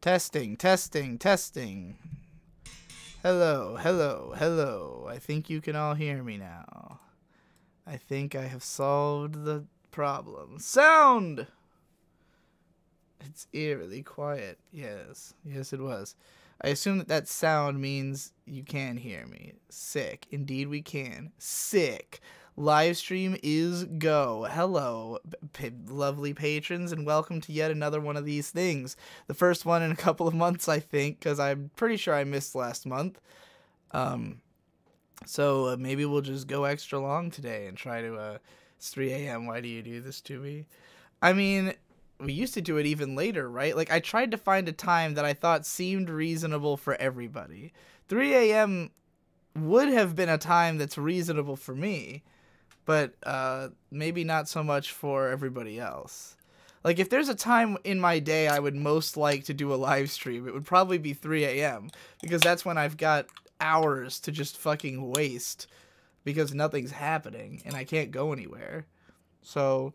Testing, testing, testing. Hello, hello, hello. I think you can all hear me now. I think I have solved the problem. Sound! It's eerily quiet. Yes, yes it was. I assume that that sound means you can hear me. Sick. Indeed we can. Sick. Livestream is go. Hello, lovely patrons, and welcome to yet another one of these things. The first one in a couple of months, I think, because I'm pretty sure I missed last month. So maybe we'll just go extra long today and try to, it's 3 a.m. Why do you do this to me? I mean, we used to do it even later, right? Like, I tried to find a time that I thought seemed reasonable for everybody. 3 a.m. would have been a time that's reasonable for me, but maybe not so much for everybody else. Like, if there's a time in my day I would most like to do a live stream, it would probably be 3 a.m. because that's when I've got hours to just fucking waste because nothing's happening and I can't go anywhere. So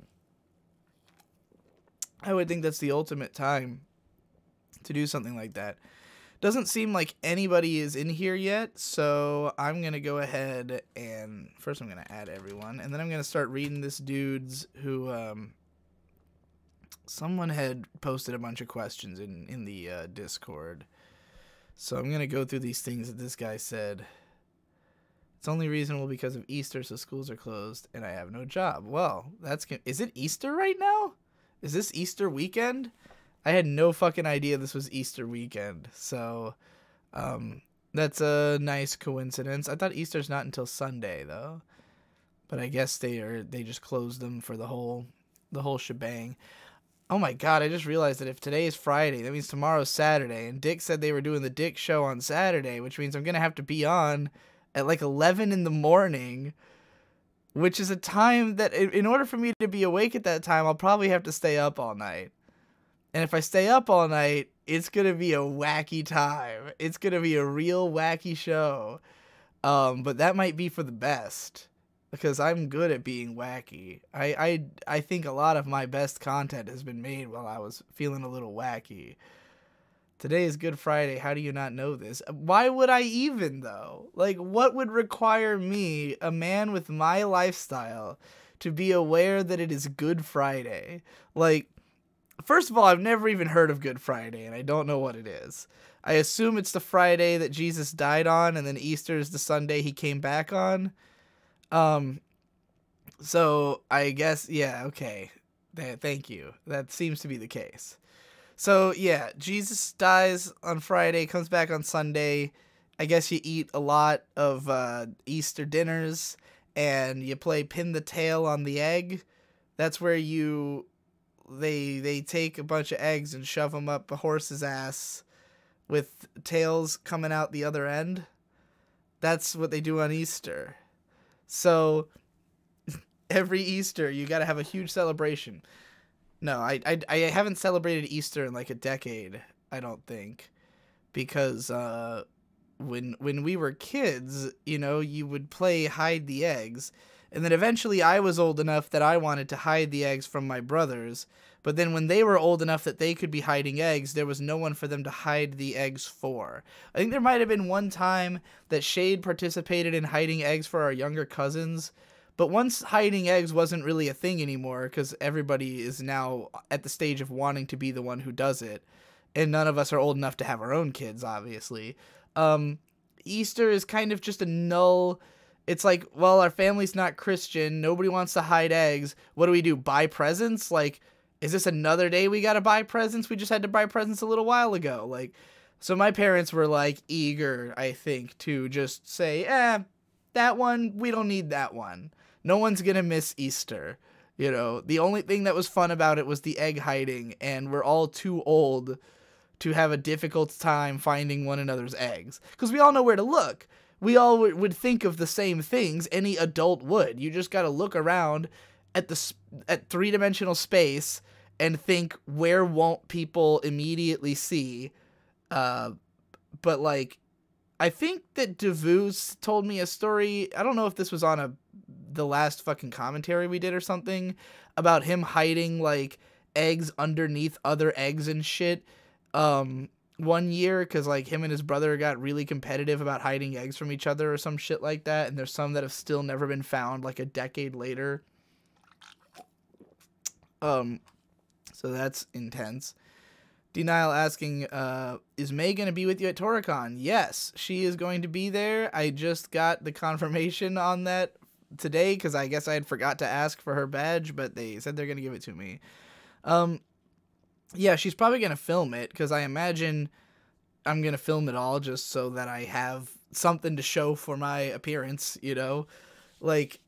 I would think that's the ultimate time to do something like that. Doesn't seem like anybody is in here yet, so I'm going to go ahead and first I'm going to add everyone, and then I'm going to start reading this dude's who someone had posted a bunch of questions in the Discord. So I'm going to go through these things that this guy said. It's only reasonable because of Easter, so schools are closed, and I have no job. Well, is it Easter right now? Is this Easter weekend? I had no fucking idea this was Easter weekend. So, that's a nice coincidence. I thought Easter's not until Sunday, though. But I guess they just closed them for the whole shebang. Oh my god, I just realized that if today is Friday, that means tomorrow's Saturday. And Dick said they were doing the Dick show on Saturday, which means I'm going to have to be on at like 11 in the morning, which is a time that in order for me to be awake at that time, I'll probably have to stay up all night. And if I stay up all night, it's going to be a wacky time. It's going to be a real wacky show. But that might be for the best, because I'm good at being wacky. I think a lot of my best content has been made while I was feeling a little wacky. Today is Good Friday. How do you not know this? Why would I even, though? Like, what would require me, a man with my lifestyle, to be aware that it is Good Friday? Like, first of all, I've never even heard of Good Friday, and I don't know what it is. I assume it's the Friday that Jesus died on, and then Easter is the Sunday he came back on. So I guess, yeah, okay. Thank you. That seems to be the case. So, yeah, Jesus dies on Friday, comes back on Sunday. I guess you eat a lot of Easter dinners, and you play pin the tail on the egg. That's where they take a bunch of eggs and shove them up a horse's ass with tails coming out the other end. That's what they do on Easter. So every Easter you got to have a huge celebration. No, I haven't celebrated Easter in like a decade, I don't think, because when we were kids, you know, you would play hide the eggs, and then eventually I was old enough that I wanted to hide the eggs from my brothers, but then when they were old enough that they could be hiding eggs, there was no one for them to hide the eggs for. I think there might have been one time that Shade participated in hiding eggs for our younger cousins, but once hiding eggs wasn't really a thing anymore because everybody is now at the stage of wanting to be the one who does it, and none of us are old enough to have our own kids, obviously. Easter is kind of just a null. It's like, well, our family's not Christian, nobody wants to hide eggs, what do? Buy presents? Like, is this another day we gotta buy presents? We just had to buy presents a little while ago. Like, so my parents were like eager, I think, to just say, that one, we don't need that one. No one's gonna miss Easter. You know, the only thing that was fun about it was the egg hiding, and we're all too old to have a difficult time finding one another's eggs. Because we all know where to look. We all would think of the same things any adult would. You just gotta look around at three-dimensional space and think, where won't people immediately see? But, like, I think that Devus told me a story, I don't know if this was on the last fucking commentary we did or something, about him hiding, like, eggs underneath other eggs and shit. one year because like him and his brother got really competitive about hiding eggs from each other or some shit like that, and there's some that have still never been found like a decade later. So that's intense. Denial asking, is May going to be with you at Toricon? Yes, she is going to be there. I just got the confirmation on that today because I guess I had forgot to ask for her badge, but they said they're going to give it to me. Yeah, she's probably going to film it because I imagine I'm going to film it all just so that I have something to show for my appearance, you know? Like,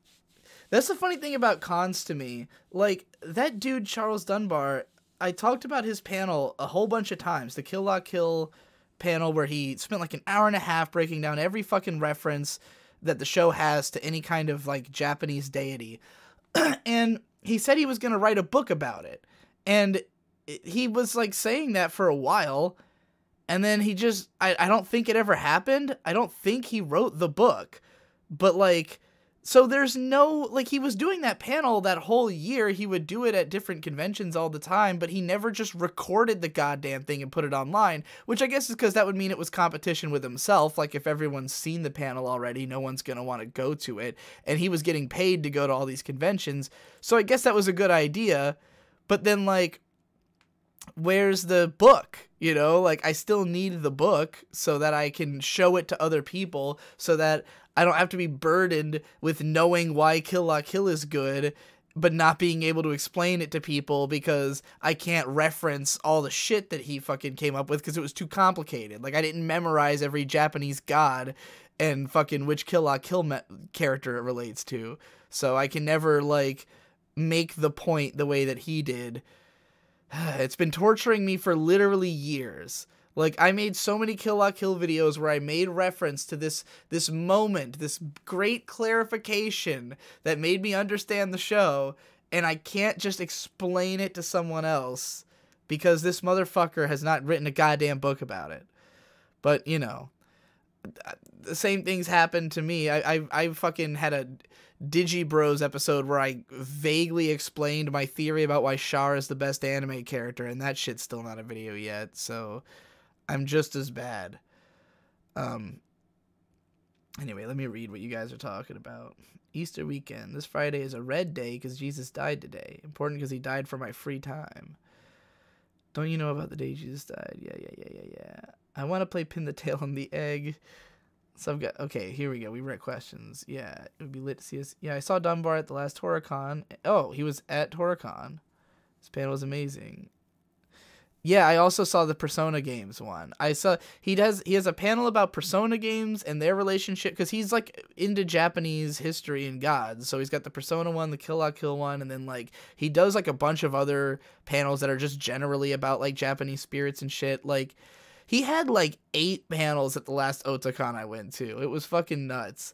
that's the funny thing about cons to me. Like, that dude, Charles Dunbar, I talked about his panel a whole bunch of times. The Kill La Kill panel where he spent like an hour and a half breaking down every fucking reference that the show has to any kind of like Japanese deity. And he said he was going to write a book about it. And he was like saying that for a while. And then he just, I don't think it ever happened. I don't think he wrote the book. But like, so there's no, like, he was doing that panel that whole year. He would do it at different conventions all the time, but he never just recorded the goddamn thing and put it online, which I guess is because that would mean it was competition with himself. Like, if everyone's seen the panel already, no one's going to want to go to it. And he was getting paid to go to all these conventions. So I guess that was a good idea. But then, like, where's the book? You know, like, I still need the book so that I can show it to other people so that I don't have to be burdened with knowing why Kill La Kill is good, but not being able to explain it to people because I can't reference all the shit that he fucking came up with because it was too complicated. Like, I didn't memorize every Japanese god and fucking which Kill La Kill character it relates to. So I can never, like, make the point the way that he did. It's been torturing me for literally years. Like, I made so many Kill La Kill videos where I made reference to this moment, this great clarification that made me understand the show, and I can't just explain it to someone else because this motherfucker has not written a goddamn book about it. But, you know, the same things happened to me. I fucking had a Digibros episode where I vaguely explained my theory about why Char is the best anime character, and that shit's still not a video yet, so I'm just as bad. Anyway, let me read what you guys are talking about. Easter weekend. This Friday is a red day because Jesus died today. Important because he died for my free time. Don't you know about the day Jesus died? Yeah. I want to play Pin the Tail on the Egg. So I've got, okay, here we go. We read questions. Yeah, it would be lit to see us. Yeah, I saw Dunbar at the last Toricon. Oh, he was at Toricon. This panel was amazing. Yeah, I also saw the Persona games one. I saw he has a panel about Persona games and their relationship because he's like into Japanese history and gods. So he's got the Persona one, the Kill La Kill one, and then like he does like a bunch of other panels that are just generally about like Japanese spirits and shit. Like he had like 8 panels at the last Otakon I went to. It was fucking nuts.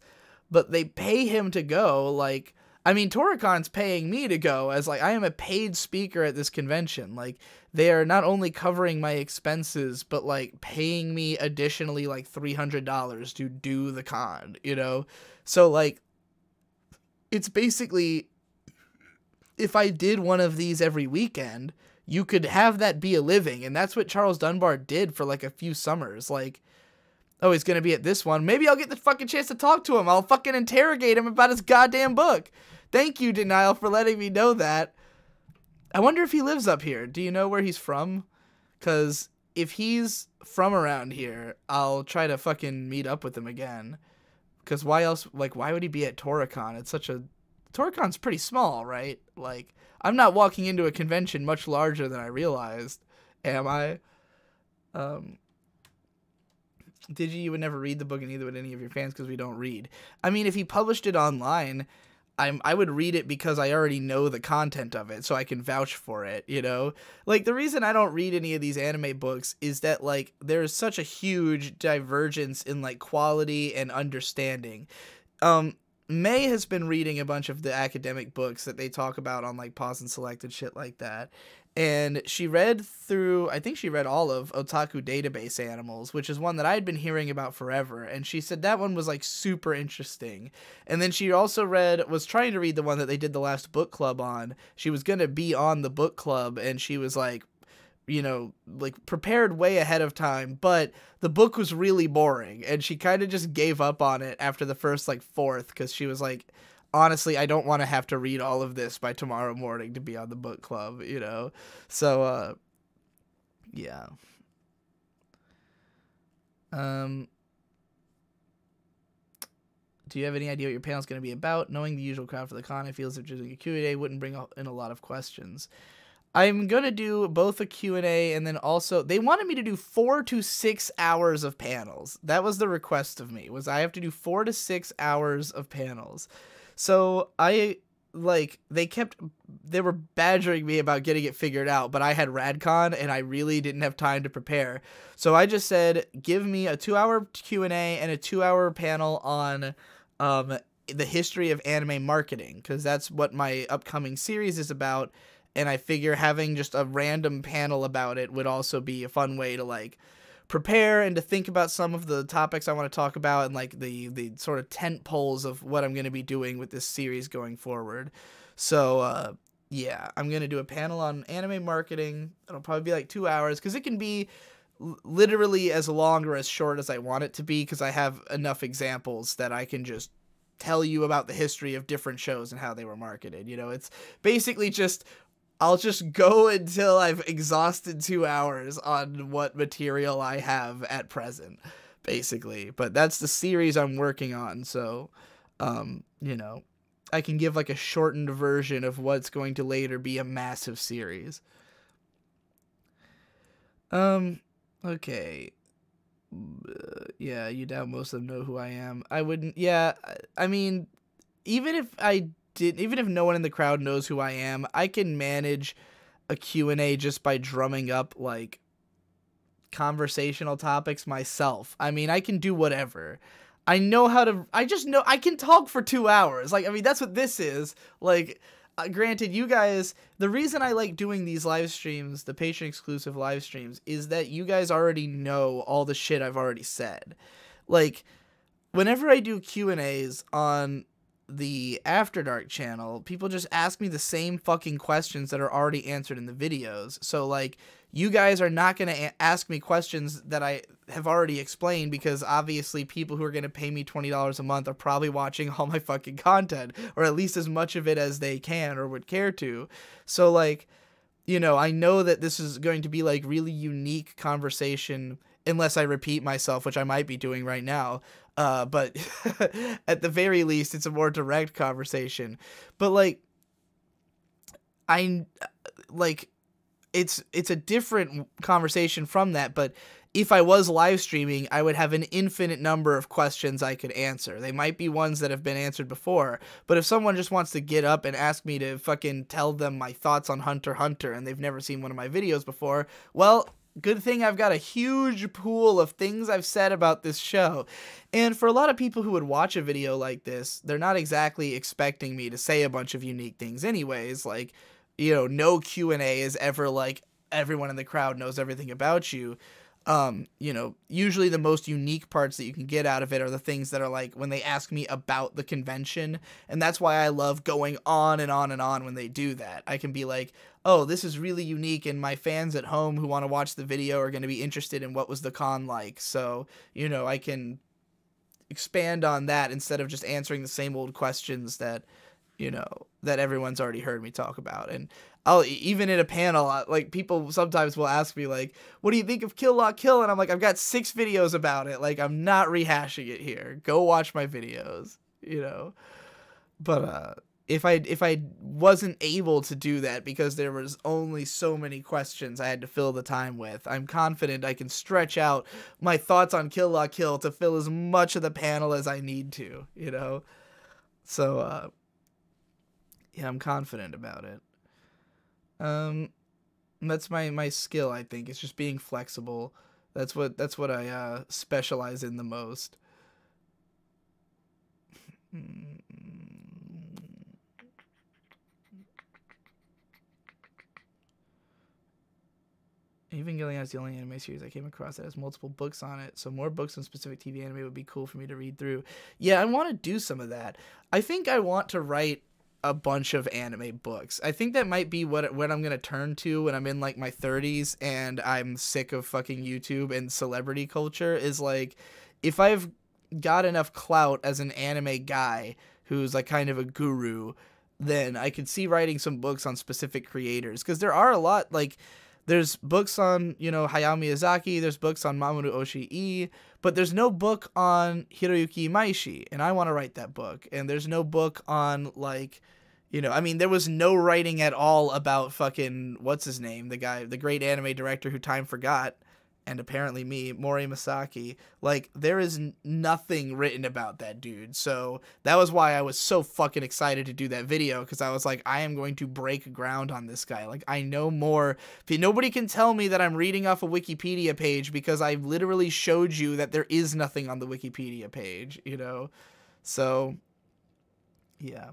But they pay him to go. Like, I mean, Toricon's paying me to go as like I am a paid speaker at this convention. Like, they are not only covering my expenses, but like paying me additionally like $300 to do the con, you know? So like, it's basically, if I did one of these every weekend, you could have that be a living. And that's what Charles Dunbar did for like a few summers. Like, oh, he's going to be at this one. Maybe I'll get the fucking chance to talk to him. I'll fucking interrogate him about his goddamn book. Thank you, Denial, for letting me know that. I wonder if he lives up here. Do you know where he's from? Because if he's from around here, I'll try to fucking meet up with him again. Because why else, like, why would he be at Toricon? It's such a, Toricon's pretty small, right? Like, I'm not walking into a convention much larger than I realized, am I? Digi, you would never read the book, and neither would any of your fans because we don't read. I mean, if he published it online, I would read it because I already know the content of it, so I can vouch for it, you know? Like, the reason I don't read any of these anime books is that, like, there's such a huge divergence in, like, quality and understanding. May has been reading a bunch of the academic books that they talk about on, like, Pause and Select and shit like that. And she read through, I think she read all of Otaku Database Animals, which is one that I'd been hearing about forever. And she said that one was, like, super interesting. And then she also was trying to read the one that they did the last book club on. She was going to be on the book club, and she was, like, like prepared way ahead of time, but the book was really boring and she kind of just gave up on it after the first like fourth, because she was like, honestly, I don't want to have to read all of this by tomorrow morning to be on the book club, So yeah. Do you have any idea what your panel's going to be about? Knowing the usual crowd for the con, I feel as if doing a Q&A wouldn't bring in a lot of questions. I'm going to do both a Q&A and then also, they wanted me to do 4 to 6 hours of panels. That was the request of me, was I have to do 4 to 6 hours of panels. So they were badgering me about getting it figured out, but I had RadCon and I really didn't have time to prepare. So I just said, give me a 2-hour Q&A and a 2-hour panel on the history of anime marketing, because that's what my upcoming series is about. And I figure having just a random panel about it would also be a fun way to like prepare and to think about some of the topics I want to talk about and like the sort of tent poles of what I'm going to be doing with this series going forward. So yeah, I'm going to do a panel on anime marketing. It'll probably be like 2 hours, because it can be literally as long or as short as I want it to be, because I have enough examples that I can just tell you about the history of different shows and how they were marketed. It's basically just, I'll just go until I've exhausted 2 hours on what material I have at present, basically. But that's the series I'm working on, so, I can give like a shortened version of what's going to later be a massive series. Okay. Yeah, you doubt most of them know who I am. I wouldn't, yeah, I mean, even if no one in the crowd knows who I am, I can manage a Q&A just by drumming up like conversational topics myself. I mean, I can do whatever. I just know I can talk for 2 hours. Like, I mean, that's what this is. Like, granted, you guys, the reason I like doing these live streams, the patron exclusive live streams, is that you guys already know all the shit I've already said. Like, whenever I do Q&As on the After Dark channel, people just ask me the same fucking questions that are already answered in the videos. So, like, you guys are not going to ask me questions that I have already explained, because obviously people who are going to pay me $20 a month are probably watching all my fucking content, or at least as much of it as they can or would care to. So, like, I know that this is going to be, like, really unique conversation, unless I repeat myself, which I might be doing right now. But at the very least, it's a more direct conversation. But, like, it's a different conversation from that, but if I was live streaming, I would have an infinite number of questions I could answer. They might be ones that have been answered before, but if someone just wants to get up and ask me to fucking tell them my thoughts on Hunter x Hunter and they've never seen one of my videos before, well, good thing I've got a huge pool of things I've said about this show. And for a lot of people who would watch a video like this, they're not exactly expecting me to say a bunch of unique things anyways. Like, no Q&A is ever like everyone in the crowd knows everything about you. Usually the most unique parts that you can get out of it are the things that are like when they ask me about the convention. And that's why I love going on and on and on when they do that. I can be like, oh, this is really unique, and my fans at home who want to watch the video are going to be interested in what was the con like. So, I can expand on that instead of just answering the same old questions that that everyone's already heard me talk about. And I'll, even in a panel, like, people sometimes will ask me, like, what do you think of Kill La Kill? And I'm like, I've got 6 videos about it. Like, I'm not rehashing it here. Go watch my videos, But, if I wasn't able to do that because there was only so many questions I had to fill the time with, I'm confident I can stretch out my thoughts on Kill La Kill to fill as much of the panel as I need to, So, yeah, I'm confident about it. That's my skill, I think. It's just being flexible. That's what I specialize in the most. Evangelion is the only anime series I came across that has multiple books on it, so more books on specific TV anime would be cool for me to read through. Yeah, I want to do some of that. I think I want to write a bunch of anime books. I think that might be what I'm gonna turn to when I'm in like my 30s and I'm sick of fucking YouTube and celebrity culture, is like, if I've got enough clout as an anime guy who's like kind of a guru, then I could see writing some books on specific creators, because there are a lot, like, there's books on, you know, Hayao Miyazaki, there's books on Mamoru Oshii, but there's no book on Hiroyuki Imaishi, and I want to write that book. And there's no book on, like, you know, I mean, there was no writing at all about fucking, what's his name, the guy, the great anime director who time forgot, and apparently me, Mori Masaki. Like, there is nothing written about that dude. So that was why I was so fucking excited to do that video, because I was like, I am going to break ground on this guy. Like, I know more. Nobody can tell me that I'm reading off a Wikipedia page, because I literally showed you that there is nothing on the Wikipedia page, you know? So, yeah.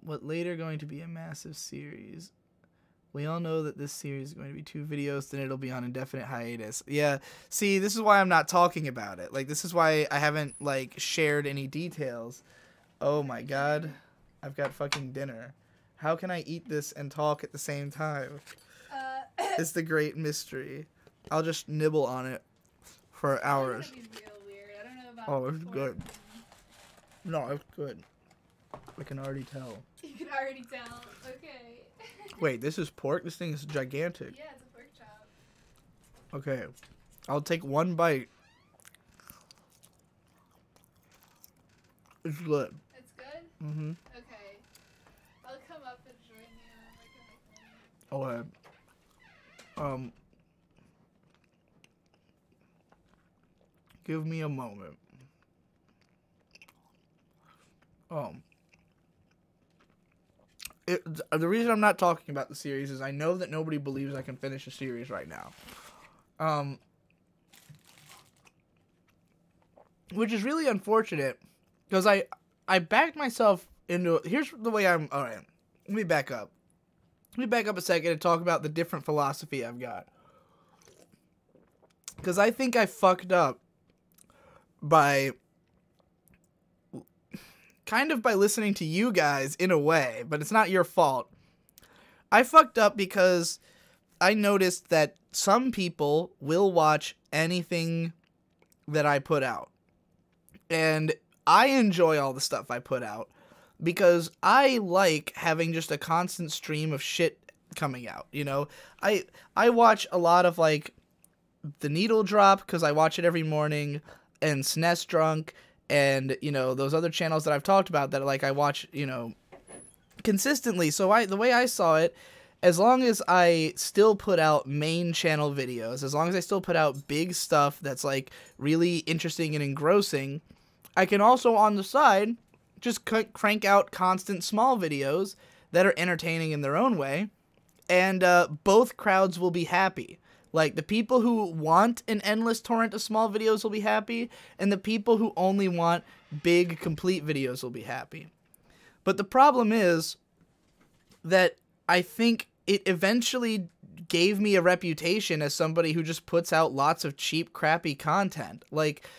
What later going to be a massive series? We all know that this series is going to be 2 videos, then it'll be on indefinite hiatus. Yeah, see, this is why I'm not talking about it. Like, this is why I haven't, like, shared any details. Oh my god. I've got fucking dinner. How can I eat this and talk at the same time? It's the great mystery. I'll just nibble on it for hours. It's gonna be real weird. I don't know about Oh, it's good. No, it's good. I can already tell. You can already tell. Okay. Wait, this is pork? This thing is gigantic. Yeah, it's a pork chop. Okay. I'll take one bite. It's good. It's good? Mm-hmm. Okay. I'll come up and join you. Okay. Give me a moment. The reason I'm not talking about the series is I know that nobody believes I can finish a series right now. Which is really unfortunate, because I backed myself into... Here's the way I'm... Alright, let me back up. Let me back up a second and talk about the different philosophy I've got. Because I think I fucked up by... kind of by listening to you guys in a way, but it's not your fault. I fucked up because I noticed that some people will watch anything that I put out. And I enjoy all the stuff I put out because I like having just a constant stream of shit coming out, you know? I watch a lot of, like, The Needle Drop, because I watch it every morning, and SNES Drunk, and, you know, those other channels that I've talked about that, like, I watch, you know, consistently. So the way I saw it, as long as I still put out main channel videos, as long as I still put out big stuff that's, like, really interesting and engrossing, I can also, on the side, just crank out constant small videos that are entertaining in their own way, and both crowds will be happy. Like, the people who want an endless torrent of small videos will be happy, and the people who only want big, complete videos will be happy. But the problem is that I think it eventually gave me a reputation as somebody who just puts out lots of cheap, crappy content. Like,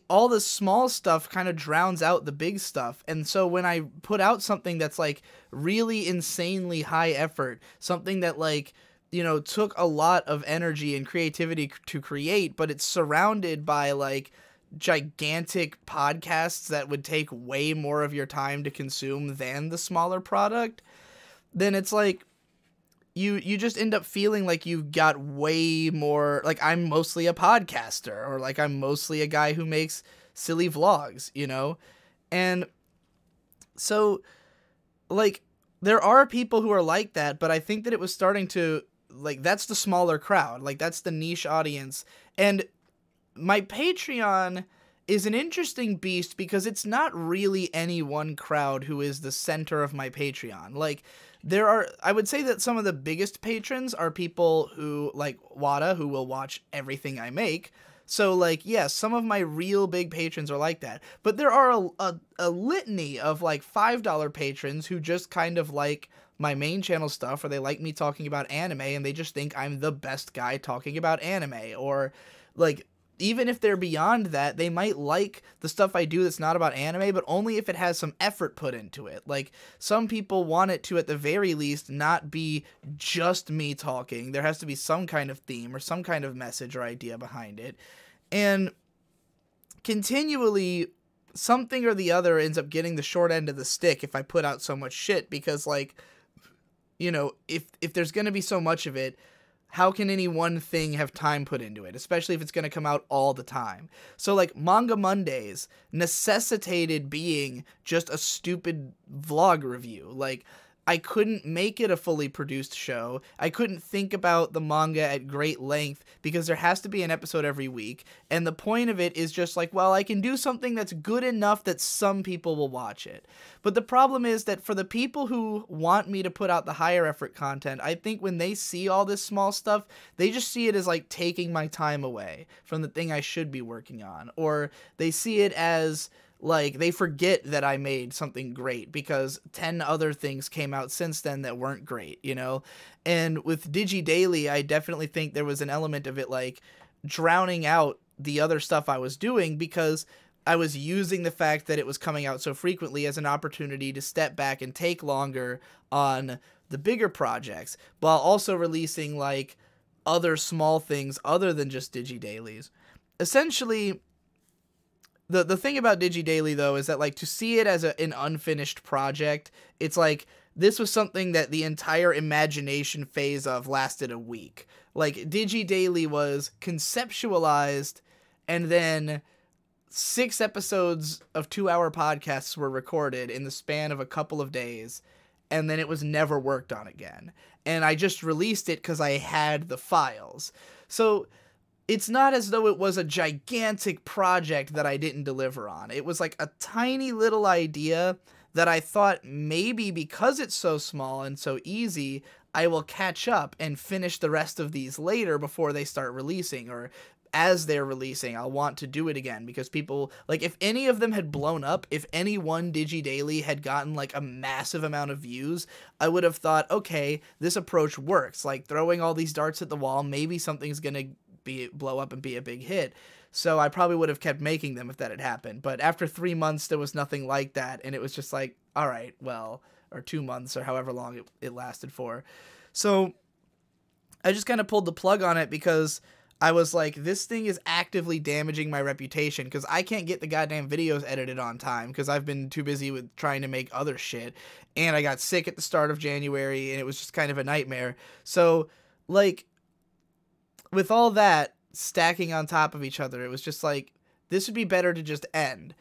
all the small stuff kind of drowns out the big stuff. And so when I put out something that's, like, really insanely high effort, something that, like, you know, took a lot of energy and creativity to create, but it's surrounded by, like, gigantic podcasts that would take way more of your time to consume than the smaller product, then it's like you just end up feeling like you've got way more, like, I'm mostly a podcaster, or like I'm mostly a guy who makes silly vlogs, you know? And so, like, there are people who are like that, but I think that it was starting to, like, that's the smaller crowd. Like, that's the niche audience. And my Patreon is an interesting beast because it's not really any one crowd who is the center of my Patreon. Like, I would say that some of the biggest patrons are people who, like Wada, who will watch everything I make. So, like, yes, some of my real big patrons are like that. But there are a litany of, like, $5 patrons who just kind of like my main channel stuff, or they like me talking about anime, and they just think I'm the best guy talking about anime. Or, like, even if they're beyond that, they might like the stuff I do that's not about anime, but only if it has some effort put into it. Like, some people want it to, at the very least, not be just me talking. There has to be some kind of theme or some kind of message or idea behind it. And continually, something or the other ends up getting the short end of the stick if I put out so much shit, because, like, you know, if there's going to be so much of it, how can any one thing have time put into it, especially if it's going to come out all the time? So, like, Manga Mondays necessitated being just a stupid vlog review. Like, I couldn't make it a fully produced show. I couldn't think about the manga at great length because there has to be an episode every week. And the point of it is just like, well, I can do something that's good enough that some people will watch it. But the problem is that for the people who want me to put out the higher effort content, I think when they see all this small stuff, they just see it as like taking my time away from the thing I should be working on. Or they see it as, like, they forget that I made something great because 10 other things came out since then that weren't great, you know? And with Digi Daily, I definitely think there was an element of it, like, drowning out the other stuff I was doing because I was using the fact that it was coming out so frequently as an opportunity to step back and take longer on the bigger projects, while also releasing, like, other small things other than just Digi Dailies. Essentially, the thing about Digi Daily, though, is that, like, to see it as an unfinished project, it's like, this was something that the entire imagination phase of lasted a week. Like, Digi Daily was conceptualized, and then 6 episodes of 2-hour podcasts were recorded in the span of a couple of days, and then it was never worked on again. And I just released it because I had the files. So it's not as though it was a gigantic project that I didn't deliver on. It was like a tiny little idea that I thought maybe because it's so small and so easy, I will catch up and finish the rest of these later before they start releasing, or as they're releasing, I'll want to do it again because people, like, if any of them had blown up, if any one Digi Daily had gotten, like, a massive amount of views, I would have thought, okay, this approach works. Like, throwing all these darts at the wall, maybe something's gonna blow up and be a big hit. So I probably would have kept making them if that had happened. But after 3 months, there was nothing like that, and it was just like, all right, well, or 2 months, or however long it lasted for. So I just kind of pulled the plug on it because I was like, this thing is actively damaging my reputation because I can't get the goddamn videos edited on time because I've been too busy with trying to make other shit. And I got sick at the start of January, and it was just kind of a nightmare. So, like, with all that stacking on top of each other, it was just like, this would be better to just end.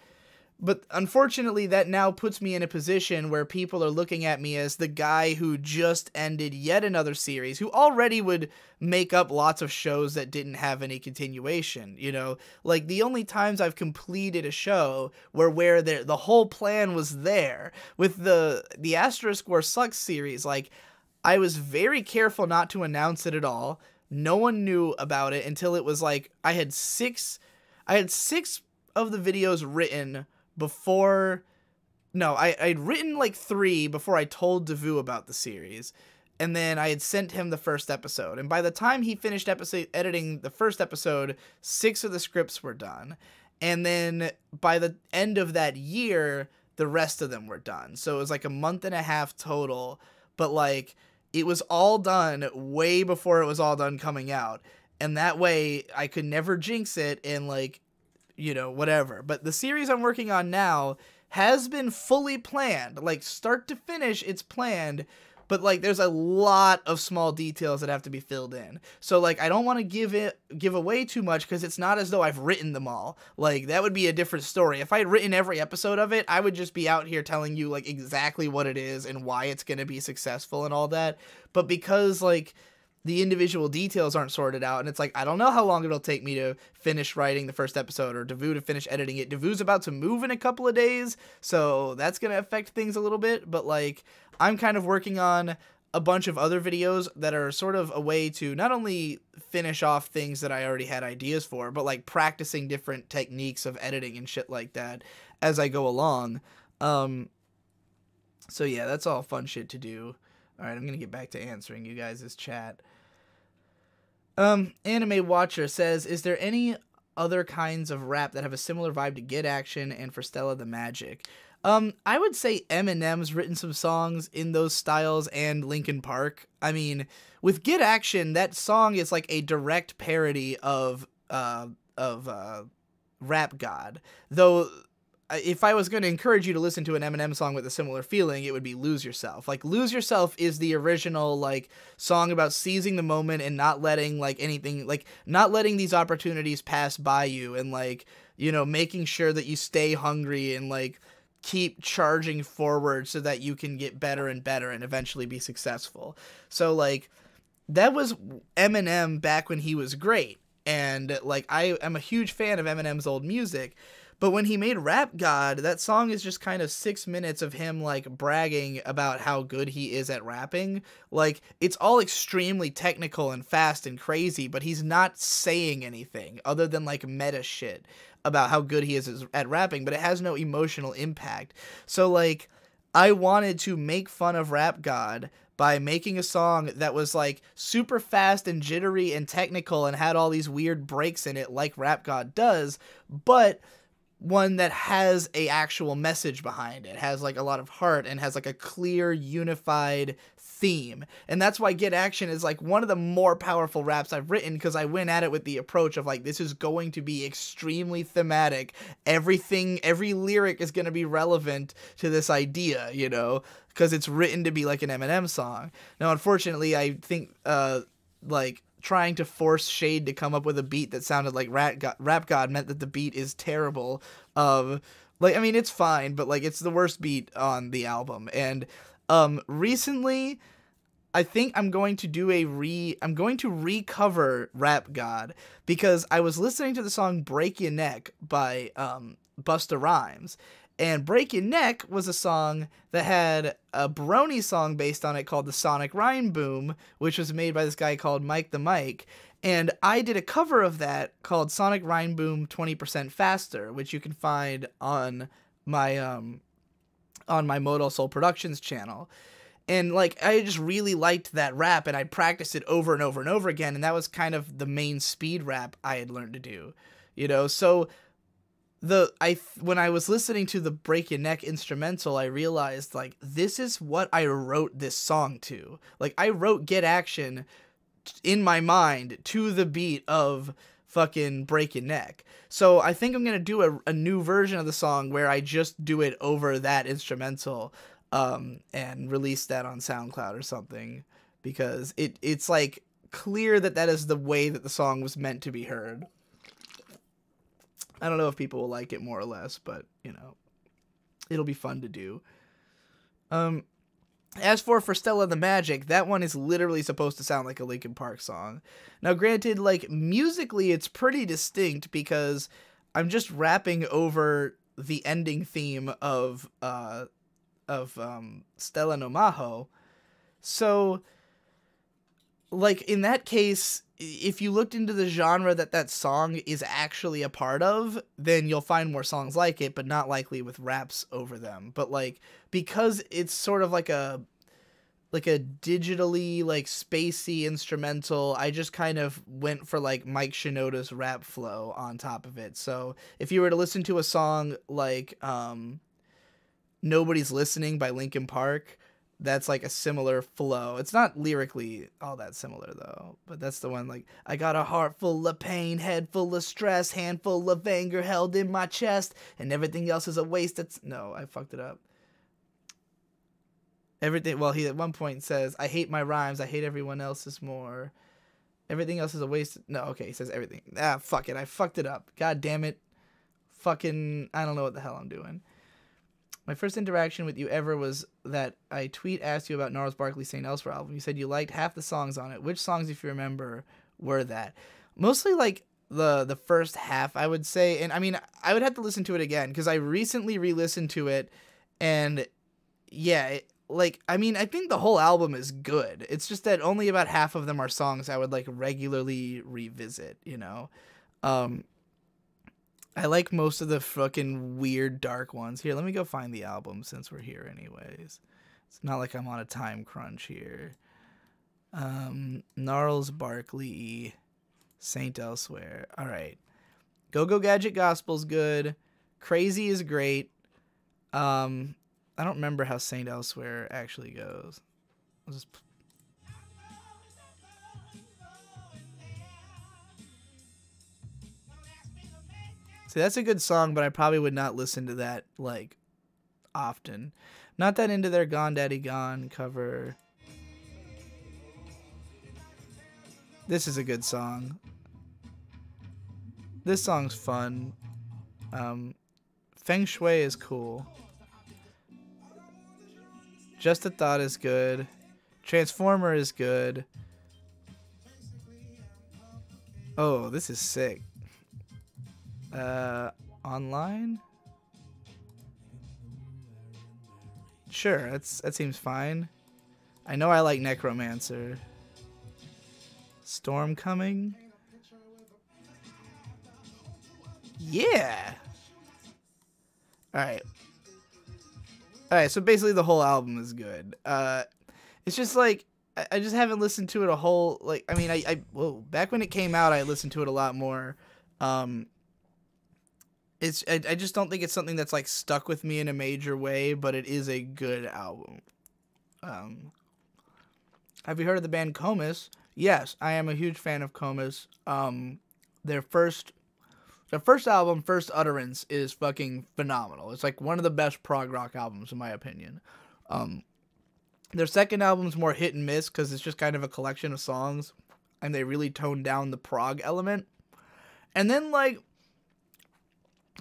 But unfortunately, that now puts me in a position where people are looking at me as the guy who just ended yet another series, who already would make up lots of shows that didn't have any continuation, you know? Like, the only times I've completed a show were where the whole plan was there. With the Asterisk War Sucks series, like, I was very careful not to announce it at all. No one knew about it until it was like, I had six of the videos written before, no, I'd written like 3 before I told Devu about the series, and then I had sent him the first episode, and by the time he finished editing the first episode, 6 of the scripts were done, and then by the end of that year, the rest of them were done, so it was like a month and a half total, but like, it was all done way before it was all done coming out, and that way, I could never jinx it, and like, you know, whatever. But the series I'm working on now has been fully planned. Like, start to finish, it's planned. But, like, there's a lot of small details that have to be filled in. So, like, I don't want to give away too much because it's not as though I've written them all. Like, that would be a different story. If I had written every episode of it, I would just be out here telling you, like, exactly what it is and why it's going to be successful and all that. But because, like, the individual details aren't sorted out, and it's like, I don't know how long it'll take me to finish writing the first episode, or Devu to finish editing it. Devu's about to move in a couple of days, so that's gonna affect things a little bit, but like, I'm kind of working on a bunch of other videos that are sort of a way to not only finish off things that I already had ideas for, but like practicing different techniques of editing and shit like that as I go along. So yeah, that's all fun shit to do. Alright, I'm gonna get back to answering you guys' chat. Anime Watcher says, is there any other kinds of rap that have a similar vibe to Get Action and For Stella the Magic. I would say Eminem's written some songs in those styles and Linkin Park. I mean, with Get Action, that song is like a direct parody of Rap God. Though if I was going to encourage you to listen to an Eminem song with a similar feeling, it would be Lose Yourself. Like, Lose Yourself is the original, like, song about seizing the moment and not letting, like, anything, like, not letting these opportunities pass by you and, like, you know, making sure that you stay hungry and, like, keep charging forward so that you can get better and better and eventually be successful. So, like, that was Eminem back when he was great. And, like, I am a huge fan of Eminem's old music. But when he made Rap God, that song is just kind of 6 minutes of him, like, bragging about how good he is at rapping. Like, it's all extremely technical and fast and crazy, but he's not saying anything other than, like, meta shit about how good he is at rapping, but it has no emotional impact. So, like, I wanted to make fun of Rap God by making a song that was, like, super fast and jittery and technical and had all these weird breaks in it like Rap God does, but one that has a actual message behind it, has like a lot of heart and has like a clear unified theme. And that's why Get Action is like one of the more powerful raps I've written, because I went at it with the approach of like, this is going to be extremely thematic. Every lyric is going to be relevant to this idea, you know, because it's written to be like an Eminem song. Now, unfortunately, I think like trying to force Shade to come up with a beat that sounded like Rap God meant that the beat is terrible. Like, I mean, it's fine, but like, it's the worst beat on the album. And recently, I think I'm going to recover Rap God, because I was listening to the song Break Your Neck by Busta Rhymes. And Break Your Neck was a song that had a Brony song based on it called The Sonic Rhyme Boom, which was made by this guy called Mike the Mike. And I did a cover of that called Sonic Rhyme Boom 20% Faster, which you can find on my Modal Soul Productions channel. And like, I just really liked that rap, and I practiced it over and over and over again, and that was kind of the main speed rap I had learned to do, you know? So when I was listening to the Break Your Neck instrumental, I realized, like, this is what I wrote this song to. Like, I wrote Get Action in my mind to the beat of fucking Break Your Neck. So I think I'm gonna do a new version of the song where I just do it over that instrumental, and release that on SoundCloud or something, because it's like clear that is the way that the song was meant to be heard. I don't know if people will like it more or less, but, you know, it'll be fun to do. As for Stella the Magic, that one is literally supposed to sound like a Linkin Park song. Now, granted, like, musically, it's pretty distinct because I'm just rapping over the ending theme of Stella no Maho. So, like, in that case, if you looked into the genre that song is actually a part of, then you'll find more songs like it, but not likely with raps over them. But, like, because it's sort of like a digitally, like, spacey instrumental, I just kind of went for, like, Mike Shinoda's rap flow on top of it. So if you were to listen to a song like Nobody's Listening by Linkin Park, that's like a similar flow. It's not lyrically all that similar though, but that's the one, like, I got a heart full of pain, head full of stress, handful of anger held in my chest, and everything else is a waste. No, I fucked it up. Everything, well, he at one point says, I hate my rhymes, I hate everyone else's more. Everything else is a waste. No, okay, he says everything. Fuck it, I fucked it up. God damn it. Fucking, I don't know what the hell I'm doing. My first interaction with you ever was that I asked you about Gnarls Barkley's St. Elsewhere album. You said you liked half the songs on it. Which songs, if you remember, were that? Mostly, like, the first half, I would say. And, I mean, I would have to listen to it again, because I recently re-listened to it, and, yeah, like, I mean, I think the whole album is good. It's just that only about half of them are songs I would, like, regularly revisit, you know? I like most of the fucking weird dark ones. Here, let me go find the album since we're here anyways. It's not like I'm on a time crunch here. Gnarls Barkley, Saint Elsewhere. All right. Go Go Gadget Gospel's good. Crazy is great. I don't remember how Saint Elsewhere actually goes. I'll just... See, that's a good song, but I probably would not listen to that, like, often. Not that into their Gone Daddy Gone cover. This is a good song. This song's fun. Feng Shui is cool. Just a Thought is good. Transformer is good. Oh, this is sick. Online? Sure, that seems fine. I know I like Necromancer. Storm Coming? Yeah! Alright. Alright, so basically the whole album is good. It's just like, I just haven't listened to it a whole, like, I mean, whoa, back when it came out, I listened to it a lot more. I just don't think it's something that's like stuck with me in a major way, but it is a good album. Have you heard of the band Comus? Yes, I am a huge fan of Comus. Their first album, First Utterance, is fucking phenomenal. It's like one of the best prog rock albums in my opinion. Their second album's more hit and miss because it's just kind of a collection of songs, and they really toned down the prog element. And then like,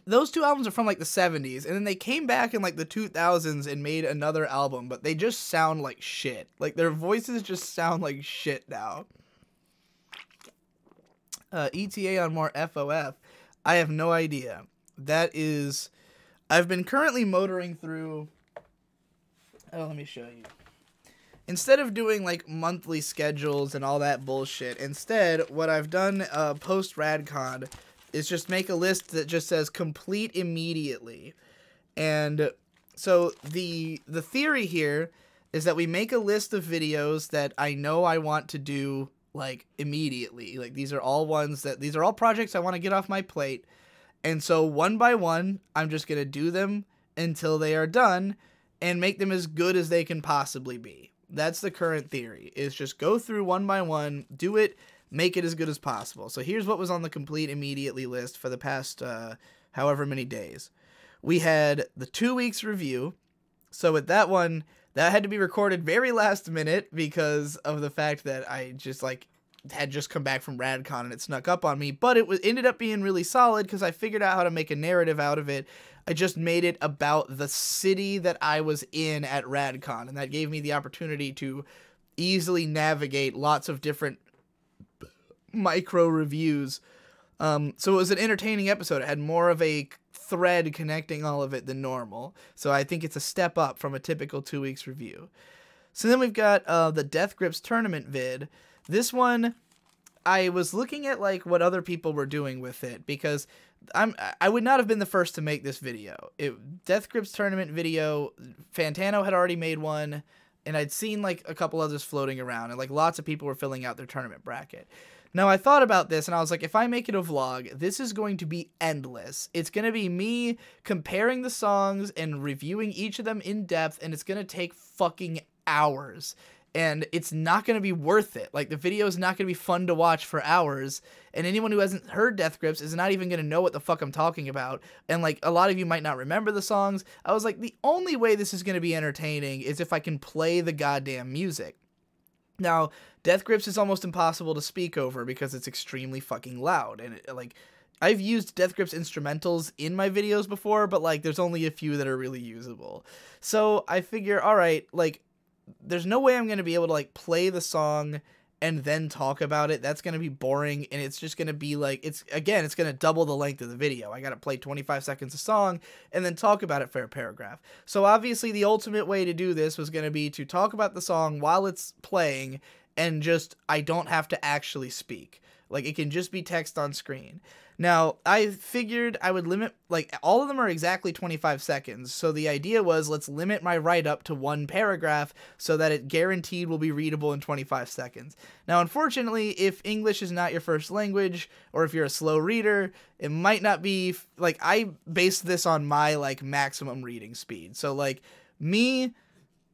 those two albums are from like the 70s, and then they came back in like the 2000s and made another album, but they just sound like shit. Like their voices just sound like shit now. ETA on more FOF. I have no idea. That is, I've been currently motoring through, oh, let me show you. Instead of doing like monthly schedules and all that bullshit, instead what I've done post RadCon is just make a list that just says complete immediately. And so the theory here is that we make a list of videos that I know I want to do like immediately. Like these are all projects I want to get off my plate. And so one by one, I'm just going to do them until they are done and make them as good as they can possibly be. That's the current theory, is just go through one by one, do it, make it as good as possible. So here's what was on the complete immediately list for the past however many days. We had the 2 weeks review. So with that one, that had to be recorded very last minute because of the fact that I just like had just come back from RadCon and it snuck up on me, but it ended up being really solid because I figured out how to make a narrative out of it. I just made it about the city that I was in at RadCon, and that gave me the opportunity to easily navigate lots of different micro reviews. So it was an entertaining episode. It had more of a thread connecting all of it than normal. So I think it's a step up from a typical 2 weeks review. So then we've got the Death Grips tournament vid. This one, I was looking at like what other people were doing with it because I would not have been the first to make this video. Death Grips tournament video, Fantano had already made one, and I'd seen like a couple others floating around, and like lots of people were filling out their tournament bracket. Now I thought about this and I was like, if I make it a vlog, this is going to be endless. It's going to be me comparing the songs and reviewing each of them in depth, and it's going to take fucking hours. And it's not going to be worth it. Like, the video is not going to be fun to watch for hours. And anyone who hasn't heard Death Grips is not even going to know what the fuck I'm talking about. And, like, a lot of you might not remember the songs. I was like, the only way this is going to be entertaining is if I can play the goddamn music. Now, Death Grips is almost impossible to speak over because it's extremely fucking loud. And, like, I've used Death Grips instrumentals in my videos before, but, like, there's only a few that are really usable. So, I figure, alright, like, there's no way I'm going to be able to like play the song and then talk about it. That's going to be boring, and it's just going to be like, it's going to double the length of the video. I got to play 25 seconds of song and then talk about it for a paragraph. So obviously the ultimate way to do this was going to be to talk about the song while it's playing, and just, I don't have to actually speak. Like, it can just be text on screen. Now, I figured I would limit, like, all of them are exactly 25 seconds. So the idea was, let's limit my write-up to one paragraph so that it guaranteed will be readable in 25 seconds. Now, unfortunately, if English is not your first language, or if you're a slow reader, it might not be, like, I based this on my, like, maximum reading speed. So, like, me,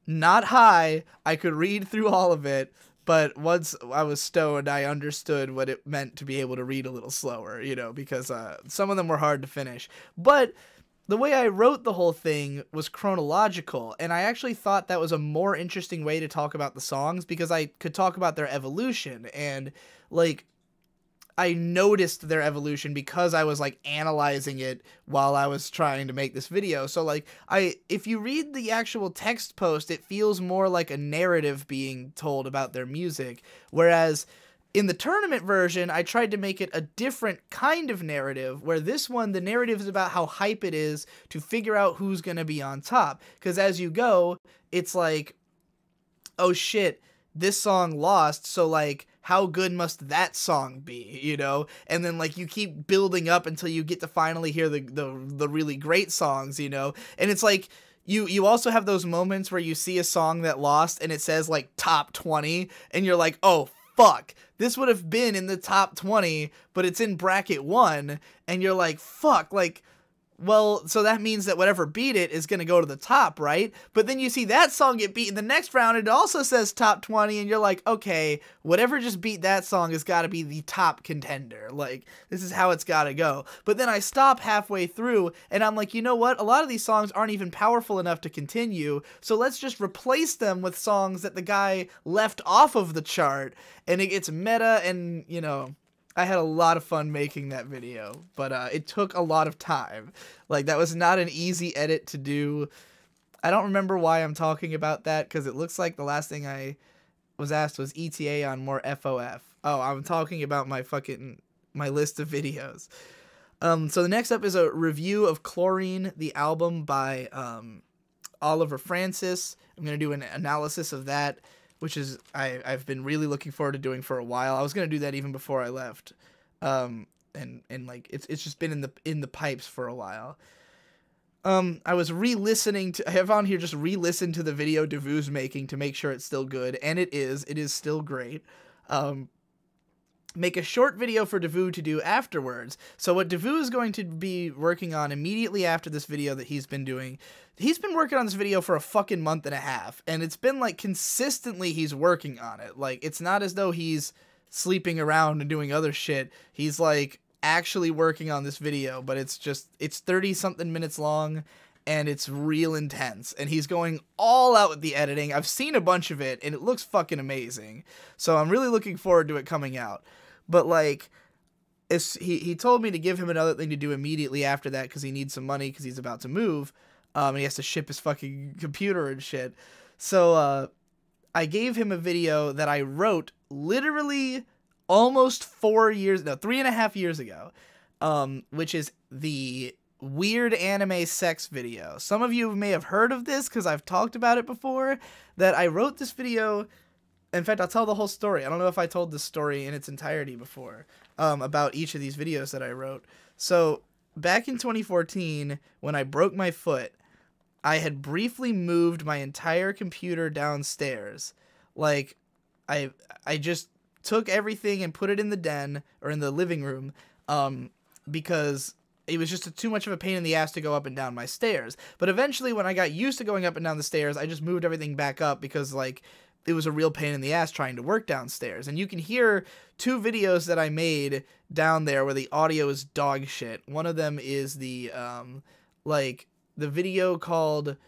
not high, I could read through all of it. But once I was stoned, I understood what it meant to be able to read a little slower, you know, because some of them were hard to finish. But the way I wrote the whole thing was chronological, and I actually thought that was a more interesting way to talk about the songs, because I could talk about their evolution, and, like, I noticed their evolution because I was, like, analyzing it while I was trying to make this video. So, like, if you read the actual text post, it feels more like a narrative being told about their music, whereas in the tournament version, I tried to make it a different kind of narrative, where this one, the narrative is about how hype it is to figure out who's gonna be on top. Because as you go, it's like, oh shit, this song lost, so, like, how good must that song be, you know? And then, like, you keep building up until you get to finally hear the really great songs, you know? And it's like, you also have those moments where you see a song that lost and it says, like, top 20, and you're like, oh, fuck, this would have been in the top 20, but it's in bracket 1, and you're like, fuck, like, well, so that means that whatever beat it is going to go to the top, right? But then you see that song get beat in the next round, and it also says top 20, and you're like, okay, whatever just beat that song has got to be the top contender. Like, this is how it's got to go. But then I stop halfway through, and I'm like, you know what? A lot of these songs aren't even powerful enough to continue, so let's just replace them with songs that the guy left off of the chart, and it gets meta, and, you know, I had a lot of fun making that video, but it took a lot of time. Like, that was not an easy edit to do. I don't remember why I'm talking about that, because it looks like the last thing I was asked was ETA on more FOF. Oh, I'm talking about my list of videos. So the next up is a review of Chlorine, the album by Oliver Francis. I'm going to do an analysis of that, which is I've been really looking forward to doing for a while. I was gonna do that even before I left, and like it's just been in the pipes for a while. I was re-listening to, I have on here just re-listened to the video Devu's making to make sure it's still good, and it is still great. Make a short video for Devu to do afterwards. So what Devu is going to be working on immediately after this video that he's been doing, he's been working on this video for a fucking month and a half, and it's been, like, consistently he's working on it. Like, it's not as though he's sleeping around and doing other shit. He's, like, actually working on this video, but it's 30-something minutes long, and it's real intense, and he's going all out with the editing. I've seen a bunch of it, and it looks fucking amazing. So I'm really looking forward to it coming out. But, like, he told me to give him another thing to do immediately after that because he needs some money because he's about to move, and he has to ship his fucking computer and shit. So I gave him a video that I wrote literally almost 3.5 years ago, which is the weird anime sex video. Some of you may have heard of this because I've talked about it before, that I wrote this video. In fact, I'll tell the whole story. I don't know if I told this story in its entirety before, about each of these videos that I wrote. So, back in 2014, when I broke my foot, I had briefly moved my entire computer downstairs. Like, I just took everything and put it in the den, or in the living room, because it was just too much of a pain in the ass to go up and down my stairs. But eventually, when I got used to going up and down the stairs, I just moved everything back up because, like, it was a real pain in the ass trying to work downstairs. And you can hear 2 videos that I made down there where the audio is dog shit. One of them is the video called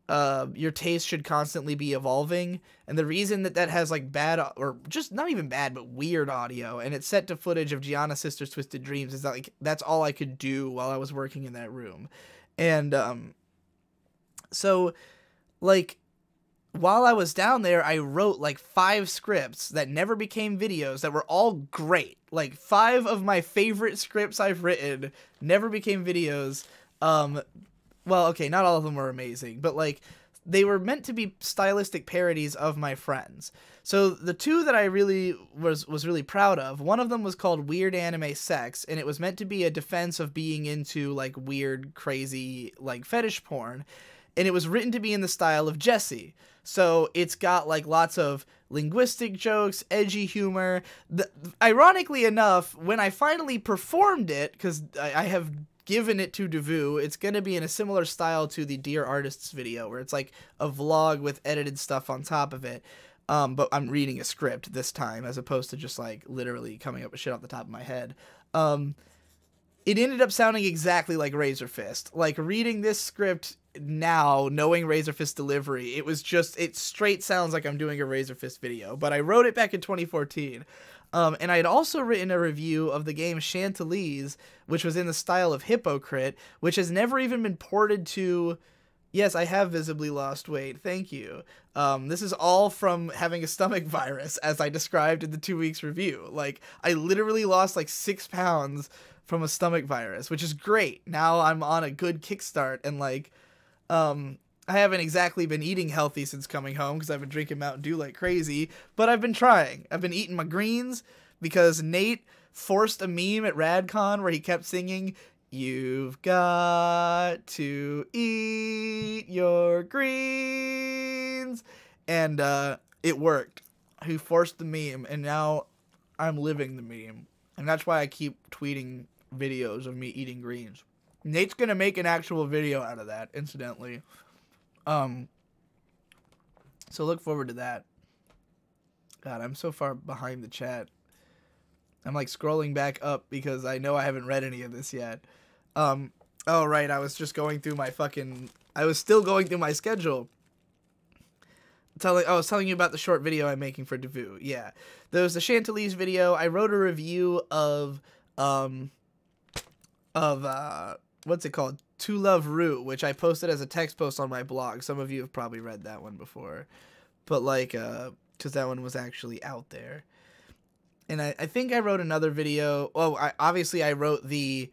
Your Taste Should Constantly Be Evolving. And the reason that has, like, bad, or just not even bad, but weird audio, and it's set to footage of Gianna Sister's Twisted Dreams, is that, like, that's all I could do while I was working in that room. And so, like, while I was down there, I wrote, like, 5 scripts that never became videos that were all great. Like, 5 of my favorite scripts I've written never became videos. Well, okay, not all of them were amazing, but, like, they were meant to be stylistic parodies of my friends. So the two that I really was really proud of, one of them was called Weird Anime Sex, and it was meant to be a defense of being into like weird, crazy, like fetish porn. And it was written to be in the style of Jessie. So it's got like lots of linguistic jokes, edgy humor. Ironically enough, when I finally performed it, because I have given it to Devu, it's going to be in a similar style to the Dear Artists video, where it's like a vlog with edited stuff on top of it. But I'm reading a script this time, as opposed to just like literally coming up with shit off the top of my head. It ended up sounding exactly like Razor Fist. Like, reading this script now, knowing Razor Fist delivery, it straight sounds like I'm doing a Razor Fist video. But I wrote it back in 2014. And I had also written a review of the game Chantilly's, which was in the style of Hypocrite, which has never even been ported to... Yes, I have visibly lost weight. Thank you. This is all from having a stomach virus, as I described in the 2 weeks review. Like, I literally lost like 6 pounds from a stomach virus, which is great. Now I'm on a good kickstart, and like, I haven't exactly been eating healthy since coming home because I've been drinking Mountain Dew like crazy, but I've been trying. I've been eating my greens because Nate forced a meme at RadCon where he kept singing, "You've got to eat your greens," and it worked. He forced the meme, and now I'm living the meme, and that's why I keep tweeting videos of me eating greens. Nate's gonna make an actual video out of that, incidentally. So look forward to that. God, I'm so far behind the chat. I'm like scrolling back up because I know I haven't read any of this yet. Oh right, I was just going through I was still going through my schedule. I was telling you about the short video I'm making for Devu. Yeah. There was the Chantilly's video. I wrote a review of what's it called? To Love Root, which I posted as a text post on my blog. Some of you have probably read that one before. But like, because that one was actually out there. And I think I wrote another video. Oh, I wrote the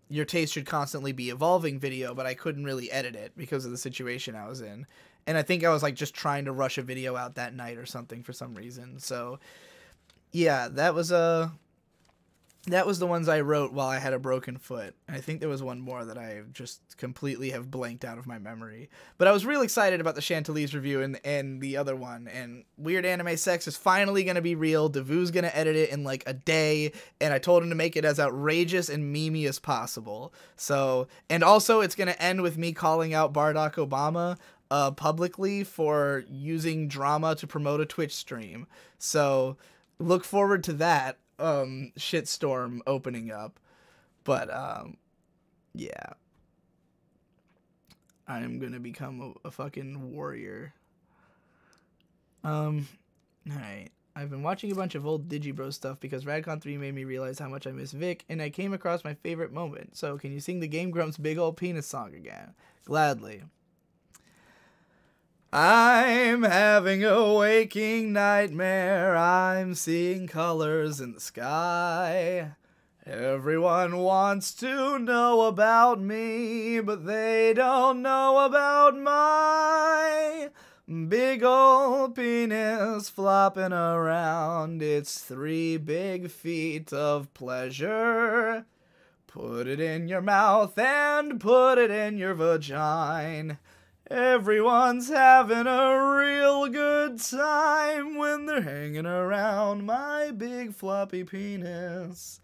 Your Taste Should Constantly Be Evolving video, but I couldn't really edit it because of the situation I was in. And I think I was like just trying to rush a video out that night or something for some reason. So yeah, that was the ones I wrote while I had a broken foot. And I think there was one more that I just completely have blanked out of my memory. But I was real excited about the Chantilly's review and the other one. And Weird Anime Sex is finally going to be real. Devu's going to edit it in like a day. And I told him to make it as outrageous and memey as possible. So, and also it's going to end with me calling out Barack Obama publicly for using drama to promote a Twitch stream. So look forward to that shitstorm opening up. But yeah, I am gonna become a fucking warrior. Alright, I've been watching a bunch of old Digibro stuff because Radcon 3 made me realize how much I miss Vic, and I came across my favorite moment. So can you sing the Game Grumps Big Ol' Penis song again? Gladly. I'm having a waking nightmare. I'm seeing colors in the sky. Everyone wants to know about me, but they don't know about my big old penis flopping around. It's 3 big feet of pleasure. Put it in your mouth and put it in your vagina. Everyone's having a real good time when they're hanging around my big floppy penis.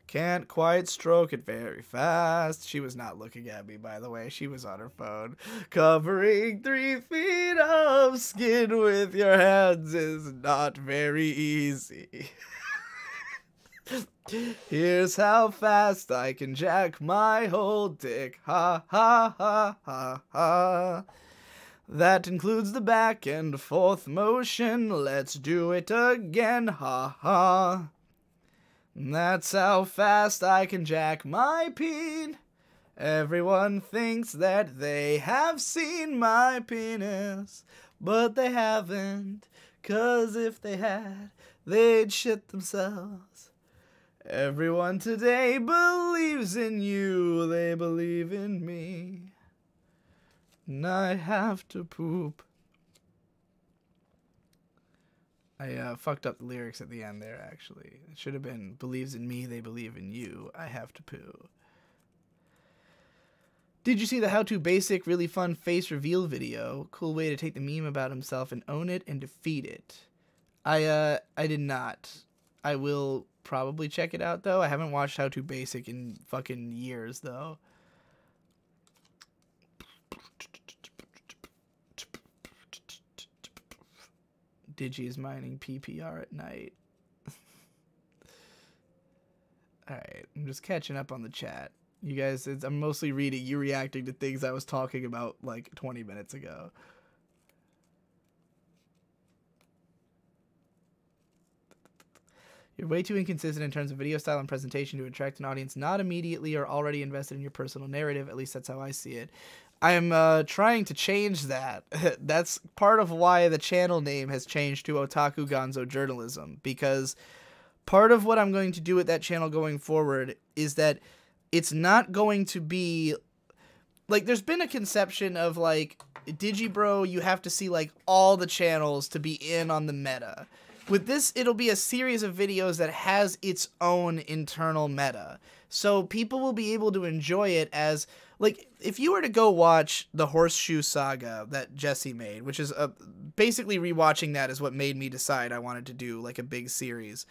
Can't quite stroke it very fast. She was not looking at me, by the way. She was on her phone. Covering 3 feet of skin with your hands is not very easy. Here's how fast I can jack my whole dick. Ha ha ha ha ha. That includes the back and forth motion. Let's do it again. Ha ha. That's how fast I can jack my peen. Everyone thinks that they have seen my penis, but they haven't. 'Cause if they had, they'd shit themselves. Everyone today believes in you, they believe in me. And I have to poop. I fucked up the lyrics at the end there, actually. It should have been, believes in me, they believe in you. I have to poo. Did you see the How To Basic really fun face reveal video? Cool way to take the meme about himself and own it and defeat it. I did not. I will probably check it out, though. I haven't watched How To Basic in fucking years, though. Digi is mining PPR at night. Alright, I'm just catching up on the chat. You guys, I'm mostly reading you reacting to things I was talking about like 20 minutes ago. You're way too inconsistent in terms of video style and presentation to attract an audience not immediately or already invested in your personal narrative. At least that's how I see it. I'm trying to change that. That's part of why the channel name has changed to Otaku Gonzo Journalism, because part of what I'm going to do with that channel going forward is that it's not going to be like, there's been a conception of like Digibro, you have to see like all the channels to be in on the meta. With this, it'll be a series of videos that has its own internal meta. So people will be able to enjoy it as, like, if you were to go watch the Horseshoe Saga that Jesse made, which is basically rewatching that is what made me decide I wanted to do like a big series.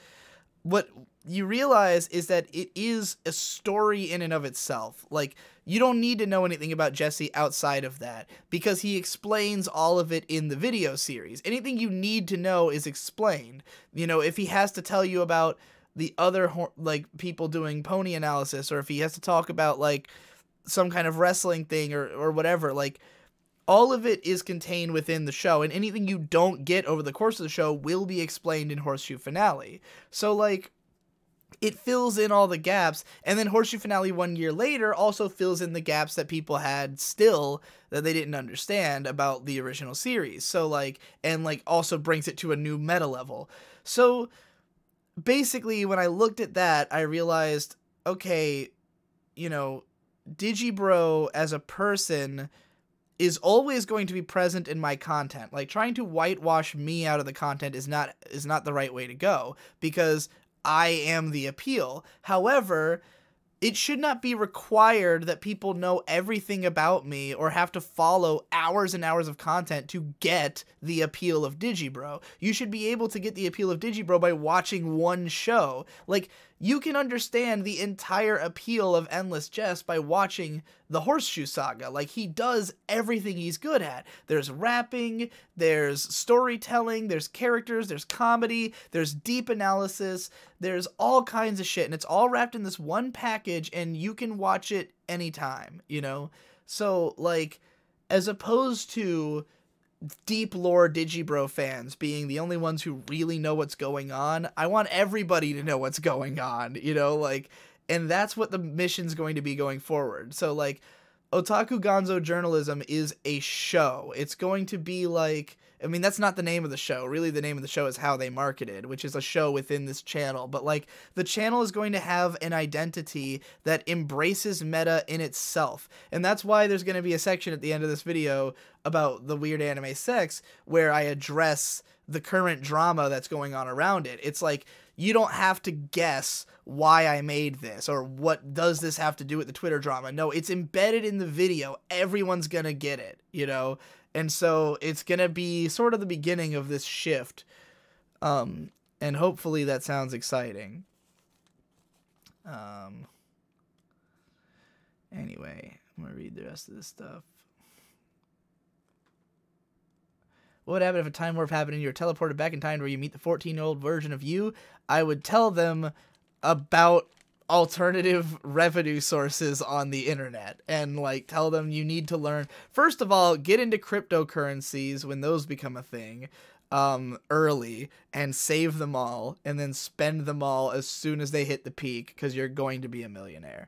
What you realize is that it is a story in and of itself. Like, you don't need to know anything about Jesse outside of that, because he explains all of it in the video series. Anything you need to know is explained. You know, if he has to tell you about the other, like, people doing pony analysis, or if he has to talk about, like, some kind of wrestling thing or whatever, like, all of it is contained within the show, and anything you don't get over the course of the show will be explained in Horseshoe Finale. So, like, it fills in all the gaps, and then Horseshoe Finale 1 year later also fills in the gaps that people had still that they didn't understand about the original series. So, like, and, like, also brings it to a new meta level. So, basically, when I looked at that, I realized, okay, you know, Digibro as a person is always going to be present in my content. Like, trying to whitewash me out of the content is not the right way to go, because I am the appeal. However, it should not be required that people know everything about me or have to follow hours and hours of content to get the appeal of Digibro. You should be able to get the appeal of Digibro by watching one show. Like, you can understand the entire appeal of Endless Jest by watching the Horseshoe Saga. Like, he does everything he's good at. There's rapping, there's storytelling, there's characters, there's comedy, there's deep analysis, there's all kinds of shit, and it's all wrapped in this one package, and you can watch it anytime, you know? So, like, as opposed to deep lore Digibro fans being the only ones who really know what's going on, I want everybody to know what's going on, you know, like, and that's what the mission's going to be going forward. So, like, Otaku Gonzo Journalism is a show. It's going to be like, I mean, that's not the name of the show. Really, the name of the show is How They Marketed, which is a show within this channel. But, like, the channel is going to have an identity that embraces meta in itself. And that's why there's going to be a section at the end of this video about the weird anime sex, where I address the current drama that's going on around it. It's like, you don't have to guess why I made this, or what does this have to do with the Twitter drama. No, it's embedded in the video. Everyone's going to get it, you know? And so it's going to be sort of the beginning of this shift. And hopefully that sounds exciting. Anyway, I'm going to read the rest of this stuff. What would happen if a time warp happened and you were teleported back in time to where you meet the 14-year-old version of you? I would tell them about alternative revenue sources on the internet, and, like, tell them you need to learn. First of all, get into cryptocurrencies when those become a thing early, and save them all, and then spend them all as soon as they hit the peak, because you're going to be a millionaire.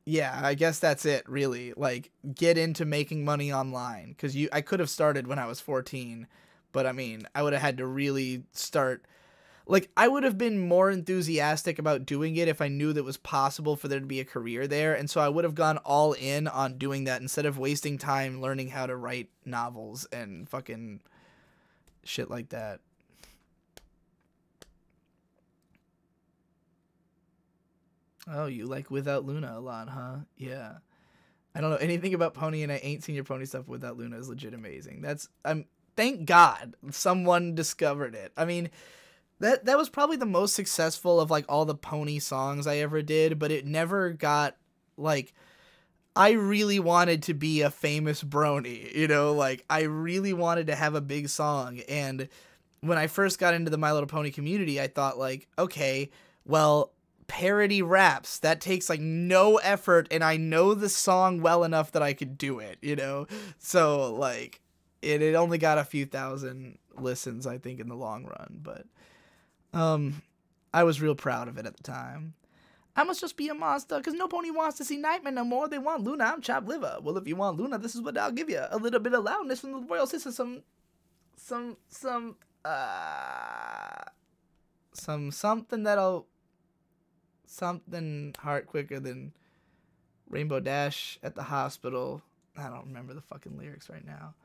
Yeah, I guess that's it, really. Like, get into making money online, because I could have started when I was 14, but I mean, I would have had to really start. like, I would have been more enthusiastic about doing it if I knew that it was possible for there to be a career there. And so I would have gone all in on doing that instead of wasting time learning how to write novels and fucking shit like that. Oh, you like Without Luna a lot, huh? Yeah. I don't know anything about Pony, and I ain't seen your Pony stuff. Without Luna is legit amazing. Thank God someone discovered it. I mean, that was probably the most successful of like all the Pony songs I ever did, but it never got like, I really wanted to be a famous brony, you know, like I really wanted to have a big song. And when I first got into the My Little Pony community, I thought like, okay, well, parody raps, that takes like no effort, and I know the song well enough that I could do it, you know? So like it only got a few thousand listens, I think, in the long run, but I was real proud of it at the time. I must just be a monster, because no pony wants to see Nightmare no more. They want Luna, I'm chopped liver. Well, if you want Luna, this is what I'll give you. A little bit of loudness from the royal sister, something that'll, something heart quicker than Rainbow Dash at the hospital. I don't remember the fucking lyrics right now.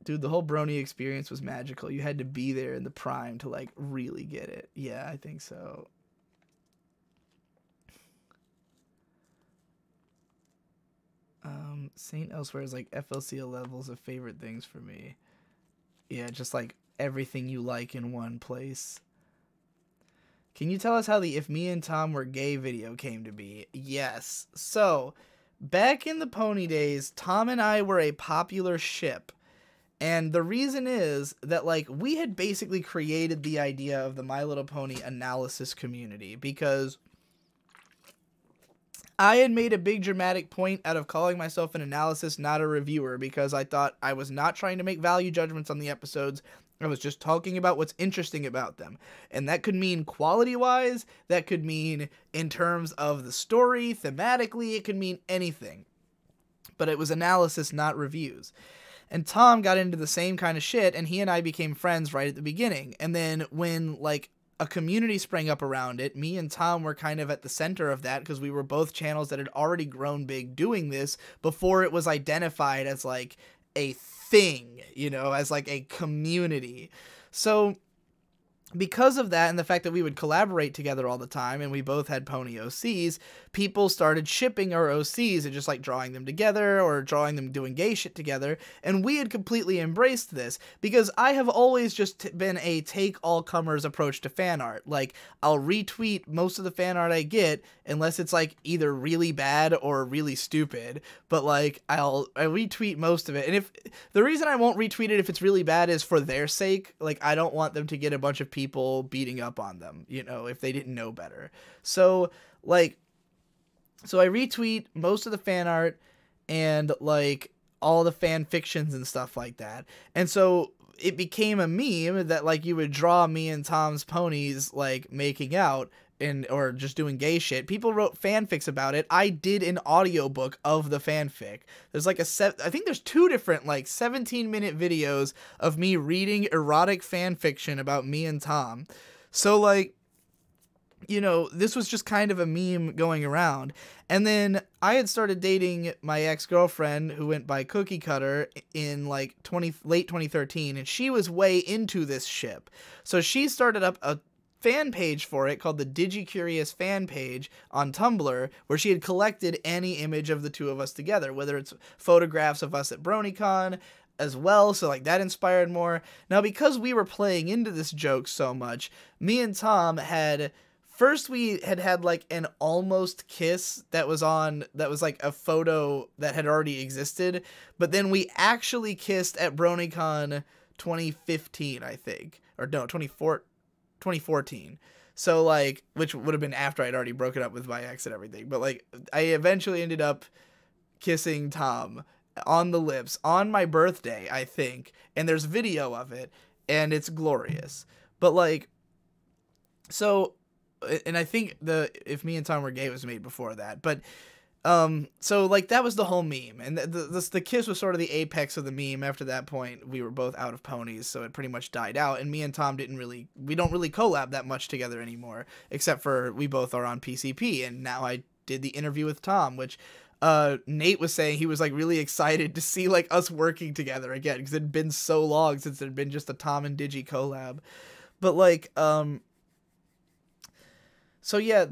Dude, the whole brony experience was magical. You had to be there in the prime to like really get it. Yeah, I think so. Saint Elsewhere is like FLCL levels of favorite things for me. Yeah, just like everything you like in one place. Can you tell us how the If Me and Tom Were Gay video came to be? Yes. So, back in the Pony days, Tom and I were a popular ship. And the reason is that, like, we had basically created the idea of the My Little Pony analysis community because I had made a big dramatic point out of calling myself an analysis, not a reviewer, because I thought I was not trying to make value judgments on the episodes. I was just talking about what's interesting about them. And that could mean quality-wise, that could mean in terms of the story, thematically, it could mean anything. But it was analysis, not reviews. And Tom got into the same kind of shit, and he and I became friends right at the beginning. And then when, like, a community sprang up around it, me and Tom were kind of at the center of that because we were both channels that had already grown big doing this before it was identified as, like, a thing, you know, as, like, a community. So because of that and the fact that we would collaborate together all the time and we both had pony OCs, people started shipping our OCs and just like drawing them together or drawing them doing gay shit together. And we had completely embraced this because I have always just been a take all comers approach to fan art. Like, I'll retweet most of the fan art I get unless it's like either really bad or really stupid, but like I retweet most of it. And if the reason I won't retweet it if it's really bad is for their sake, like I don't want them to get a bunch of people beating up on them, you know, if they didn't know better. So I retweet most of the fan art and like all the fan fictions and stuff like that. And so it became a meme that like you would draw me and Tom's ponies like making out or just doing gay shit. People wrote fanfics about it. I did an audiobook of the fanfic. There's like I think there's 2 different like 17-minute videos of me reading erotic fanfiction about me and Tom. So like, you know, this was just kind of a meme going around. And then I had started dating my ex-girlfriend who went by Cookie Cutter in like late 2013, and she was way into this ship. So she started up a fan page for it called the DigiCurious fan page on Tumblr, where she had collected any image of the 2 of us together, whether it's photographs of us at BronyCon as well, so like that inspired more. Now, because we were playing into this joke so much, me and Tom had first we had like an almost kiss that was like a photo that had already existed, but then we actually kissed at BronyCon 2015, I think, or no, 2014. So like, which would have been after I'd already broken up with my ex and everything. But like, I eventually ended up kissing Tom on the lips on my birthday, I think. And there's video of it and it's glorious. But like, so, and I think If Me and Tom Were Gay was made before that. But So like that was the whole meme, and the kiss was sort of the apex of the meme. After that point, we were both out of ponies, so it pretty much died out. And me and Tom we don't really collab that much together anymore, except for we both are on PCP, and now I did the interview with Tom, which Nate was saying he was like really excited to see like us working together again, because it'd been so long since there'd been just a Tom and Digi collab. But like so yeah,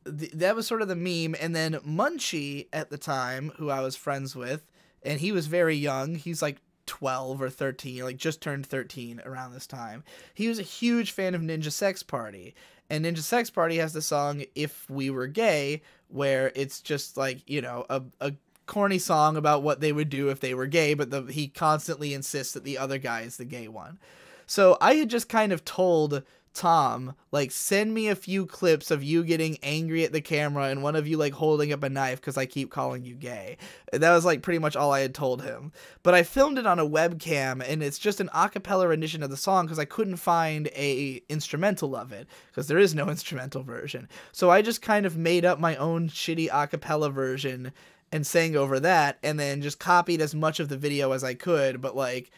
that was sort of the meme. And then Munchie at the time, who I was friends with, and he was very young. He's like 12 or 13, like just turned 13 around this time. He was a huge fan of Ninja Sex Party. And Ninja Sex Party has the song If We Were Gay, where it's just like, you know, a corny song about what they would do if they were gay, but he constantly insists that the other guy is the gay one. So I had just kind of told Tom, like, send me a few clips of you getting angry at the camera and one of you like holding up a knife because I keep calling you gay. And that was like pretty much all I had told him. But I filmed it on a webcam, and it's just an a cappella rendition of the song because I couldn't find a instrumental of it, because there is no instrumental version. So I just kind of made up my own shitty a cappella version and sang over that, and then just copied as much of the video as I could. But like,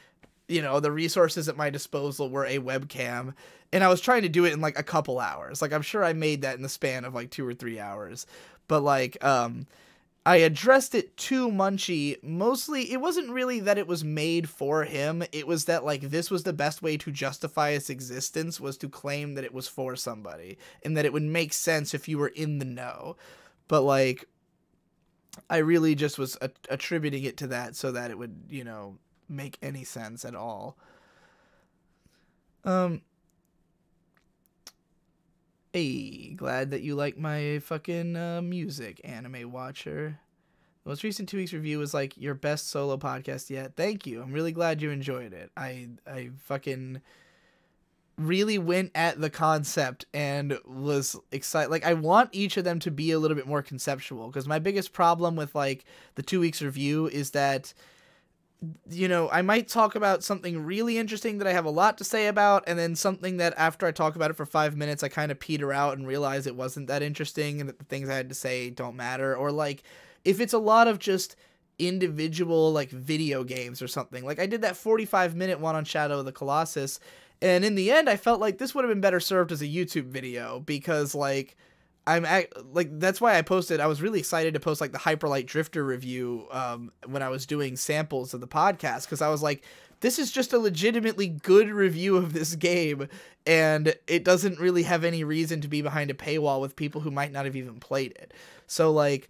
you know, the resources at my disposal were a webcam, and I was trying to do it in like a couple hours. Like, I'm sure I made that in the span of like 2 or 3 hours. But like, I addressed it to Munchie. Mostly, it wasn't really that it was made for him. It was that like this was the best way to justify its existence, was to claim that it was for somebody, and that it would make sense if you were in the know. But like, I really just was attributing it to that so that it would, you know, make any sense at all. Hey, glad that you like my fucking music, Anime Watcher. The most recent 2 weeks review was like your best solo podcast yet. Thank you. I'm really glad you enjoyed it. I fucking really went at the concept and was excited. Like, I want each of them to be a little bit more conceptual, because my biggest problem with like the 2 weeks review is that, you know, I might talk about something really interesting that I have a lot to say about, and then something that after I talk about it for 5 minutes, I kind of peter out and realize it wasn't that interesting and that the things I had to say don't matter. Or like, if it's a lot of just individual like video games or something, like I did that 45-minute one on Shadow of the Colossus, and in the end I felt like this would have been better served as a YouTube video, because like that's why I was really excited to post like the Hyperlight Drifter review when I was doing samples of the podcast, because I was like, this is just a legitimately good review of this game, and it doesn't really have any reason to be behind a paywall with people who might not have even played it. So like,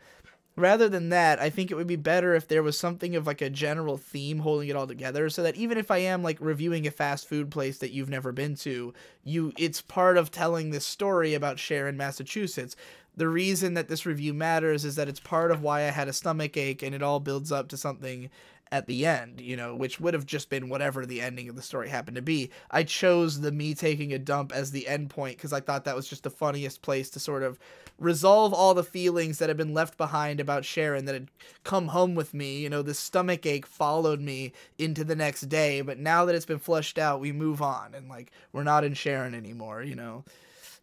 rather than that, I think it would be better if there was something of like a general theme holding it all together, so that even if I am like reviewing a fast food place that you've never been to, it's part of telling this story about Sharon, Massachusetts. The reason that this review matters is that it's part of why I had a stomach ache, and it all builds up to something at the end, you know, which would have just been whatever the ending of the story happened to be. I chose the me taking a dump as the end point because I thought that was just the funniest place to sort of resolve all the feelings that had been left behind about Sharon that had come home with me. You know, this stomach ache followed me into the next day, but now that it's been flushed out, we move on, and like, we're not in Sharon anymore, you know.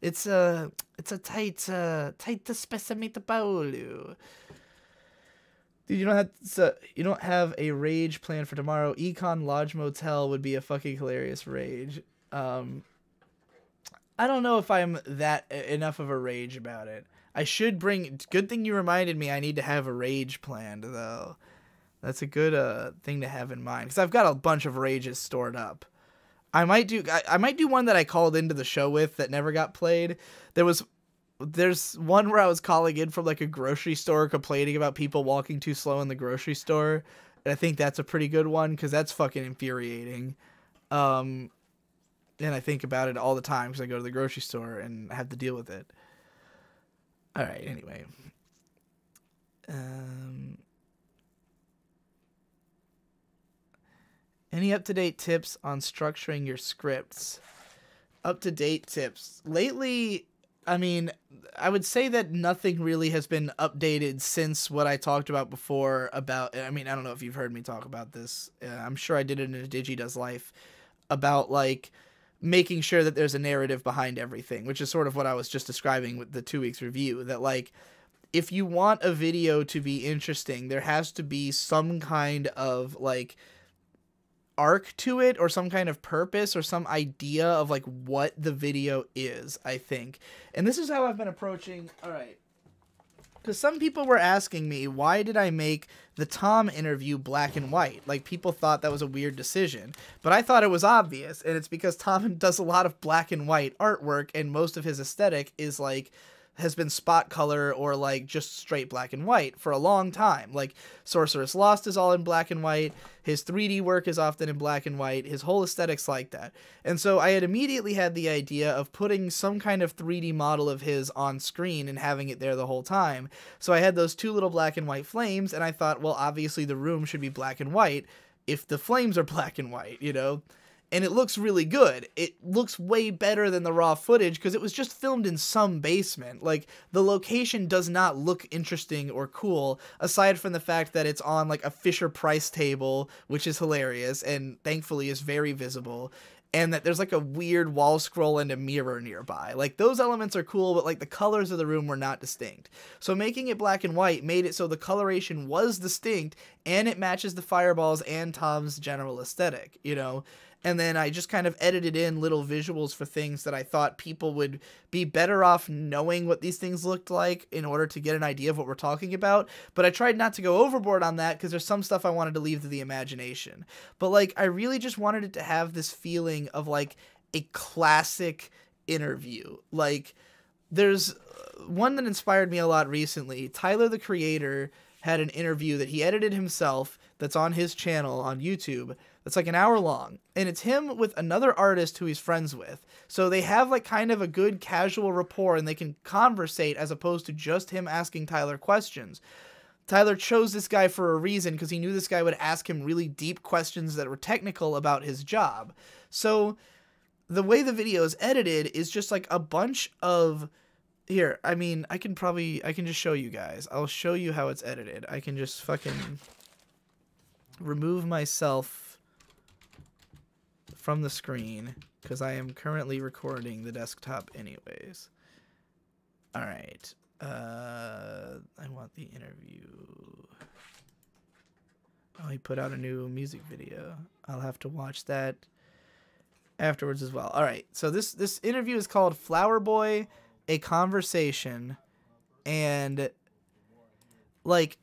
It's a tight specimen Paulo. Dude, you don't have a rage plan for tomorrow. Econ Lodge Motel would be a fucking hilarious rage. I don't know if I'm that enough of a rage about it. I should bring. Good thing you reminded me. I need to have a rage planned though. That's a good thing to have in mind, because I've got a bunch of rages stored up. I might do one that I called into the show with that never got played. There's one where I was calling in from like a grocery store complaining about people walking too slow in the grocery store. And I think that's a pretty good one, because that's fucking infuriating. And I think about it all the time because I go to the grocery store and I have to deal with it. All right, anyway. Any up-to-date tips on structuring your scripts? Up-to-date tips. Lately, I mean, I would say that nothing really has been updated since what I talked about before about, I mean, I don't know if you've heard me talk about this. I'm sure I did it in a Digi Does Life, about like making sure that there's a narrative behind everything, which is sort of what I was just describing with the 2 weeks review, that like, if you want a video to be interesting, there has to be some kind of like arc to it, or some kind of purpose, or some idea of like what the video is, I think. And this is how I've been approaching. All right. Because some people were asking me, why did I make the Tom interview black and white? Like, people thought that was a weird decision. But I thought it was obvious, and it's because Tom does a lot of black and white artwork, and most of his aesthetic is, like, has been spot color or, like, just straight black and white for a long time. Like, Sorceress Lost is all in black and white. His 3D work is often in black and white. His whole aesthetic's like that. And so I had immediately had the idea of putting some kind of 3D model of his on screen and having it there the whole time. So I had those two little black and white flames, and I thought, well, obviously the room should be black and white if the flames are black and white, you know? And it looks really good. It looks way better than the raw footage because it was just filmed in some basement. Like, the location does not look interesting or cool, aside from the fact that it's on, like, a Fisher-Price table, which is hilarious and thankfully is very visible, and that there's, like, a weird wall scroll and a mirror nearby. Like, those elements are cool, but, like, the colors of the room were not distinct. So making it black and white made it so the coloration was distinct, and it matches the fireballs and Tom's general aesthetic, you know? And then I just kind of edited in little visuals for things that I thought people would be better off knowing what these things looked like in order to get an idea of what we're talking about. But I tried not to go overboard on that because there's some stuff I wanted to leave to the imagination. But, like, I really just wanted it to have this feeling of, like, a classic interview. Like, there's one that inspired me a lot recently. Tyler, the Creator, had an interview that he edited himself that's on his channel on YouTube. That's like an hour long, and it's him with another artist who he's friends with. So they have like kind of a good casual rapport, and they can conversate as opposed to just him asking Tyler questions. Tyler chose this guy for a reason because he knew this guy would ask him really deep questions that were technical about his job. So the way the video is edited is just like a bunch of... Here, I mean, I can just show you guys. I'll show you how it's edited. I can just fucking remove myself from the screen because I am currently recording the desktop anyways. All right. I want the interview. Oh, he put out a new music video. I'll have to watch that afterwards as well. All right. So this interview is called Flower Boy, A Conversation, and like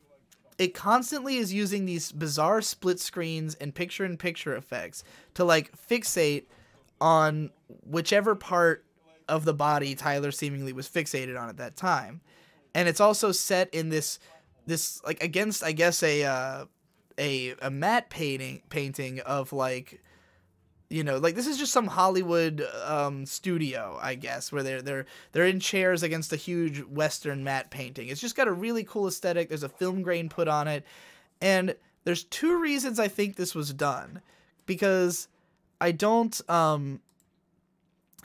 it constantly is using these bizarre split screens and picture-in-picture effects to, like, fixate on whichever part of the body Tyler seemingly was fixated on at that time. And it's also set in this like, against, I guess, a matte painting of, like, you know, like, this is just some Hollywood studio, I guess, where they're in chairs against a huge Western matte painting. It's just got a really cool aesthetic. There's a film grain put on it, and there's two reasons I think this was done, because I don't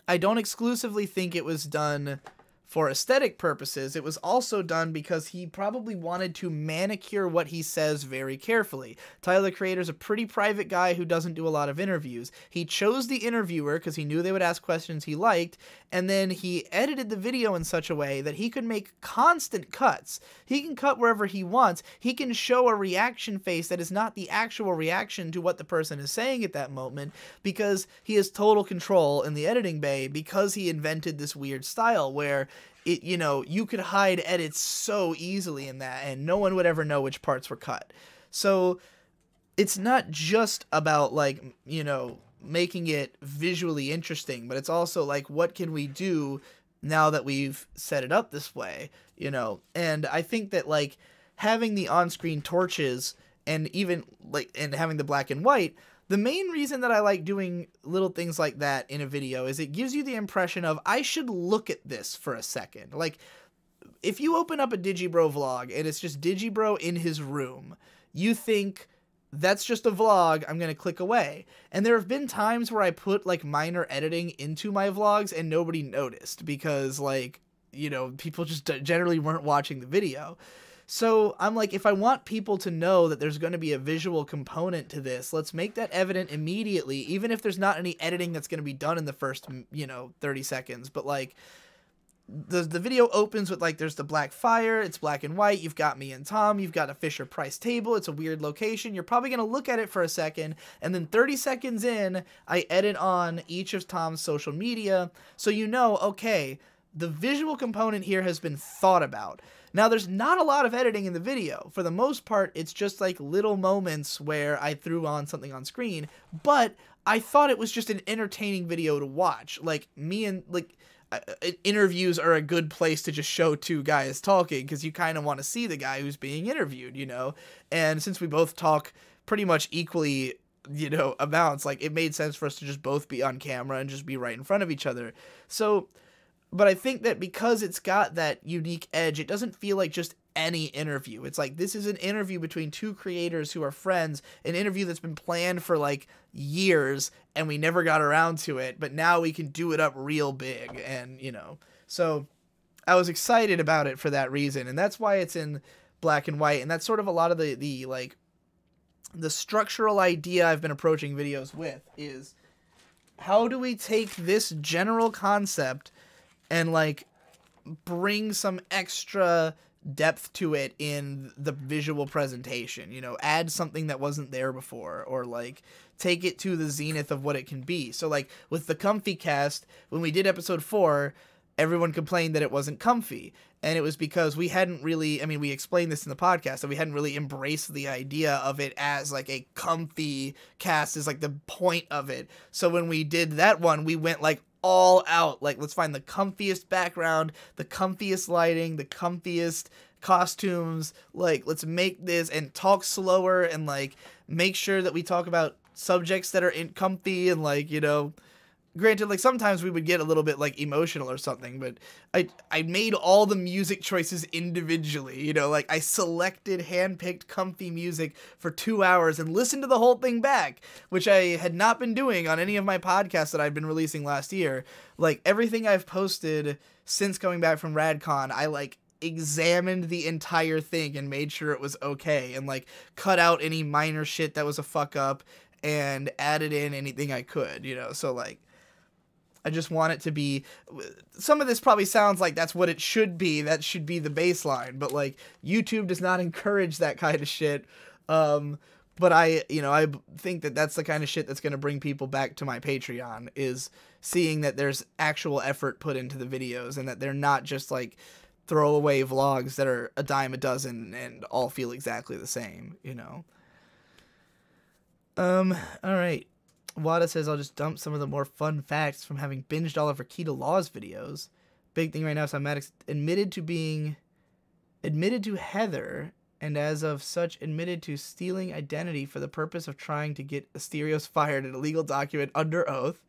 exclusively think it was done for aesthetic purposes. It was also done because he probably wanted to manicure what he says very carefully. Tyler, the Creator's a pretty private guy who doesn't do a lot of interviews. He chose the interviewer because he knew they would ask questions he liked, and then he edited the video in such a way that he could make constant cuts. He can cut wherever he wants. He can show a reaction face that is not the actual reaction to what the person is saying at that moment, because he has total control in the editing bay, because he invented this weird style where it, you know, you could hide edits so easily in that, and no one would ever know which parts were cut. So it's not just about, like, you know, making it visually interesting, but it's also like, what can we do now that we've set it up this way, you know? And I think that, like, having the on-screen torches and even, like, and having the black and white, the main reason that I like doing little things like that in a video is it gives you the impression of, I should look at this for a second. Like, if you open up a Digibro vlog and it's just Digibro in his room, you think, that's just a vlog, I'm gonna click away. And there have been times where I put, like, minor editing into my vlogs and nobody noticed because, like, you know, people just generally weren't watching the video. So I'm like, if I want people to know that there's going to be a visual component to this, let's make that evident immediately, even if there's not any editing that's going to be done in the first, you know, 30 seconds. But, like, the video opens with like there's the black fire, it's black and white, you've got me and Tom, you've got a Fisher Price table, it's a weird location, you're probably going to look at it for a second, and then 30 seconds in, I edit on each of Tom's social media, so you know, okay, the visual component here has been thought about. Now, there's not a lot of editing in the video. For the most part, it's just like little moments where I threw on something on screen, but I thought it was just an entertaining video to watch. Like, interviews are a good place to just show two guys talking, because you kind of want to see the guy who's being interviewed, you know? And since we both talk pretty much equally, you know, amounts, like, it made sense for us to just both be on camera and just be right in front of each other. So, but I think that because it's got that unique edge, it doesn't feel like just any interview. It's like, this is an interview between two creators who are friends, an interview that's been planned for like years and we never got around to it, but now we can do it up real big. And, you know, so I was excited about it for that reason. And that's why it's in black and white. And that's sort of a lot of the structural idea I've been approaching videos with is, how do we take this general concept and like bring some extra depth to it in the visual presentation, you know, add something that wasn't there before, or like take it to the zenith of what it can be. So like with the comfy cast, when we did episode 4, everyone complained that it wasn't comfy. And it was because we hadn't really, I mean, we explained this in the podcast, that we hadn't really embraced the idea of it as like a comfy cast is like the point of it. So when we did that one, we went like all out, like, let's find the comfiest background, the comfiest lighting, the comfiest costumes, like, let's make this and talk slower and like make sure that we talk about subjects that are comfy, and like, you know, granted, like sometimes we would get a little bit like emotional or something, but I made all the music choices individually, you know, like I selected handpicked comfy music for 2 hours and listened to the whole thing back, which I had not been doing on any of my podcasts that I've been releasing last year. Like everything I've posted since coming back from RadCon, I like examined the entire thing and made sure it was okay, and like cut out any minor shit that was a fuck up and added in anything I could, you know. So like, I just want it to be, some of this probably sounds like that's what it should be, that should be the baseline, but like YouTube does not encourage that kind of shit. But I think that that's the kind of shit that's going to bring people back to my Patreon, is seeing that there's actual effort put into the videos and that they're not just like throwaway vlogs that are a dime a dozen and all feel exactly the same, you know. All right. Wada says, I'll just dump some of the more fun facts from having binged all of her Key to Laws videos. Big thing right now is Maddox admitted to Heather, and as of such admitted to stealing identity for the purpose of trying to get Asterios fired in a legal document under oath.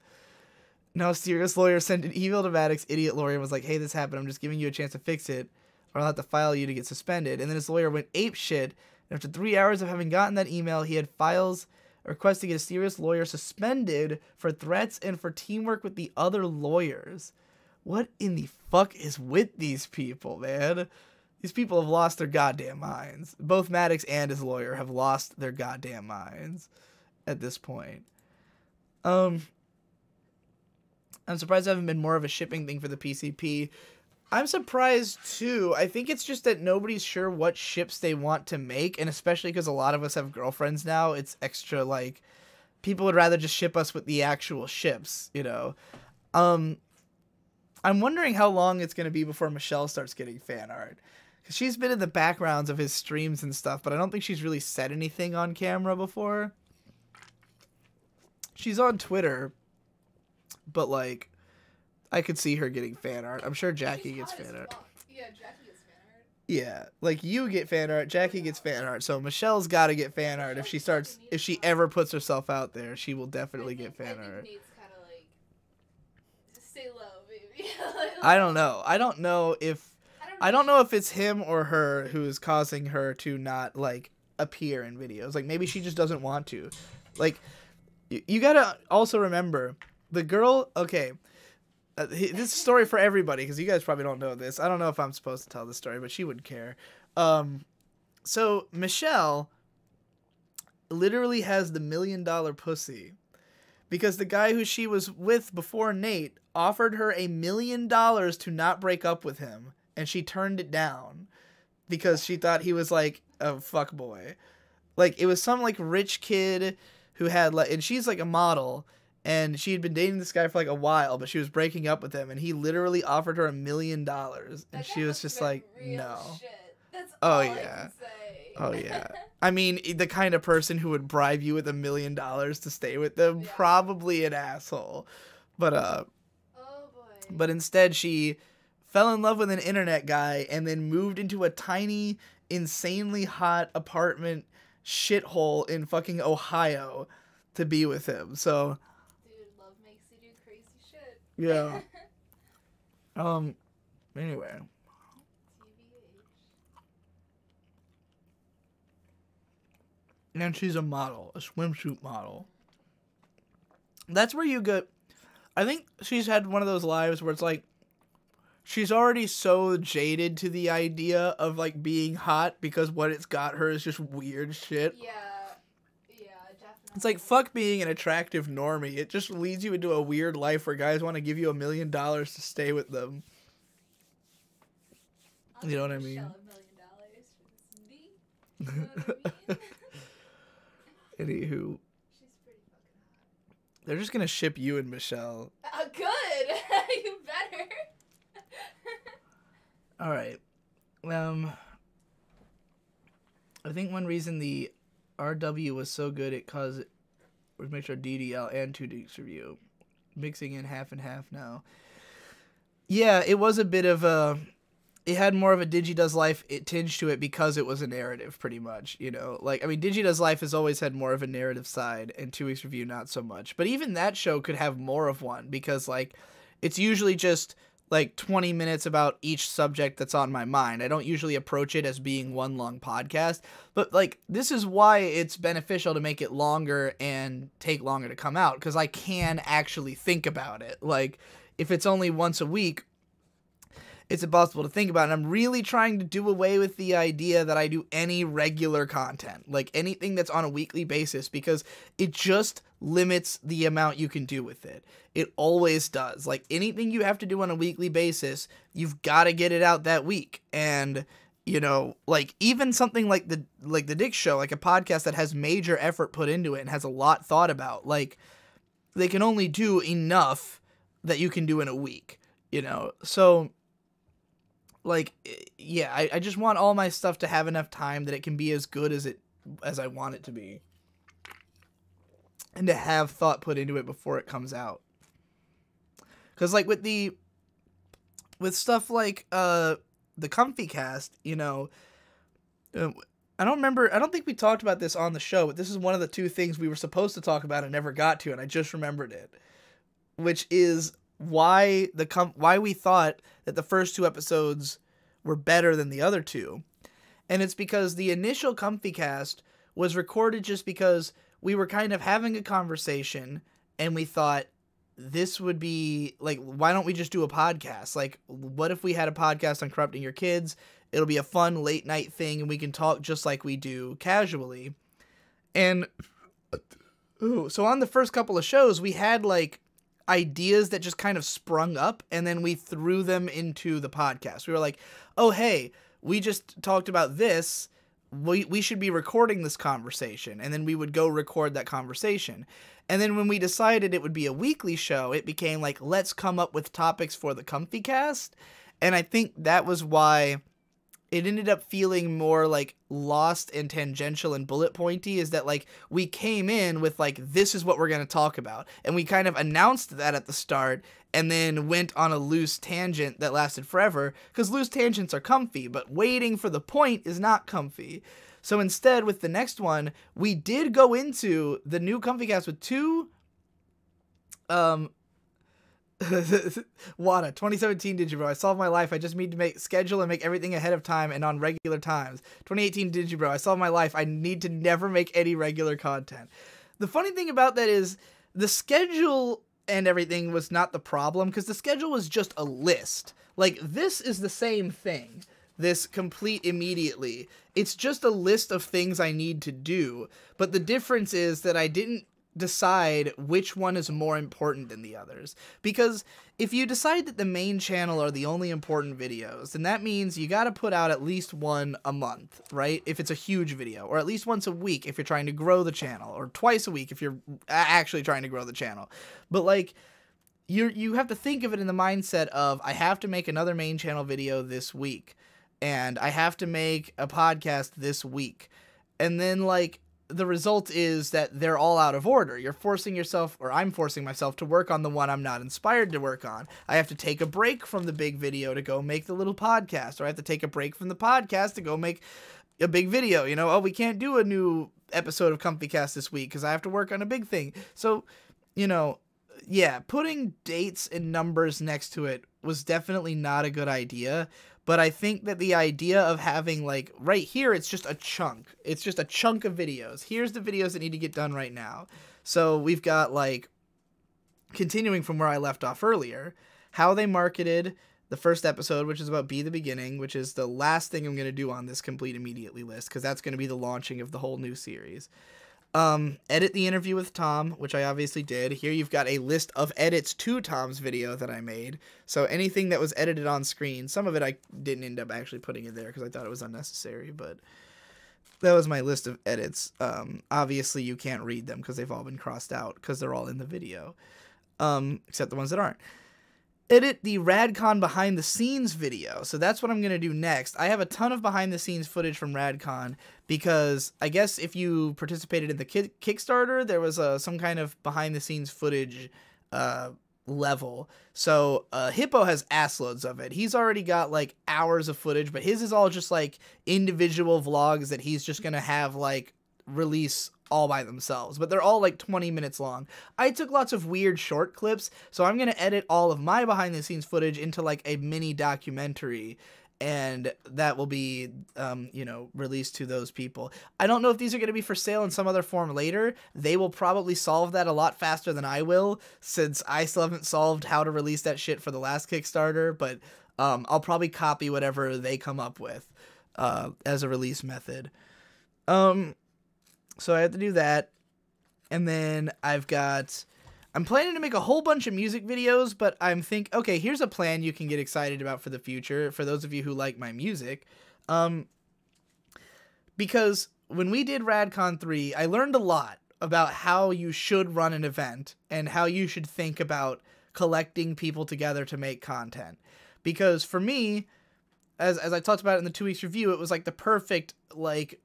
Now Asterios' lawyer sent an email to Maddox, idiot lawyer, and was like, hey, this happened, I'm just giving you a chance to fix it, or I'll have to file you to get suspended. And then his lawyer went apeshit, and after 3 hours of having gotten that email, he had files request to get a serious lawyer suspended for threats and for teamwork with the other lawyers. What in the fuck is with these people, man? These people have lost their goddamn minds. Both Maddox and his lawyer have lost their goddamn minds at this point. I'm surprised there haven't been more of a shipping thing for the PCP. I'm surprised too. I think it's just that nobody's sure what ships they want to make, and especially because a lot of us have girlfriends now, it's extra like, people would rather just ship us with the actual ships, you know. I'm wondering how long it's going to be before Michelle starts getting fan art, because she's been in the backgrounds of his streams and stuff, but I don't think she's really said anything on camera before. She's on Twitter, but like, I could see her getting fan art. I'm sure Jackie gets fan art. Yeah, Jackie gets fan art. Yeah, like you get fan art, Jackie gets fan art. So Michelle's got to get fan art if she ever puts herself out there. She will definitely get fan art. Nate's kind of like, just stay low, baby. I don't know. I don't know if it's him or her who is causing her to not like appear in videos. Like maybe she just doesn't want to. Like you gotta also remember the girl. Okay. This is a story for everybody, because you guys probably don't know this. I don't know if I'm supposed to tell this story, but she wouldn't care. So Michelle literally has the $1 million pussy because the guy who she was with before Nate offered her $1 million to not break up with him, and she turned it down because she thought he was like a fuckboy. Like, it was some like rich kid who had like, and she's like a model, and she had been dating this guy for like a while, but she was breaking up with him, and he literally offered her $1 million, and she was just like, no. Shit. That's Oh all I yeah. can say. Oh yeah. I mean, the kind of person who would bribe you with $1 million to stay with them, Yeah. probably an asshole. But Oh boy. but instead she fell in love with an internet guy and then moved into a tiny, insanely hot apartment shithole in fucking Ohio to be with him. So Dude, love makes you do crazy shit. yeah. Anyway. TBH. And she's a model, a swimsuit model. That's where you get... I think she's had one of those lives where it's like, she's already so jaded to the idea of like being hot because what it's got her is just weird shit. Yeah, definitely. It's like, fuck being an attractive normie. It just leads you into a weird life where guys want to give you $1 million to stay with them. I'll You know what I give mean? Michelle $1 million for this knee. You know what I mean? Anywho, She's pretty fucking hot. they're just gonna ship you and Michelle. Good. You better. All right. I think one reason the RW was so good it caused it was make sure DDL and 2 Dukes review, mixing in half and half now. Yeah, it was a bit of a. It had more of a Digidoes Life tinge to it because it was a narrative, pretty much. You know, like, I mean, Digidoes Life has always had more of a narrative side, and 2 Weeks Review not so much. But even that show could have more of one because, like, it's usually just like 20 minutes about each subject that's on my mind. I don't usually approach it as being one long podcast, but like, this is why it's beneficial to make it longer and take longer to come out, because I can actually think about it. Like, if it's only once a week, it's impossible to think about. And I'm really trying to do away with the idea that I do any regular content, like anything that's on a weekly basis, because it just limits the amount you can do with it. It always does. Like, anything you have to do on a weekly basis, you've got to get it out that week. And, you know, like, even something like the Dick Show, like a podcast that has major effort put into it and has a lot thought about, like, they can only do enough that you can do in a week, you know? So, like, yeah, I just want all my stuff to have enough time that it can be as good as I want it to be. And to have thought put into it before it comes out. Because, like, with stuff like the Comfy Cast, you know, I don't think we talked about this on the show, but this is one of the 2 things we were supposed to talk about and never got to, and I just remembered it. Which is why we thought that the first 2 episodes were better than the other 2. And it's because the initial Comfy Cast was recorded just because we were kind of having a conversation and we thought, this would be like, why don't we just do a podcast? Like, what if we had a podcast on corrupting your kids? It'll be a fun late night thing and we can talk just like we do casually. And so on the first couple of shows, we had like ideas that just kind of sprung up, and then we threw them into the podcast. We were like, oh, hey, we just talked about this. We should be recording this conversation. And then we would go record that conversation. And then when we decided it would be a weekly show, it became like, let's come up with topics for the Comfy Cast. And I think that was why it ended up feeling more like lost and tangential and bullet pointy, is that like we came in with like, this is what we're going to talk about. And we kind of announced that at the start and then went on a loose tangent that lasted forever, because loose tangents are comfy, but waiting for the point is not comfy. So instead, with the next one, we did go into the new Comfy Cast with 2 Wada, 2017 Digibro. I solved my life. I just need to schedule and make everything ahead of time and on regular times. 2018 Digibro. I solved my life. I need to never make any regular content. The funny thing about that is the schedule and everything was not the problem, because the schedule was just a list. Like, this is the same thing. This complete immediately. It's just a list of things I need to do. But the difference is that I didn't decide which one is more important than the others. Because if you decide that the main channel are the only important videos, then that means you got to put out at least one a month, right? If it's a huge video, or at least once a week if you're trying to grow the channel, or twice a week if you're actually trying to grow the channel. But like, you have to think of it in the mindset of, I have to make another main channel video this week, and I have to make a podcast this week. And then like, the result is that they're all out of order. You're forcing yourself, or I'm forcing myself, to work on the one I'm not inspired to work on. I have to take a break from the big video to go make the little podcast, or I have to take a break from the podcast to go make a big video. You know, oh, we can't do a new episode of Comfy Cast this week because I have to work on a big thing. So, you know, yeah, putting dates and numbers next to it was definitely not a good idea. But I think that the idea of having, like, right here, it's just a chunk. It's just a chunk of videos. Here's the videos that need to get done right now. So we've got, like, continuing from where I left off earlier, how they marketed the first episode, which is about Be the Beginning, which is the last thing I'm going to do on this Complete Immediately list, because that's going to be the launching of the whole new series. Edit the interview with Tom, which I obviously did. Here you've got a list of edits to Tom's video that I made. So anything that was edited on screen, some of it I didn't end up actually putting in there because I thought it was unnecessary, but that was my list of edits. Obviously you can't read them because they've all been crossed out because they're all in the video, except the ones that aren't. Edit the RadCon behind the scenes video. So that's what I'm going to do next. I have a ton of behind the scenes footage from RadCon because I guess if you participated in the Kickstarter, there was some kind of behind the scenes footage level. So Hippo has assloads of it. He's already got like hours of footage, but his is all just like individual vlogs that he's just going to have like release all by themselves, but they're all like 20 minutes long. I took lots of weird short clips, so I'm going to edit all of my behind the scenes footage into like a mini documentary, and that will be, you know, released to those people. I don't know if these are going to be for sale in some other form later. They will probably solve that a lot faster than I will, since I still haven't solved how to release that shit for the last Kickstarter, but I'll probably copy whatever they come up with as a release method. So I have to do that, and then I'm planning to make a whole bunch of music videos, but okay, here's a plan you can get excited about for the future, for those of you who like my music, because when we did RadCon 3, I learned a lot about how you should run an event, and how you should think about collecting people together to make content, because for me, as I talked about in the 2 weeks review, it was like the perfect, like,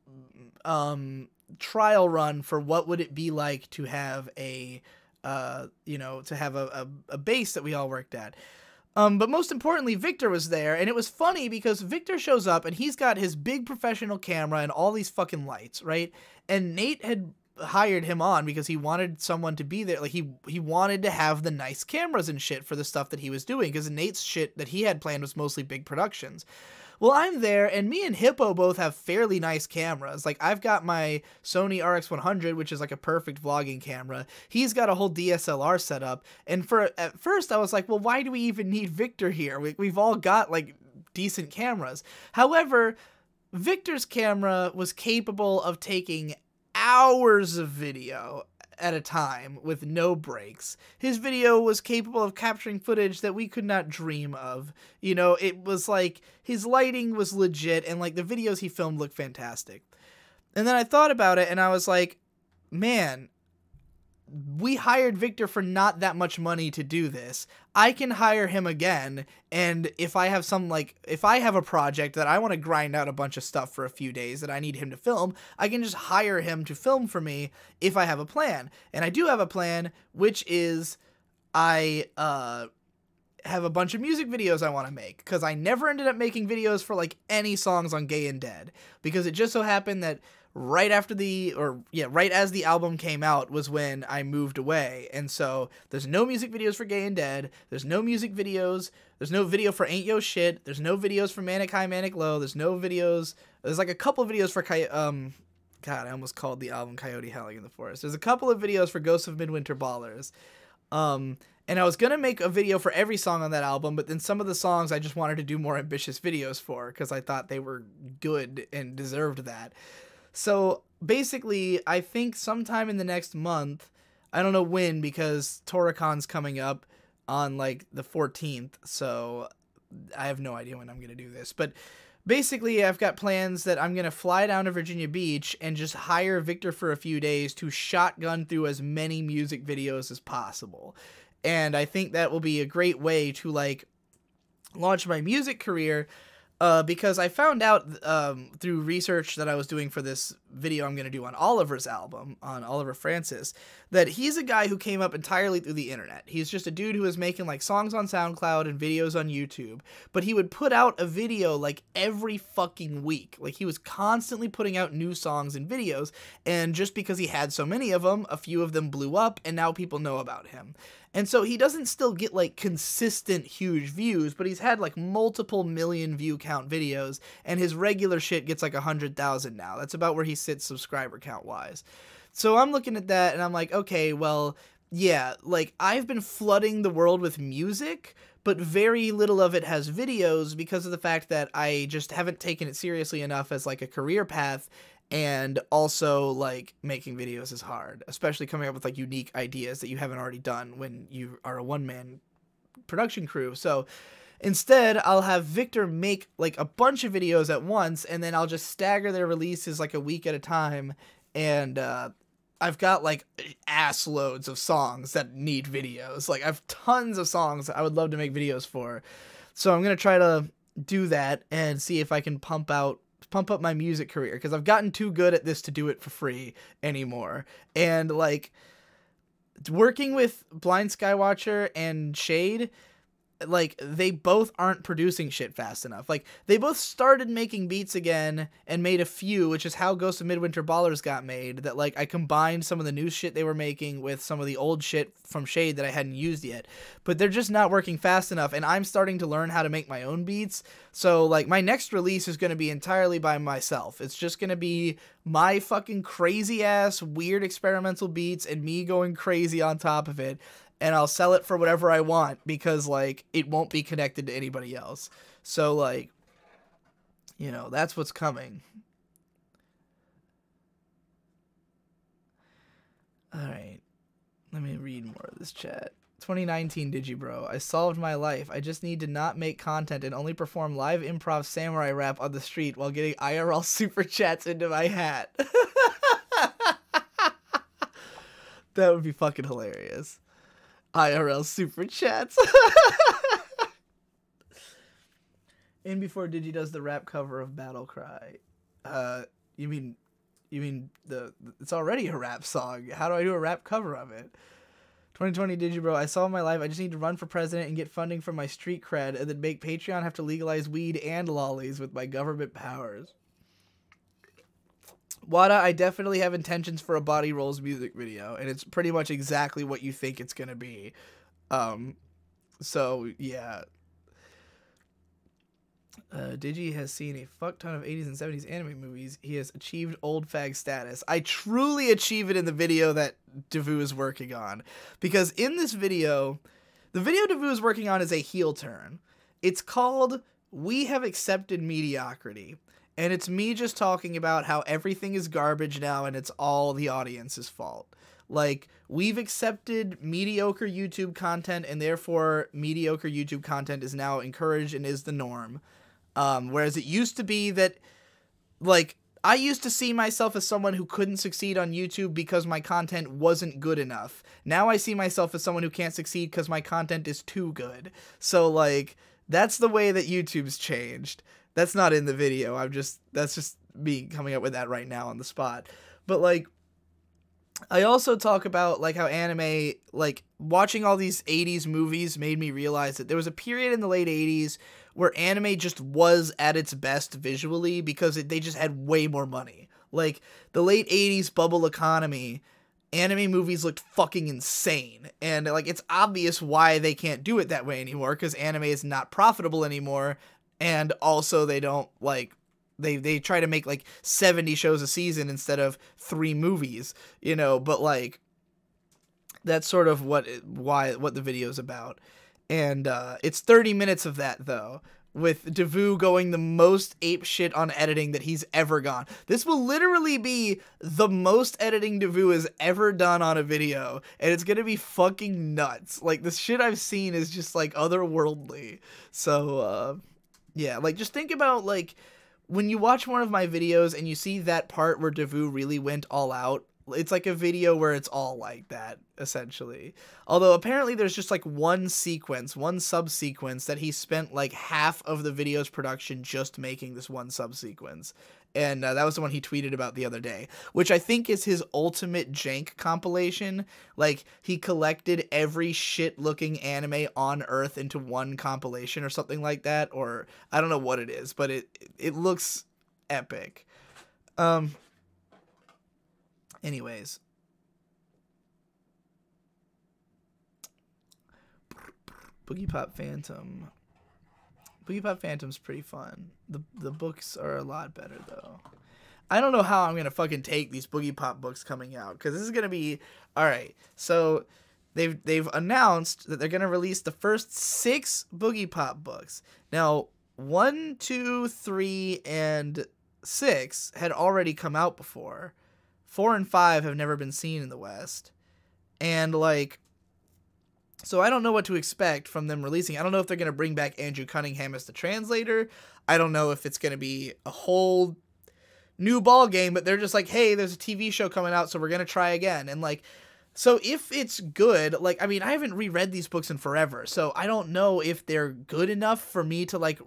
trial run for what would it be like to have a you know, to have a base that we all worked at. But most importantly, Victor was there, and it was funny because Victor shows up and he's got his big professional camera and all these fucking lights, right? And Nate had hired him on because he wanted someone to be there. Like he wanted to have the nice cameras and shit for the stuff that he was doing, because Nate's shit that he had planned was mostly big productions. Well, I'm there, and me and Hippo both have fairly nice cameras. Like, I've got my Sony RX100, which is like a perfect vlogging camera. He's got a whole DSLR setup, and at first I was like, well, why do we even need Victor here? We've all got, like, decent cameras. However, Victor's camera was capable of taking hours of video at a time with no breaks. His video was capable of capturing footage that we could not dream of. You know, it was like his lighting was legit, and like the videos he filmed looked fantastic. And then I thought about it and I was like, man, we hired Victor for not that much money to do this. I can hire him again, and if I have if I have a project that I want to grind out a bunch of stuff for a few days that I need him to film, I can just hire him to film for me if I have a plan. And I do have a plan, which is I have a bunch of music videos I want to make, because I never ended up making videos for like any songs on Gay and Dead, because it just so happened that right as the album came out was when I moved away, and so there's no music videos for Gay and Dead, there's no music videos, there's no video for Ain't Yo Shit, there's no videos for Manic High Manic Low, there's like a couple of videos for God, I almost called the album Coyote Howling in the Forest. There's a couple of videos for Ghosts of Midwinter Ballers, and I was gonna make a video for every song on that album, but then some of the songs I just wanted to do more ambitious videos for, because I thought they were good and deserved that. So basically, I think sometime in the next month, I don't know when, because Toracon's coming up on like the 14th, so I have no idea when I'm going to do this. But basically, I've got plans that I'm going to fly down to Virginia Beach and just hire Victor for a few days to shotgun through as many music videos as possible. And I think that will be a great way to like launch my music career. Because I found out through research that I was doing for this video I'm going to do on Oliver's album, on Oliver Francis, that he's a guy who came up entirely through the internet. He's just a dude who was making like songs on SoundCloud and videos on YouTube, but he would put out a video like every fucking week. Like he was constantly putting out new songs and videos, and just because he had so many of them, a few of them blew up, and now people know about him. And so he doesn't still get like consistent huge views, but he's had like multiple million view count videos, and his regular shit gets like 100,000 now. That's about where he sits subscriber count wise. So I'm looking at that and I'm like, okay, well, yeah, like I've been flooding the world with music, but very little of it has videos because of the fact that I just haven't taken it seriously enough as like a career path. And also, like, making videos is hard, especially coming up with, like, unique ideas that you haven't already done when you are a one-man production crew. So instead, I'll have Victor make, like, a bunch of videos at once, and then I'll just stagger their releases, like, a week at a time. And I've got, like, ass loads of songs that need videos. Like, I have tons of songs that I would love to make videos for. So I'm going to try to do that and see if I can pump up my music career, because I've gotten too good at this to do it for free anymore. And like working with Blind Skywatcher and Shade, like they both aren't producing shit fast enough. Like they both started making beats again and made a few, which is how Ghost of Midwinter Ballers got made. That like I combined some of the new shit they were making with some of the old shit from Shade that I hadn't used yet, but they're just not working fast enough. And I'm starting to learn how to make my own beats. So like my next release is going to be entirely by myself. It's just going to be my fucking crazy ass weird experimental beats and me going crazy on top of it. And I'll sell it for whatever I want, because, like, it won't be connected to anybody else. So, like, you know, that's what's coming. Alright. Let me read more of this chat. 2019 Digibro. I solved my life. I just need to not make content and only perform live improv samurai rap on the street while getting IRL super chats into my hat. That would be fucking hilarious. IRL super chats. And before Digi does the rap cover of Battle Cry. You mean it's already a rap song. How do I do a rap cover of it? 2020 Digibro, I solved my life. I just need to run for president and get funding from my street cred, and then make Patreon have to legalize weed and lollies with my government powers. Wada, I definitely have intentions for a Body Rolls music video, and it's pretty much exactly what you think it's gonna be. So, yeah. Digi has seen a fuck ton of 80s and 70s anime movies. He has achieved old fag status. I truly achieve it in the video that Devu is working on. Because in this video, the video Devu is working on is a heel turn. It's called We Have Accepted Mediocrity. And it's me just talking about how everything is garbage now and it's all the audience's fault. Like, we've accepted mediocre YouTube content, and therefore mediocre YouTube content is now encouraged and is the norm. Whereas it used to be that, like, I used to see myself as someone who couldn't succeed on YouTube because my content wasn't good enough. Now I see myself as someone who can't succeed because my content is too good. So, like, that's the way that YouTube's changed. That's not in the video. That's just me coming up with that right now on the spot. But, like, I also talk about, like, how anime, like, watching all these 80s movies made me realize that there was a period in the late 80s where anime just was at its best visually because they just had way more money. Like, the late 80s bubble economy, anime movies looked fucking insane. And, like, it's obvious why they can't do it that way anymore, because anime is not profitable anymore. And also they don't, like, they try to make, like, 70 shows a season instead of 3 movies, you know, but, like, that's sort of what the video's about. And it's 30 minutes of that, though, with Devu going the most ape shit on editing that he's ever gone. This will literally be the most editing Devu has ever done on a video, and it's gonna be fucking nuts. Like, the shit I've seen is just, like, otherworldly. So, yeah, like, just think about, like, when you watch one of my videos and you see that part where Devu really went all out, it's like a video where it's all like that, essentially. Although apparently there's just like one sequence, one subsequence that he spent like half of the video's production just making this one subsequence. And that was the one he tweeted about the other day, which I think is his ultimate jank compilation. Like, he collected every shit-looking anime on Earth into one compilation or something like that. Or, I don't know what it is, but it looks epic. Anyways. Boogie Pop Phantom. Boogie Pop Phantom's pretty fun. The books are a lot better, though. I don't know how I'm going to fucking take these Boogie Pop books coming out, because this is going to be... Alright, so they've announced that they're going to release the first 6 Boogie Pop books. Now, 1, 2, 3, and 6 had already come out before. 4 and 5 have never been seen in the West. And, like, so I don't know what to expect from them releasing. I don't know if they're going to bring back Andrew Cunningham as the translator. I don't know if it's going to be a whole new ball game, but they're just like, hey, there's a TV show coming out, so we're going to try again. And, like, so if it's good, like, I mean, I haven't reread these books in forever, so I don't know if they're good enough for me to, like,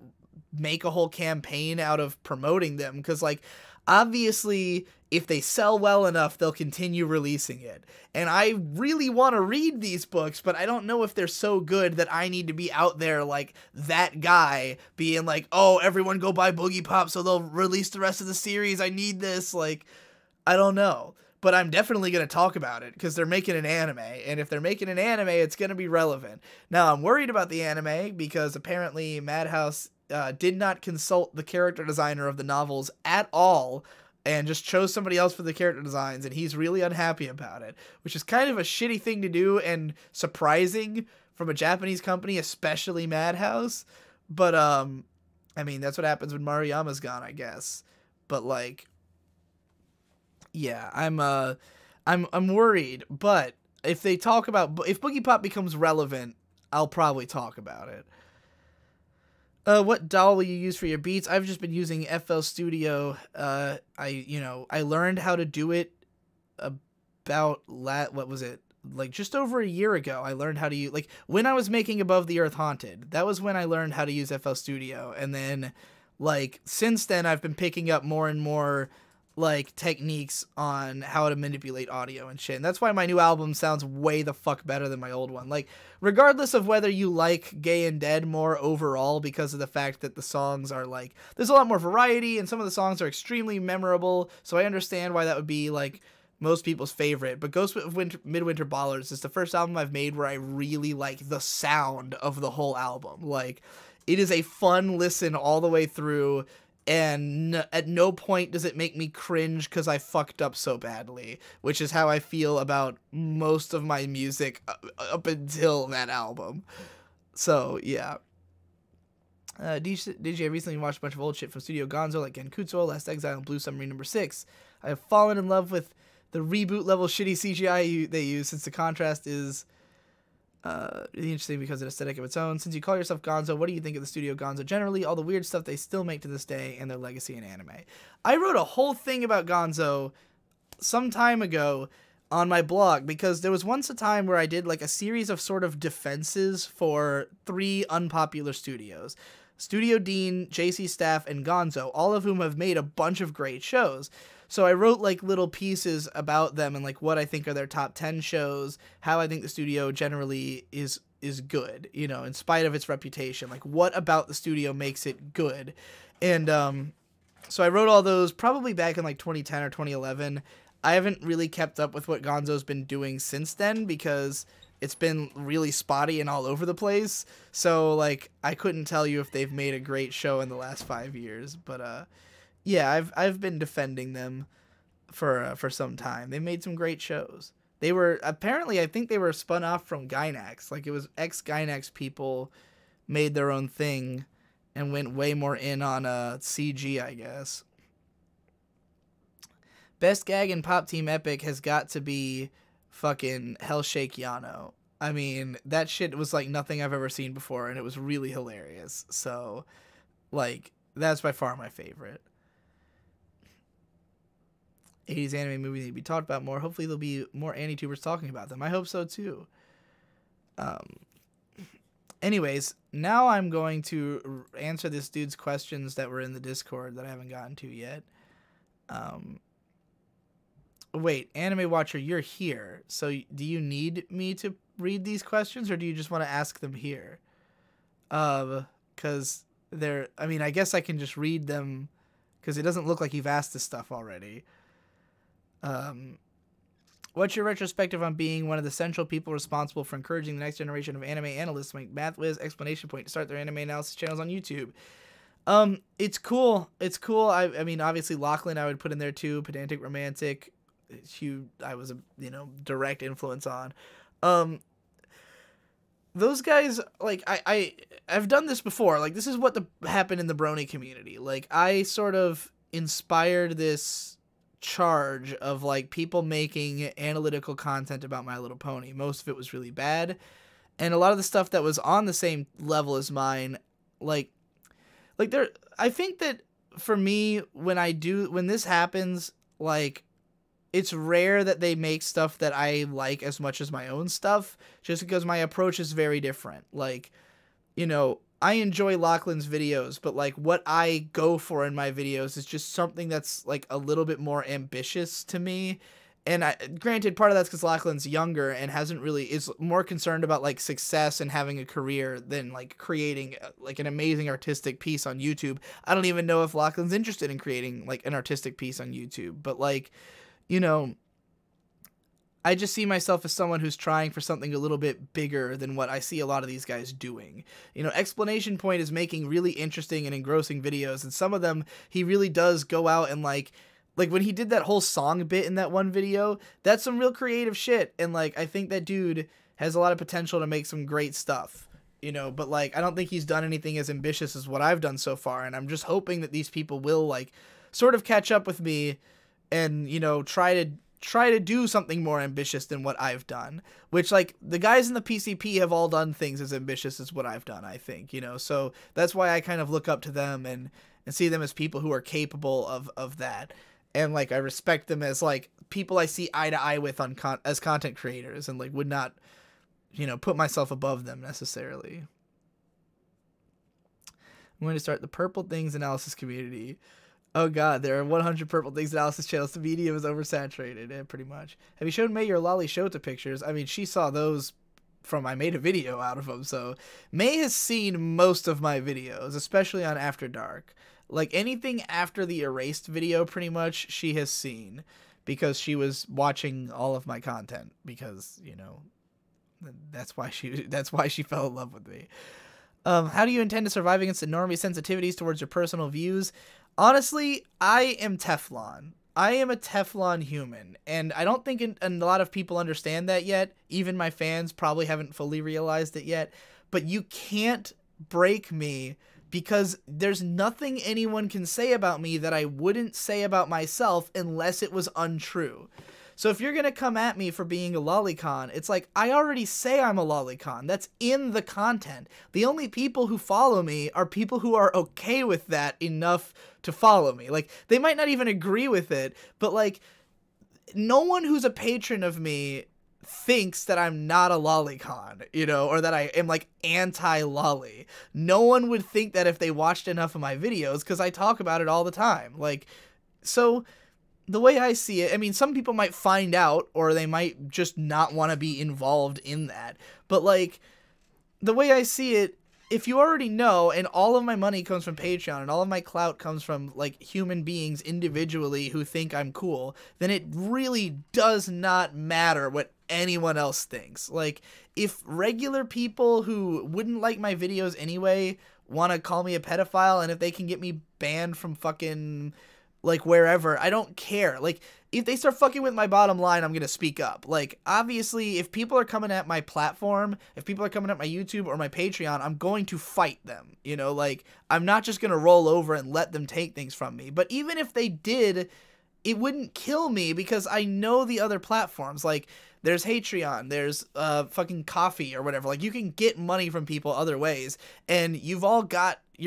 make a whole campaign out of promoting them, because, like, obviously, if they sell well enough, they'll continue releasing it. And I really want to read these books, but I don't know if they're so good that I need to be out there like that guy being like, oh, everyone go buy Boogie Pop so they'll release the rest of the series. I need this. Like, I don't know. But I'm definitely going to talk about it because they're making an anime. And if they're making an anime, it's going to be relevant. Now, I'm worried about the anime because apparently Madhouse did not consult the character designer of the novels at all and just chose somebody else for the character designs, and he's really unhappy about it, which is kind of a shitty thing to do and surprising from a Japanese company, especially Madhouse. But, I mean, that's what happens when Maruyama's gone, I guess. But, like, yeah, I'm worried, but if they talk about, if Boogie Pop becomes relevant, I'll probably talk about it. What DAW will you use for your beats? I've just been using FL Studio. I learned how to do it about, what was it? Like, just over a year ago, I learned how to use, like, when I was making Above the Earth Haunted, that was when I learned how to use FL Studio. And then, like, since then, I've been picking up more and more, like, techniques on how to manipulate audio and shit. And that's why my new album sounds way the fuck better than my old one. Like, regardless of whether you like Gay and Dead more overall because of the fact that the songs are, like, there's a lot more variety and some of the songs are extremely memorable, so I understand why that would be, like, most people's favorite. But Ghost of Midwinter Ballers is the first album I've made where I really like the sound of the whole album. Like, it is a fun listen all the way through, and at no point does it make me cringe because I fucked up so badly, which is how I feel about most of my music up until that album. So, yeah. DJ recently watched a bunch of old shit from Studio Gonzo, like Genkutsu, Last Exile, and Blue Submarine #6. I have fallen in love with the reboot level shitty CGI they use, since the contrast is really interesting because of an aesthetic of its own. Since you call yourself Gonzo, what do you think of the Studio Gonzo generally, all the weird stuff they still make to this day, and their legacy in anime? I wrote a whole thing about Gonzo some time ago on my blog, because there was once a time where I did like a series of sort of defenses for 3 unpopular studios. Studio Dean, JC Staff, and Gonzo, all of whom have made a bunch of great shows. So I wrote like little pieces about them and like what I think are their top 10 shows, how I think the studio generally is good, you know, in spite of its reputation. Like, what about the studio makes it good? And so I wrote all those probably back in like 2010 or 2011. I haven't really kept up with what Gonzo's been doing since then because it's been really spotty and all over the place. So like I couldn't tell you if they've made a great show in the last 5 years, but yeah, I've been defending them for some time. They made some great shows. They were apparently, I think they were spun off from Gainax. Like, it was ex-Gainax people made their own thing, and went way more in on CG, I guess. Best gag in Pop Team Epic has got to be fucking Hellshake Yano. I mean, that shit was like nothing I've ever seen before, and it was really hilarious. So, like, that's by far my favorite. 80s anime movies need to be talked about more. Hopefully there'll be more AniTubers talking about them. I hope so too. Anyways, now I'm going to answer this dude's questions that were in the Discord that I haven't gotten to yet. Wait, Anime Watcher, you're here. So do you need me to read these questions, or do you just want to ask them here? Because they're, I mean, I guess I can just read them, because it doesn't look like you've asked this stuff already. What's your retrospective on being one of the central people responsible for encouraging the next generation of anime analysts to make MathWiz exclamation point to start their anime analysis channels on YouTube? It's cool. It's cool. I mean, obviously Lachlan I would put in there too. Pedantic Romantic, I was a, you know, direct influence on. Those guys, like, I've done this before. Like, this is what happened in the Brony community. Like, I sort of inspired this charge of like people making analytical content about My Little Pony. Most of it was really bad, and a lot of the stuff that was on the same level as mine, like there, I think that for me, when this happens, like, it's rare that they make stuff that I like as much as my own stuff, just because my approach is very different. Like, you know, I enjoy Lachlan's videos, but like what I go for in my videos is just something that's like a little bit more ambitious to me. And granted, part of that's because Lachlan's younger and is more concerned about like success and having a career than like creating like an amazing artistic piece on YouTube. I don't even know if Lachlan's interested in creating like an artistic piece on YouTube, but like, you know, I just see myself as someone who's trying for something a little bit bigger than what I see a lot of these guys doing. You know, Explanation Point is making really interesting and engrossing videos, and some of them he really does go out and like when he did that whole song bit in that one video, that's some real creative shit. And like, I think that dude has a lot of potential to make some great stuff, you know, but like, I don't think he's done anything as ambitious as what I've done so far. And I'm just hoping that these people will like sort of catch up with me and, you know, try to do something more ambitious than what I've done, which like the guys in the PCP have all done things as ambitious as what I've done, I think, you know, so that's why I kind of look up to them and see them as people who are capable of that. And like, I respect them as like people I see eye to eye with as content creators, and like would not, you know, put myself above them necessarily. I'm going to start the Purple Things analysis community. Oh god, there are 100 Purple Things analysis channels. The medium is oversaturated, pretty much. Have you shown May your Lolly Shota pictures? I mean, she saw those from I made a video out of them, so May has seen most of my videos, especially on After Dark. Like, anything after the Erased video, pretty much, she has seen, because she was watching all of my content, because, you know, that's why she fell in love with me. How do you intend to survive against enormous sensitivities towards your personal views? Honestly, I am Teflon. I am a Teflon human, and I don't think a lot of people understand that yet. Even my fans probably haven't fully realized it yet, but you can't break me, because there's nothing anyone can say about me that I wouldn't say about myself unless it was untrue. So if you're going to come at me for being a lolicon, it's like, I already say I'm a lolicon. That's in the content. The only people who follow me are people who are okay with that enough to follow me. Like, they might not even agree with it, but like, no one who's a patron of me thinks that I'm not a lolicon, you know, or that I am like anti-lolly. No one would think that if they watched enough of my videos, because I talk about it all the time. Like, so the way I see it, I mean, some people might find out, or they might just not want to be involved in that. But like, the way I see it, if you already know, and all of my money comes from Patreon, and all of my clout comes from like human beings individually who think I'm cool, then it really does not matter what anyone else thinks. Like, if regular people who wouldn't like my videos anyway want to call me a pedophile, and if they can get me banned from fucking like wherever. I don't care. Like if they start fucking with my bottom line, I'm going to speak up. Like obviously if people are coming at my platform, if people are coming at my YouTube or my Patreon, I'm going to fight them, you know, like I'm not just going to roll over and let them take things from me. But even if they did, it wouldn't kill me because I know the other platforms. Like there's Patreon, there's fucking Coffee or whatever. Like you can get money from people other ways, and you're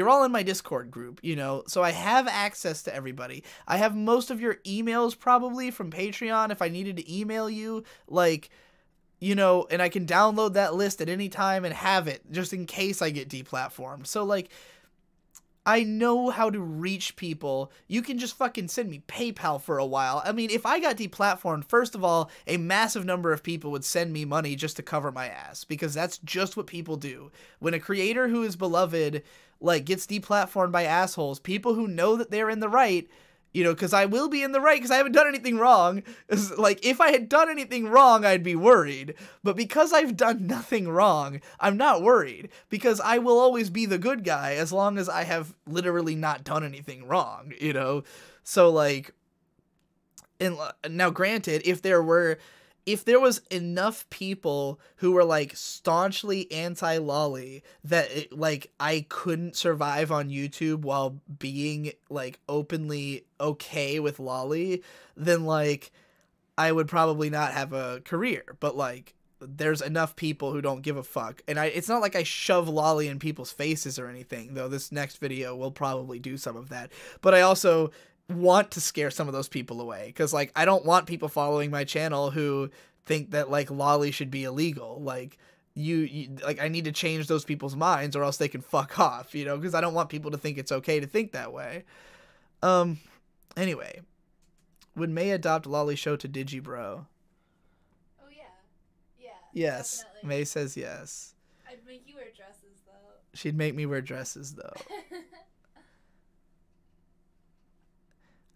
all in my Discord group, you know, so I have access to everybody. I have most of your emails probably from Patreon if I needed to email you, like, you know, and I can download that list at any time and have it just in case I get deplatformed. So like, I know how to reach people. You can just fucking send me PayPal for a while. I mean, if I got deplatformed, first of all, a massive number of people would send me money just to cover my ass, because that's just what people do. When a creator who is beloved, like, gets deplatformed by assholes, people who know that they're in the right, you know, because I will be in the right because I haven't done anything wrong. Like, if I had done anything wrong, I'd be worried. But because I've done nothing wrong, I'm not worried. Because I will always be the good guy as long as I have literally not done anything wrong, you know? So, like, and now granted, if there was enough people who were like staunchly anti-lolly that like I couldn't survive on YouTube while being like openly okay with lolly, then like I would probably not have a career. But like there's enough people who don't give a fuck, and it's not like I shove lolly in people's faces or anything, though this next video will probably do some of that. But I also want to scare some of those people away, because like I don't want people following my channel who think that like lolly should be illegal. Like you like I need to change those people's minds or else they can fuck off, you know, because I don't want people to think it's okay to think that way. Anyway, would May adopt lolly show to Digibro? Oh yeah. Yeah. Yes. Definitely. May says yes. I'd make you wear dresses though. She'd make me wear dresses though.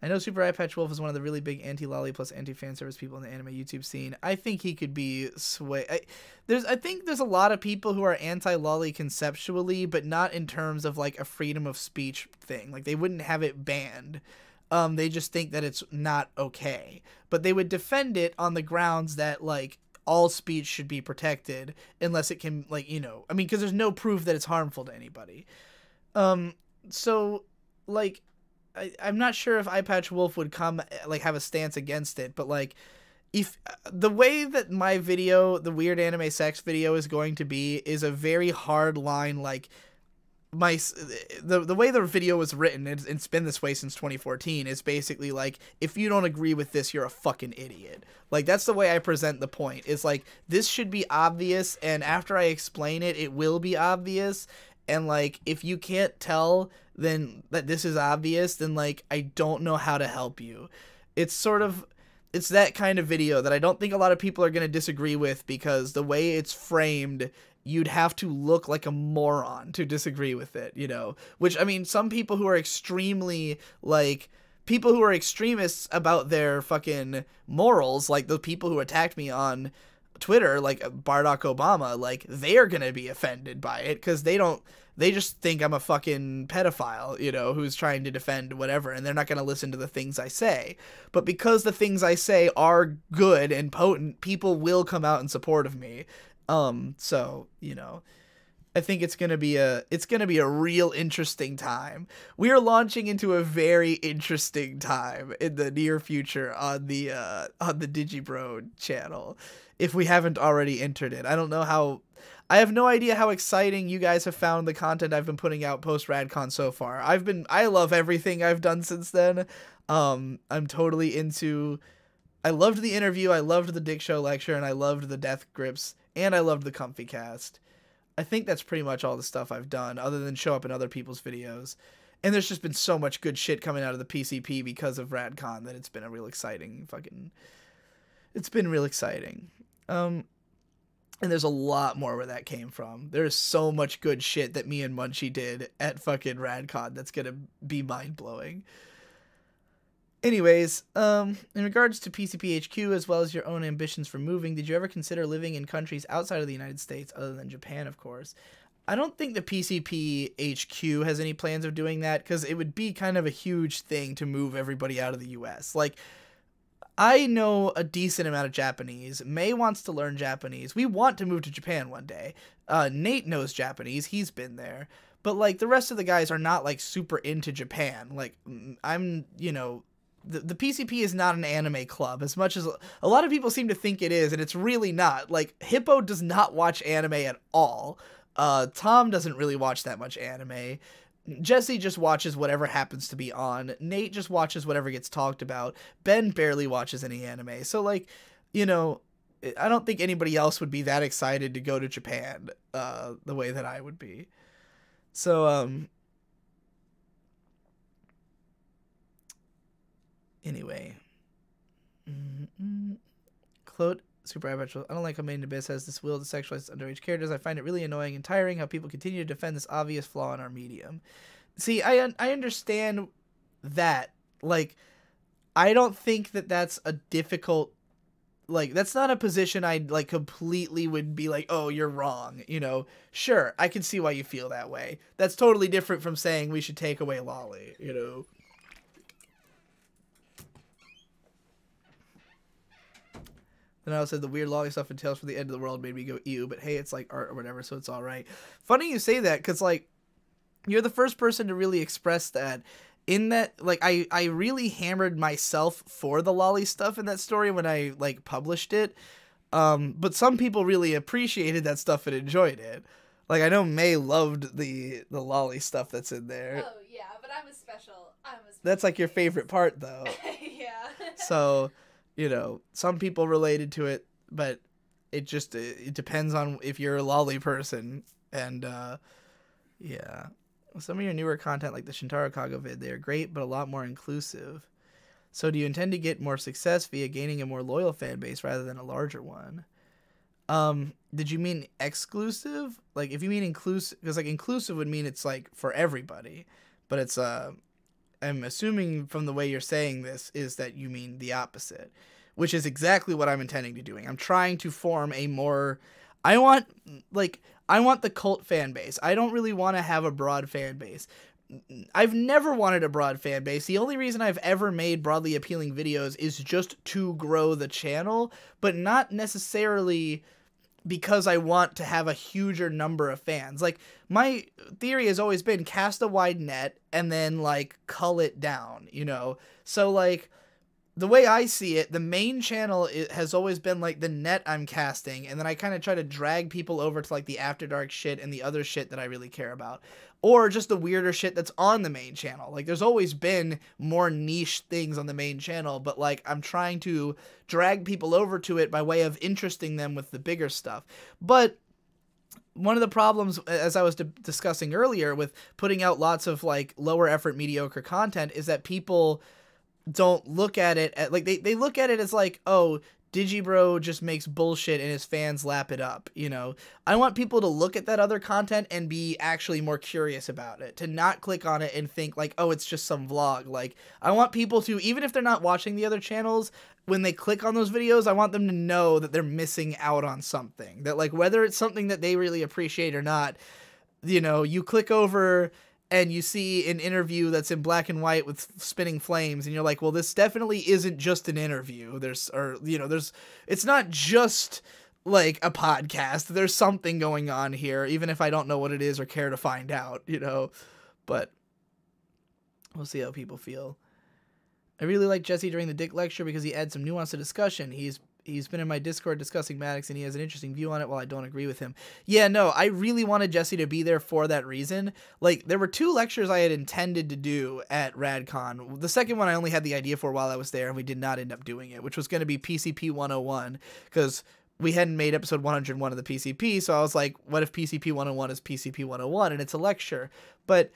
I know Super Eye Patch Wolf is one of the really big anti-lolly plus anti-fan service people in the anime YouTube scene. I think he could be I think there's a lot of people who are anti-lolly conceptually, but not in terms of like a freedom of speech thing. Like they wouldn't have it banned. They just think that it's not okay. But they would defend it on the grounds that like all speech should be protected unless it can, like, you know, I mean, because there's no proof that it's harmful to anybody. So like I'm not sure if Eye Patch Wolf would come like have a stance against it, but like if the way that my video, the weird anime sex video, is going to be is a very hard line. Like the way the video was written, it's been this way since 2014, is basically like, if you don't agree with this, you're a fucking idiot. Like that's the way I present the point. It's like, this should be obvious, and after I explain it, it will be obvious. And like if you can't tell then that this is obvious, then like I don't know how to help you. It's that kind of video that I don't think a lot of people are going to disagree with, because the way it's framed, you'd have to look like a moron to disagree with it, you know? Which, I mean, some people who are extremely, like, people who are extremists about their fucking morals, like the people who attacked me on Twitter, like Barack Obama, like, they are gonna be offended by it, because they just think I'm a fucking pedophile, you know, who's trying to defend whatever, and they're not gonna listen to the things I say. But because the things I say are good and potent, people will come out in support of me. So, you know, I think it's gonna be a real interesting time. We are launching into a very interesting time in the near future on the Digibro channel, if we haven't already entered it. I have no idea how exciting you guys have found the content I've been putting out post Radcon so far. I love everything I've done since then. I'm totally into, I loved the interview, I loved the Dick Show lecture, and I loved the Death Grips, and I loved the Comfy Cast. I think that's pretty much all the stuff I've done, other than show up in other people's videos. And there's just been so much good shit coming out of the PCP because of Radcon that it's been a real exciting it's been real exciting. And there's a lot more where that came from. There's so much good shit that me and Munchie did at fucking Radcon that's gonna be mind-blowing. Anyways, in regards to PCPHQ, as well as your own ambitions for moving, did you ever consider living in countries outside of the United States, other than Japan, of course? I don't think the PCP HQ has any plans of doing that, because it would be kind of a huge thing to move everybody out of the US. Like, I know a decent amount of Japanese. May wants to learn Japanese. We want to move to Japan one day. Nate knows Japanese. He's been there. But, like, the rest of the guys are not, like, super into Japan. Like, I'm, you know, the PCP is not an anime club, as much as a lot of people seem to think it is, and it's really not. Like, Hippo does not watch anime at all. Tom doesn't really watch that much anime. Jesse just watches whatever happens to be on. Nate just watches whatever gets talked about. Ben barely watches any anime. So, like, you know, I don't think anybody else would be that excited to go to Japan the way that I would be. So, anyway. Claude, super habitual. I don't like how Made in Abyss has this will to sexualize underage characters. I find it really annoying and tiring how people continue to defend this obvious flaw in our medium. See, I understand that. Like, I don't think that that's a difficult... Like, that's not a position I'd, like, completely would be like, oh, you're wrong, you know? Sure, I can see why you feel that way. That's totally different from saying we should take away lolly, you know? Then I also said the weird lolly stuff in Tales from the End of the World made me go, ew, but hey, it's like art or whatever, so it's alright. Funny you say that, because, like, you're the first person to really express that. In that, like, I really hammered myself for the lolly stuff in that story when I, like, published it. But some people really appreciated that stuff and enjoyed it. Like, I know May loved the lolly stuff that's in there. Oh, yeah, but I'm a special That's, like, your favorite part, though. Yeah. So, you know, some people related to it, but it just, it depends on if you're a lolly person. And, yeah. Some of your newer content, like the Shintaro Kago vid, they are great, but a lot more inclusive. So do you intend to get more success via gaining a more loyal fan base rather than a larger one? Did you mean exclusive? Like, if you mean inclusive, because, like, inclusive would mean it's, like, for everybody. But it's, I'm assuming from the way you're saying this is that you mean the opposite, which is exactly what I'm intending to doing. I'm trying to form a more... I want the cult fan base. I don't really want to have a broad fan base. I've never wanted a broad fan base. The only reason I've ever made broadly appealing videos is just to grow the channel, but not necessarily because I want to have a huger number of fans. Like, my theory has always been cast a wide net and then, like, cull it down, you know? So, like... The way I see it, the main channel has always been, like, the net I'm casting, and then I kind of try to drag people over to, like, the After Dark shit and the other shit that I really care about. Or just the weirder shit that's on the main channel. Like, there's always been more niche things on the main channel, but, like, I'm trying to drag people over to it by way of interesting them with the bigger stuff. But... one of the problems, as I was discussing earlier, with putting out lots of, like, lower effort, mediocre content is that people... don't look at it like they look at it as like, oh, Digibro just makes bullshit and his fans lap it up, you know. I want people to look at that other content and be actually more curious about it, to not click on it and think like, oh, it's just some vlog. Like, I want people to, even if they're not watching the other channels, when they click on those videos, I want them to know that they're missing out on something, that, like, whether it's something that they really appreciate or not, you know, you click over and you see an interview that's in black and white with spinning flames, and you're like, well, this definitely isn't just an interview. It's not just, like, a podcast. There's something going on here, even if I don't know what it is or care to find out, you know? But we'll see how people feel. I really like Jesse during the Dick lecture because he adds some nuance to discussion. He's been in my Discord discussing Maddox, and he has an interesting view on it while I don't agree with him. Yeah, no, I really wanted Jesse to be there for that reason. Like, there were 2 lectures I had intended to do at RadCon. The second one I only had the idea for while I was there, and we did not end up doing it, which was going to be PCP 101, because we hadn't made episode 101 of the PCP, so I was like, what if PCP 101 is PCP 101, and it's a lecture? But...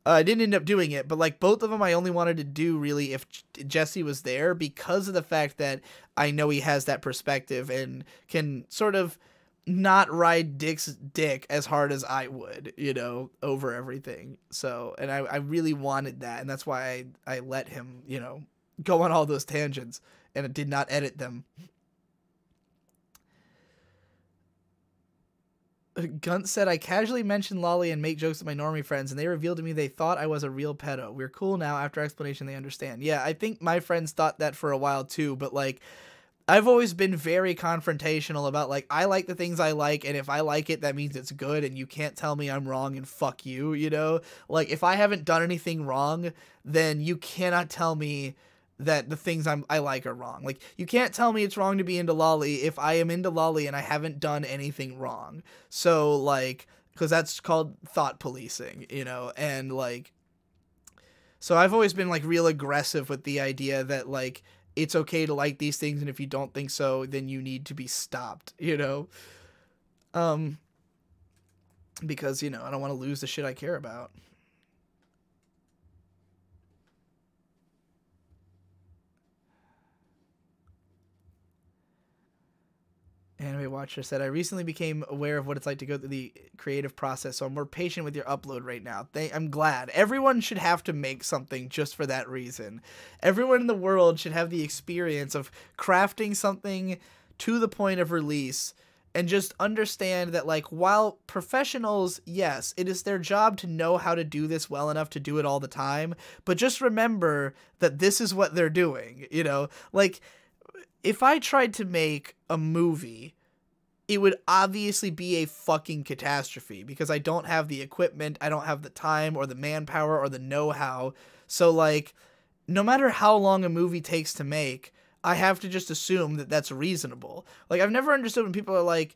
I didn't end up doing it, but, like, both of them I only wanted to do, really, if Jesse was there, because of the fact that I know he has that perspective and can sort of not ride Dick's dick as hard as I would, you know, over everything. So, and I really wanted that, and that's why I let him, you know, go on all those tangents, and I did not edit them. Gunt said, I casually mentioned Lolly and make jokes with my normie friends, and they revealed to me they thought I was a real pedo. We're cool now. After explanation, they understand. Yeah, I think my friends thought that for a while too, but like, I've always been very confrontational about like, I like the things I like, and if I like it, that means it's good, and you can't tell me I'm wrong and fuck you, you know? Like, if I haven't done anything wrong, then you cannot tell me that the things I like are wrong. Like, you can't tell me it's wrong to be into Lolly if I am into Lolly and I haven't done anything wrong. So, like, because that's called thought policing, you know? And, like, so I've always been, like, real aggressive with the idea that, like, it's okay to like these things, and if you don't think so, then you need to be stopped, you know? Because, you know, I don't want to lose the shit I care about. Anime Watcher said, I recently became aware of what it's like to go through the creative process, so I'm more patient with your upload right now. I'm glad. Everyone should have to make something just for that reason. Everyone in the world should have the experience of crafting something to the point of release, and just understand that, like, while professionals, yes, it is their job to know how to do this well enough to do it all the time, but just remember that this is what they're doing, you know? Like, if I tried to make a movie, it would obviously be a fucking catastrophe because I don't have the equipment, I don't have the time or the manpower or the know-how. So, like, no matter how long a movie takes to make, I have to just assume that that's reasonable. Like, I've never understood when people are like,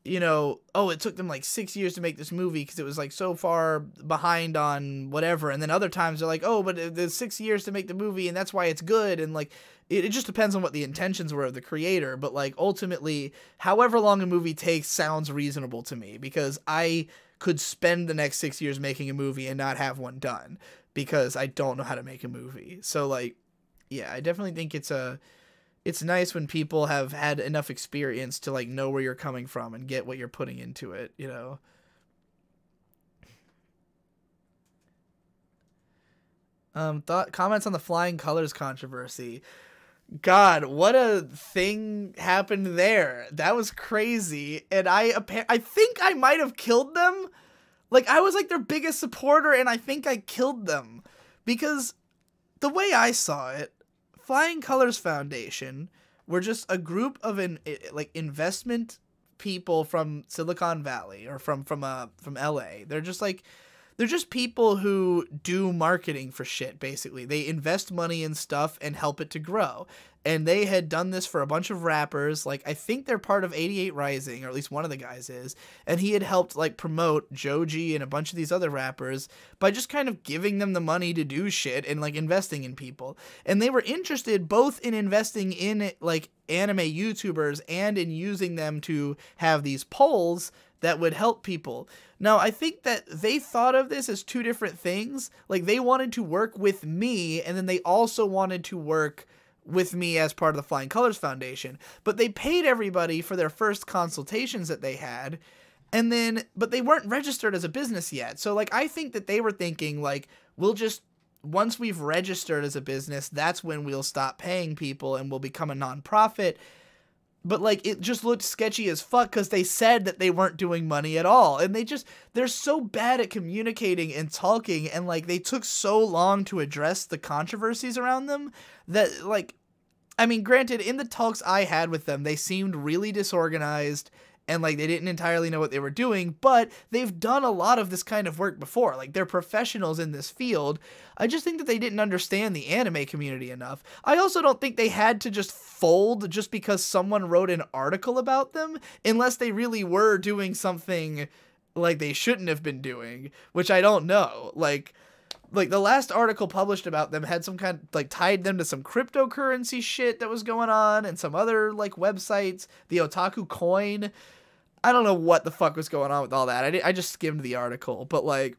you know, oh, it took them like 6 years to make this movie because it was like so far behind on whatever. And then other times they're like, oh, but there's 6 years to make the movie and that's why it's good. And like, it just depends on what the intentions were of the creator. But like, ultimately, however long a movie takes sounds reasonable to me because I could spend the next 6 years making a movie and not have one done because I don't know how to make a movie. So like, yeah, I definitely think it's nice when people have had enough experience to like know where you're coming from and get what you're putting into it, you know? Comments on the flying colors controversy. God, what a thing happened there. That was crazy. And I think I might have killed them. Like, I was like their biggest supporter and I think I killed them because the way I saw it, Flying Colors Foundation were just a group of investment people from Silicon Valley or from LA. They're just people who do marketing for shit, basically. They invest money in stuff and help it to grow. And they had done this for a bunch of rappers. Like, I think they're part of 88 Rising, or at least one of the guys is. And he had helped, like, promote Joji and a bunch of these other rappers by just kind of giving them the money to do shit and, like, investing in people. And they were interested both in investing in, like, anime YouTubers and in using them to have these polls that would help people. Now, I think that they thought of this as two different things. Like, they wanted to work with me, and then they also wanted to work with me as part of the Flying Colors Foundation. But they paid everybody for their first consultations that they had, and then, but they weren't registered as a business yet. So, like, I think that they were thinking, like, we'll just, once we've registered as a business, that's when we'll stop paying people and we'll become a nonprofit. But, like, it just looked sketchy as fuck because they said that they weren't doing money at all. And they're so bad at communicating and talking, and, like, they took so long to address the controversies around them that, like, I mean, granted, in the talks I had with them, they seemed really disorganized and, like, they didn't entirely know what they were doing, but they've done a lot of this kind of work before. Like, they're professionals in this field. I just think that they didn't understand the anime community enough. I also don't think they had to just fold just because someone wrote an article about them, unless they really were doing something, like, they shouldn't have been doing, which I don't know. Like, the last article published about them had some kind of, like, tied them to some cryptocurrency shit that was going on and some other, like, websites, the Otaku Coin. I don't know what the fuck was going on with all that. I just skimmed the article, but, like,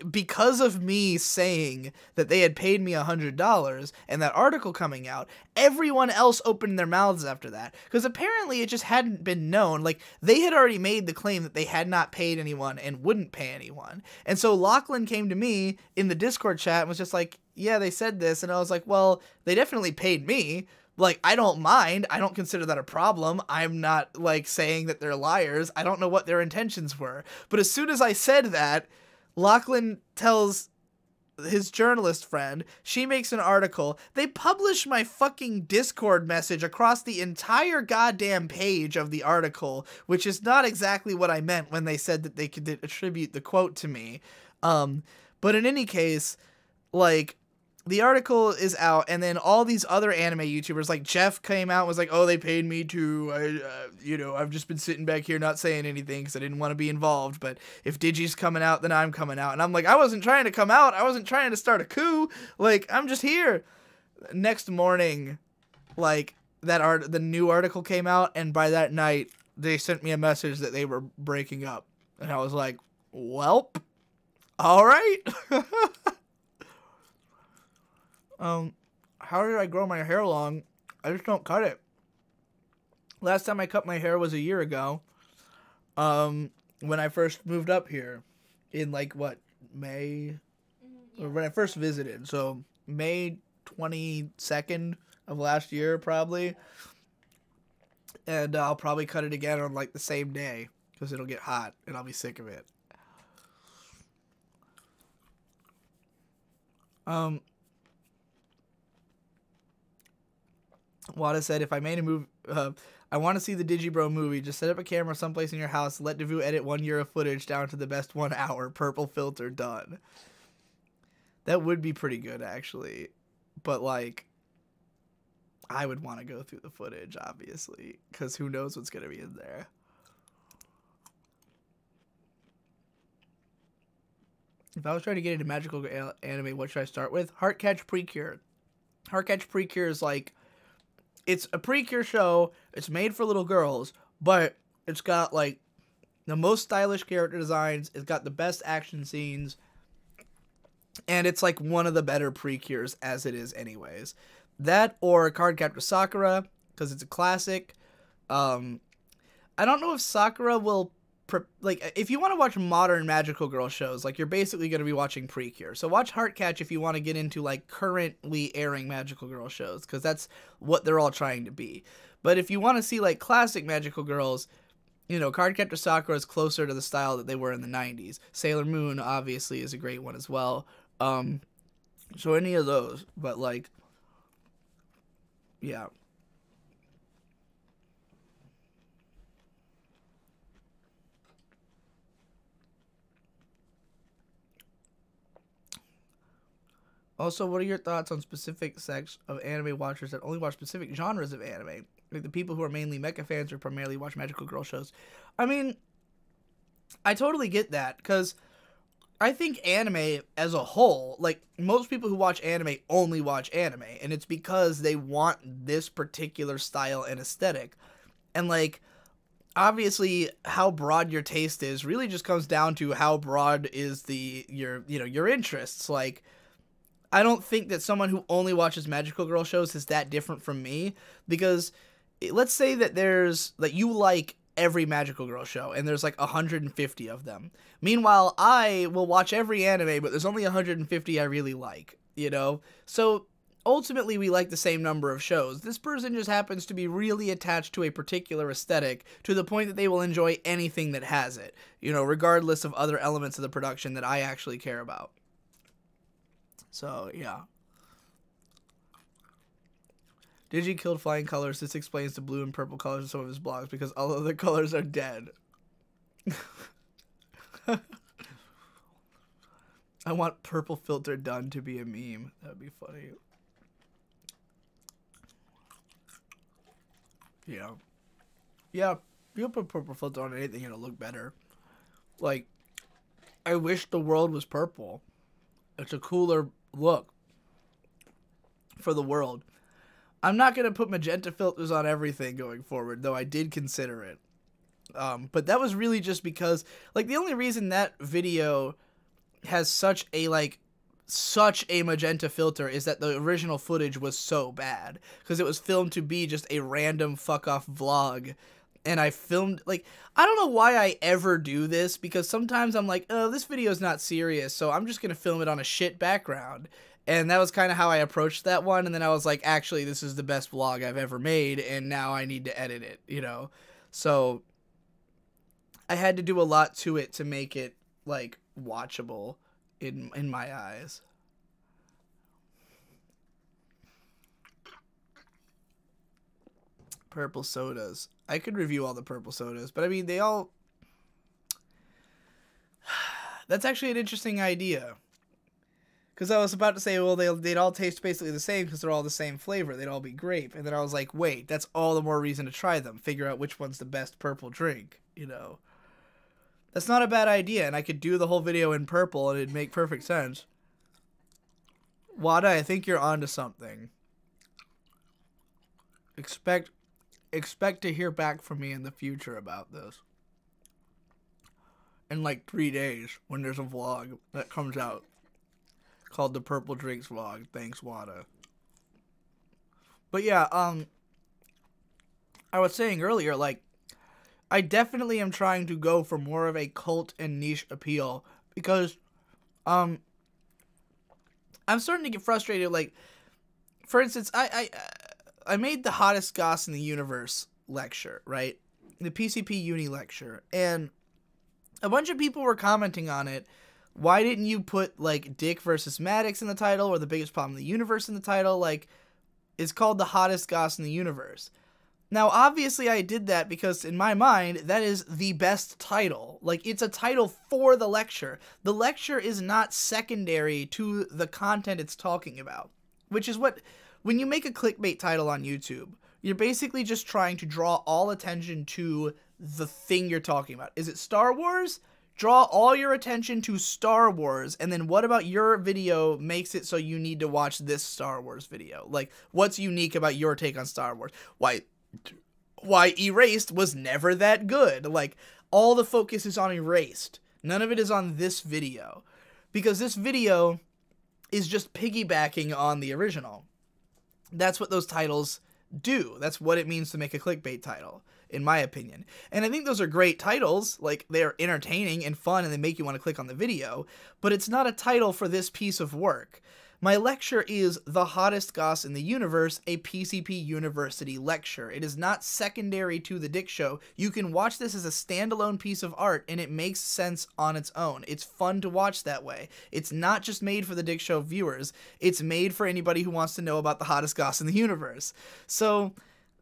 because of me saying that they had paid me $100 and that article coming out, everyone else opened their mouths after that. Because apparently it just hadn't been known. Like, they had already made the claim that they had not paid anyone and wouldn't pay anyone. And so Lachlan came to me in the Discord chat and was just like, yeah, they said this. And I was like, well, they definitely paid me. Like, I don't mind. I don't consider that a problem. I'm not, like, saying that they're liars. I don't know what their intentions were. But as soon as I said that, Lachlan tells his journalist friend, she makes an article. They publish my fucking Discord message across the entire goddamn page of the article, which is not exactly what I meant when they said that they could attribute the quote to me. But in any case, like, the article is out, and then all these other anime YouTubers, like Jeff came out and was like, oh, they paid me to, I've just been sitting back here not saying anything because I didn't want to be involved, but if Digi's coming out, then I'm coming out. And I'm like, I wasn't trying to come out. I wasn't trying to start a coup. Like, I'm just here. Next morning, like, the new article came out, and by that night, they sent me a message that they were breaking up. And I was like, welp, all right. How did I grow my hair long? I just don't cut it. Last time I cut my hair was a year ago. When I first moved up here in like what, May? Or when I first visited. So May 22nd of last year probably. And I'll probably cut it again on like the same day because it'll get hot and I'll be sick of it. Wada said, if I made a movie, I want to see the Digibro movie. Just set up a camera someplace in your house. Let Devu edit 1 year of footage down to the best 1 hour. Purple filter done. That would be pretty good, actually. But, like, I would want to go through the footage, obviously. Because who knows what's going to be in there. If I was trying to get into magical anime, what should I start with? Heartcatch Precure. Heartcatch Precure is, like, it's a Precure show, it's made for little girls, but it's got, like, the most stylish character designs, it's got the best action scenes, and it's, like, one of the better Precures as it is anyways. That, or Cardcaptor Sakura, because it's a classic. I don't know if Sakura will, like, if you want to watch modern magical girl shows, like, you're basically going to be watching Precure. So watch Heartcatch if you want to get into, like, currently airing magical girl shows, because that's what they're all trying to be. But if you want to see, like, classic magical girls, you know, Cardcaptor Sakura is closer to the style that they were in the 90s. Sailor Moon, obviously, is a great one as well. So any of those, but, like, yeah. Also, what are your thoughts on specific sects of anime watchers that only watch specific genres of anime? Like the people who are mainly mecha fans or primarily watch magical girl shows. I mean, I totally get that, because I think anime as a whole, like, most people who watch anime only watch anime, and it's because they want this particular style and aesthetic. And, like, obviously, how broad your taste is really just comes down to how broad is your interests. Like, I don't think that someone who only watches magical girl shows is that different from me, because let's say that you like every magical girl show and there's like 150 of them. Meanwhile, I will watch every anime, but there's only 150 I really like, you know? So ultimately we like the same number of shows. This person just happens to be really attached to a particular aesthetic to the point that they will enjoy anything that has it, you know, regardless of other elements of the production that I actually care about. So, yeah. Digi killed flying colors. This explains the blue and purple colors of some of his blogs, because all of the colors are dead. I want purple filter done to be a meme. That'd be funny. Yeah. Yeah, you put purple filter on anything, it'll look better. Like, I wish the world was purple. It's a cooler look for the world. I'm not going to put magenta filters on everything going forward, though I did consider it. But that was really just because, like, the only reason that video has such a magenta filter is that the original footage was so bad. Because it was filmed to be just a random fuck-off vlog. And I filmed, like, I don't know why I ever do this, because sometimes I'm like, oh, this video is not serious, so I'm just going to film it on a shit background. And that was kind of how I approached that one. And then I was like, actually, this is the best vlog I've ever made. And now I need to edit it, you know? So I had to do a lot to it to make it, like, watchable in my eyes. Purple sodas. I could review all the purple sodas, but I mean, they all... That's actually an interesting idea. Because I was about to say, well, they'd all taste basically the same because they're all the same flavor. They'd all be grape. And then I was like, wait, that's all the more reason to try them. Figure out which one's the best purple drink, you know. That's not a bad idea, and I could do the whole video in purple, and it'd make perfect sense. Wada, I think you're onto something. Expect to hear back from me in the future about this. In like 3 days, when there's a vlog that comes out called the Purple Drinks Vlog. Thanks, Wada. But yeah, I was saying earlier, like, I definitely am trying to go for more of a cult and niche appeal because, I'm starting to get frustrated. Like, for instance, I made the hottest goss in the universe lecture, right? The PCP Uni lecture, and a bunch of people were commenting on it. Why didn't you put, like, Dick versus Maddox in the title or the biggest problem in the universe in the title? Like, it's called the hottest goss in the universe. Now, obviously, I did that because, in my mind, that is the best title. Like, it's a title for the lecture. The lecture is not secondary to the content it's talking about. Which is what... When you make a clickbait title on YouTube, you're basically just trying to draw all attention to the thing you're talking about. Is it Star Wars? Draw all your attention to Star Wars, and then what about your video makes it so you need to watch this Star Wars video? Like, what's unique about your take on Star Wars? Why Erased was never that good? Like, all the focus is on Erased. None of it is on this video. Because this video is just piggybacking on the original. That's what those titles do. That's what it means to make a clickbait title, in my opinion. And I think those are great titles. Like, they're entertaining and fun and they make you want to click on the video, but it's not a title for this piece of work. My lecture is The Hottest Goss in the Universe, a PCP University lecture. It is not secondary to the Dick Show. You can watch this as a standalone piece of art, and it makes sense on its own. It's fun to watch that way. It's not just made for the Dick Show viewers. It's made for anybody who wants to know about the hottest goss in the universe. So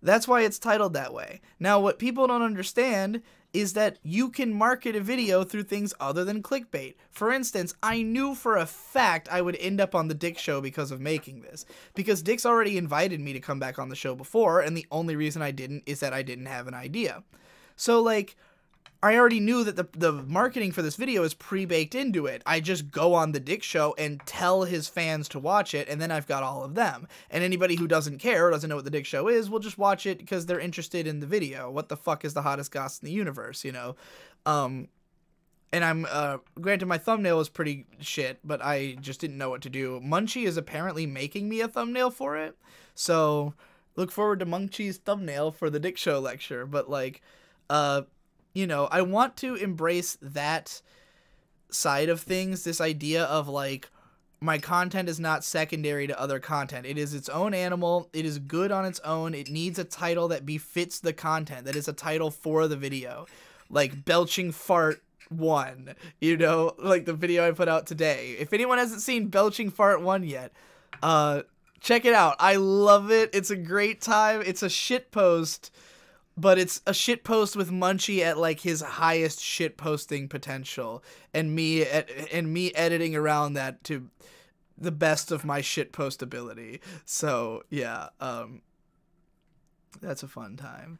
that's why it's titled that way. Now, what people don't understand is that you can market a video through things other than clickbait. For instance, I knew for a fact I would end up on the Dick Show because of making this. Because Dick's already invited me to come back on the show before, and the only reason I didn't is that I didn't have an idea. So, like, I already knew that the marketing for this video is pre-baked into it. I just go on the Dick Show and tell his fans to watch it, and then I've got all of them. And anybody who doesn't care or doesn't know what the Dick Show is will just watch it because they're interested in the video. What the fuck is the hottest goss in the universe, you know? And I'm, granted my thumbnail is pretty shit, but I just didn't know what to do. Munchie is apparently making me a thumbnail for it, so look forward to Munchie's thumbnail for the Dick Show lecture, but, like, you know, I want to embrace that side of things, this idea of, like, my content is not secondary to other content. It is its own animal. It is good on its own. It needs a title that befits the content, that is a title for the video. Like, Belching Fart 1, you know, like the video I put out today. If anyone hasn't seen Belching Fart 1 yet, check it out. I love it. It's a great time. It's a shitpost. But it's a shitpost with Munchie at, like, his highest shitposting potential, and me editing around that to the best of my shitpost ability. So yeah, that's a fun time.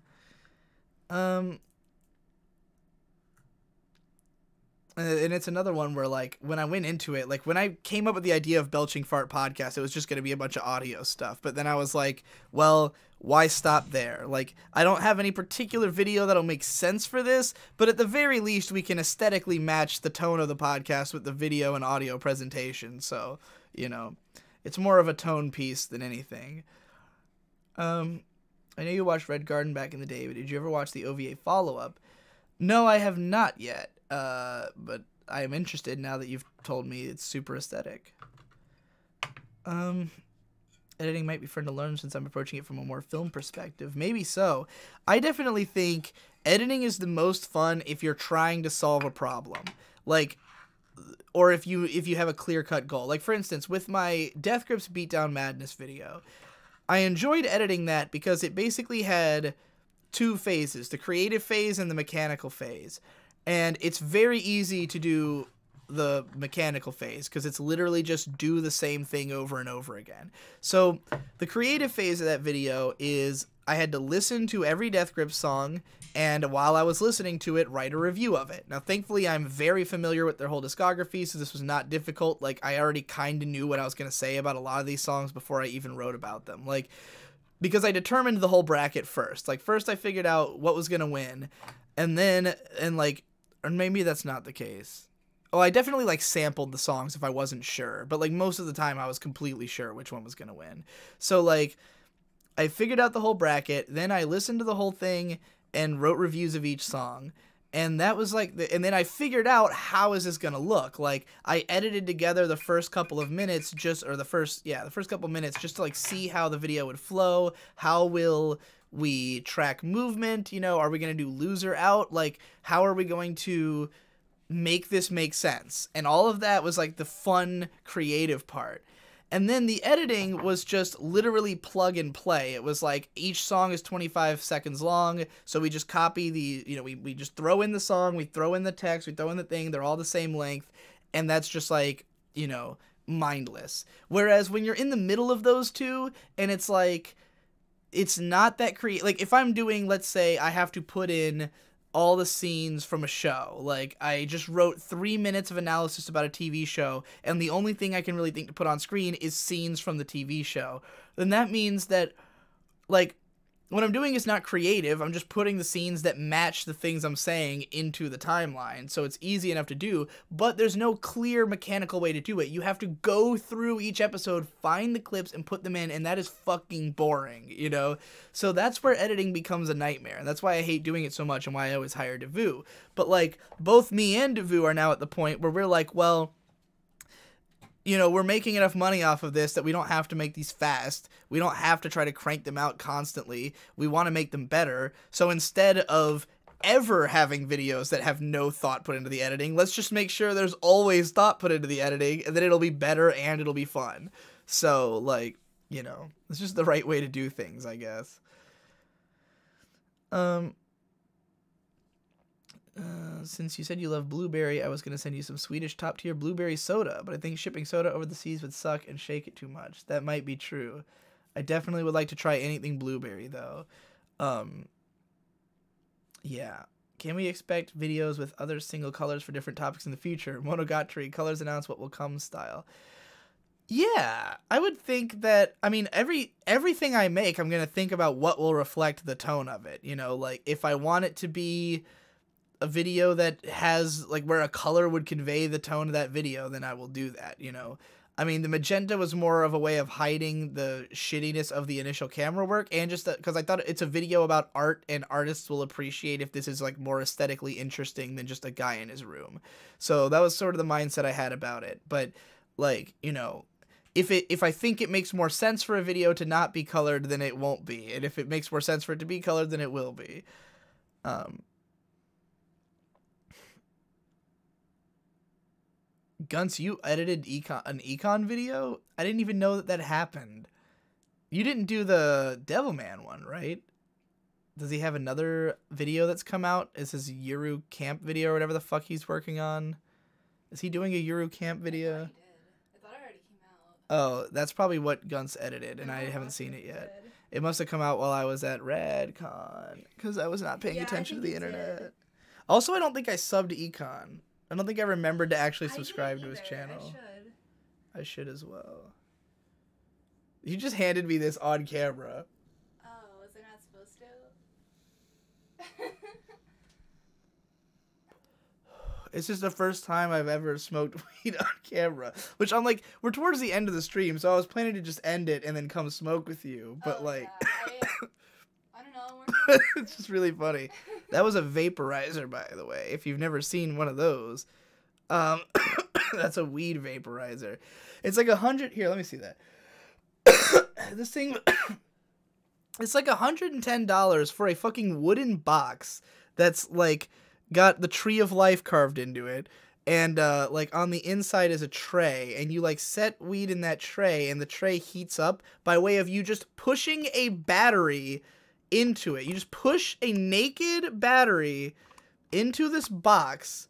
And it's another one where, like, when I went into it, like, when I came up with the idea of Belching Fart Podcast, it was just going to be a bunch of audio stuff. But then I was like, well, why stop there? Like, I don't have any particular video that'll make sense for this, but at the very least, we can aesthetically match the tone of the podcast with the video and audio presentation. So, you know, it's more of a tone piece than anything. I know you watched Red Garden back in the day, but did you ever watch the OVA follow-up? No, I have not yet. But I am interested now that you've told me it's super aesthetic. Editing might be fun to learn since I'm approaching it from a more film perspective. Maybe so. I definitely think editing is the most fun if you're trying to solve a problem. Like, or if you have a clear-cut goal. Like, for instance, with my Death Grips Beatdown Madness video, I enjoyed editing that because it basically had two phases, the creative phase and the mechanical phase. And it's very easy to do the mechanical phase because it's literally just do the same thing over and over again. So the creative phase of that video is I had to listen to every Death Grip song, and while I was listening to it, write a review of it. Now, thankfully, I'm very familiar with their whole discography, so this was not difficult. Like, I already kind of knew what I was going to say about a lot of these songs before I even wrote about them. Like, because I determined the whole bracket first. Like, first I figured out what was going to win, and then, or maybe that's not the case. Oh, I definitely, like, sampled the songs if I wasn't sure, but, like, most of the time I was completely sure which one was going to win. So, like, I figured out the whole bracket, then I listened to the whole thing and wrote reviews of each song, and that was, like, and then I figured out how is this going to look. Like, I edited together the first couple of minutes the first couple minutes just to, like, see how the video would flow, how will we track movement, you know, are we going to do loser out, like, how are we going to make this make sense? And all of that was like the fun creative part. And then the editing was just literally plug and play. It was like each song is 25 seconds long, so we just copy the, you know, we just throw in the song, we throw in the text, we throw in the thing, they're all the same length, and that's just like, you know, mindless. Whereas when you're in the middle of those two and it's like it's not that like if I'm doing, let's say I have to put in all the scenes from a show. Like, I just wrote 3 minutes of analysis about a TV show, and the only thing I can really think to put on screen is scenes from the TV show. Then that means that, like, what I'm doing is not creative. I'm just putting the scenes that match the things I'm saying into the timeline, so it's easy enough to do, but there's no clear mechanical way to do it. You have to go through each episode, find the clips, and put them in, and that is fucking boring, you know? So that's where editing becomes a nightmare, and that's why I hate doing it so much and why I always hire Devu. But, like, both me and Devu are now at the point where we're like, well, you know, we're making enough money off of this that we don't have to make these fast. We don't have to try to crank them out constantly. We want to make them better. So instead of ever having videos that have no thought put into the editing, let's just make sure there's always thought put into the editing, and then it'll be better and it'll be fun. So, like, you know, it's just the right way to do things, I guess. Since you said you love blueberry, I was going to send you some Swedish top-tier blueberry soda, but I think shipping soda over the seas would suck and shake it too much. That might be true. I definitely would like to try anything blueberry, though. Yeah. Can we expect videos with other single colors for different topics in the future? Monogatari, colors announce what will come style. Yeah, I would think that, I mean, everything I make, I'm going to think about what will reflect the tone of it. You know, like, if I want it to be a video that has, like, where a color would convey the tone of that video, then I will do that, you know. I mean, the magenta was more of a way of hiding the shittiness of the initial camera work, and just because I thought it's a video about art, and artists will appreciate if this is, like, more aesthetically interesting than just a guy in his room. So that was sort of the mindset I had about it. But, like, you know, if I think it makes more sense for a video to not be colored, then it won't be. And if it makes more sense for it to be colored, then it will be. Gunts, you edited an econ video? I didn't even know that happened. You didn't do the Devilman one, right? Does he have another video that's come out? Is his Yuru camp video or whatever the fuck he's working on? Is he doing a Yuru camp video? I thought it already came out. Oh, that's probably what Gunts edited, and I haven't seen it yet. It must have come out while I was at RadCon, because I was not paying attention to the internet. Also, I don't think I subbed to Econ. I don't think I remembered to actually subscribe to his channel. I should as well. You just handed me this on camera. Oh, was I not supposed to? It's just the first time I've ever smoked weed on camera. Which I'm like, we're towards the end of the stream, so I was planning to just end it and then come smoke with you. But like, yeah. I don't know. it's just really funny. That was a vaporizer, by the way. If you've never seen one of those, that's a weed vaporizer. It's like 100. Here, let me see that. This thing, it's like $110 for a fucking wooden box that's like got the tree of life carved into it. And like on the inside is a tray, and you like set weed in that tray, and the tray heats up by way of you just pushing a battery into it. You just push a naked battery into this box,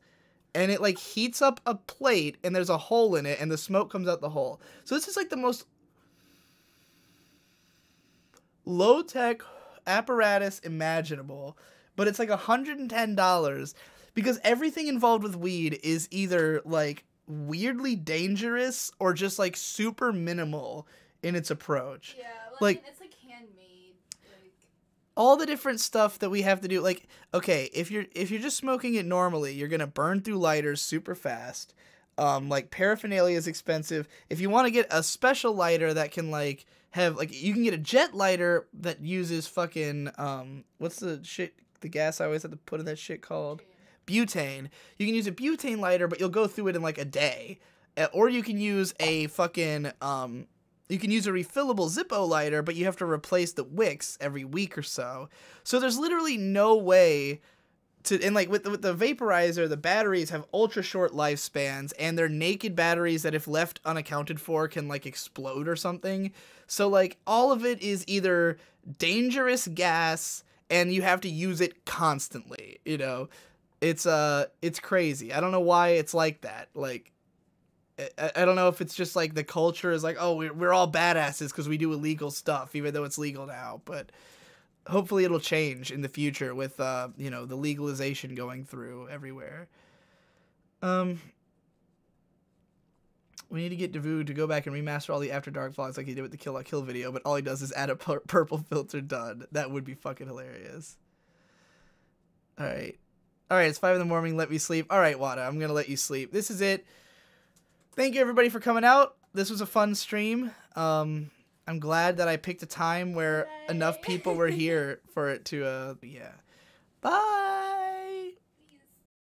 and it like heats up a plate, and there's a hole in it, and the smoke comes out the hole. So this is like the most low-tech apparatus imaginable, but it's like $110 because everything involved with weed is either like weirdly dangerous or just like super minimal in its approach. Yeah, like it's like handmade. Like all the different stuff that we have to do. Like, okay, if you're just smoking it normally, you're gonna burn through lighters super fast. Like paraphernalia is expensive. If you want to get a special lighter that can like have like, you can get a jet lighter that uses fucking what's the shit, the gas I always have to put in that shit called? Butane. You can use a butane lighter, but you'll go through it in like a day. Or you can use a fucking you can use a refillable Zippo lighter, but you have to replace the wicks every week or so. So there's literally no way to, and like with the vaporizer, the batteries have ultra short lifespans, and they're naked batteries that if left unaccounted for can like explode or something. So like all of it is either dangerous gas, and you have to use it constantly, you know. It's crazy. I don't know why it's like that. Like, I don't know if it's just like the culture is like, oh, we're all badasses because we do illegal stuff, even though it's legal now. But hopefully it'll change in the future with, you know, the legalization going through everywhere. We need to get Davu to go back and remaster all the After Dark vlogs like he did with the Kill La Kill video, but all he does is add a purple filter. Done. That would be fucking hilarious. Alright. Alright, it's 5 in the morning. Let me sleep. Alright, Wada, I'm gonna let you sleep. This is it. Thank you, everybody, for coming out. This was a fun stream. I'm glad that I picked a time where enough people were here for it to, yeah. Bye!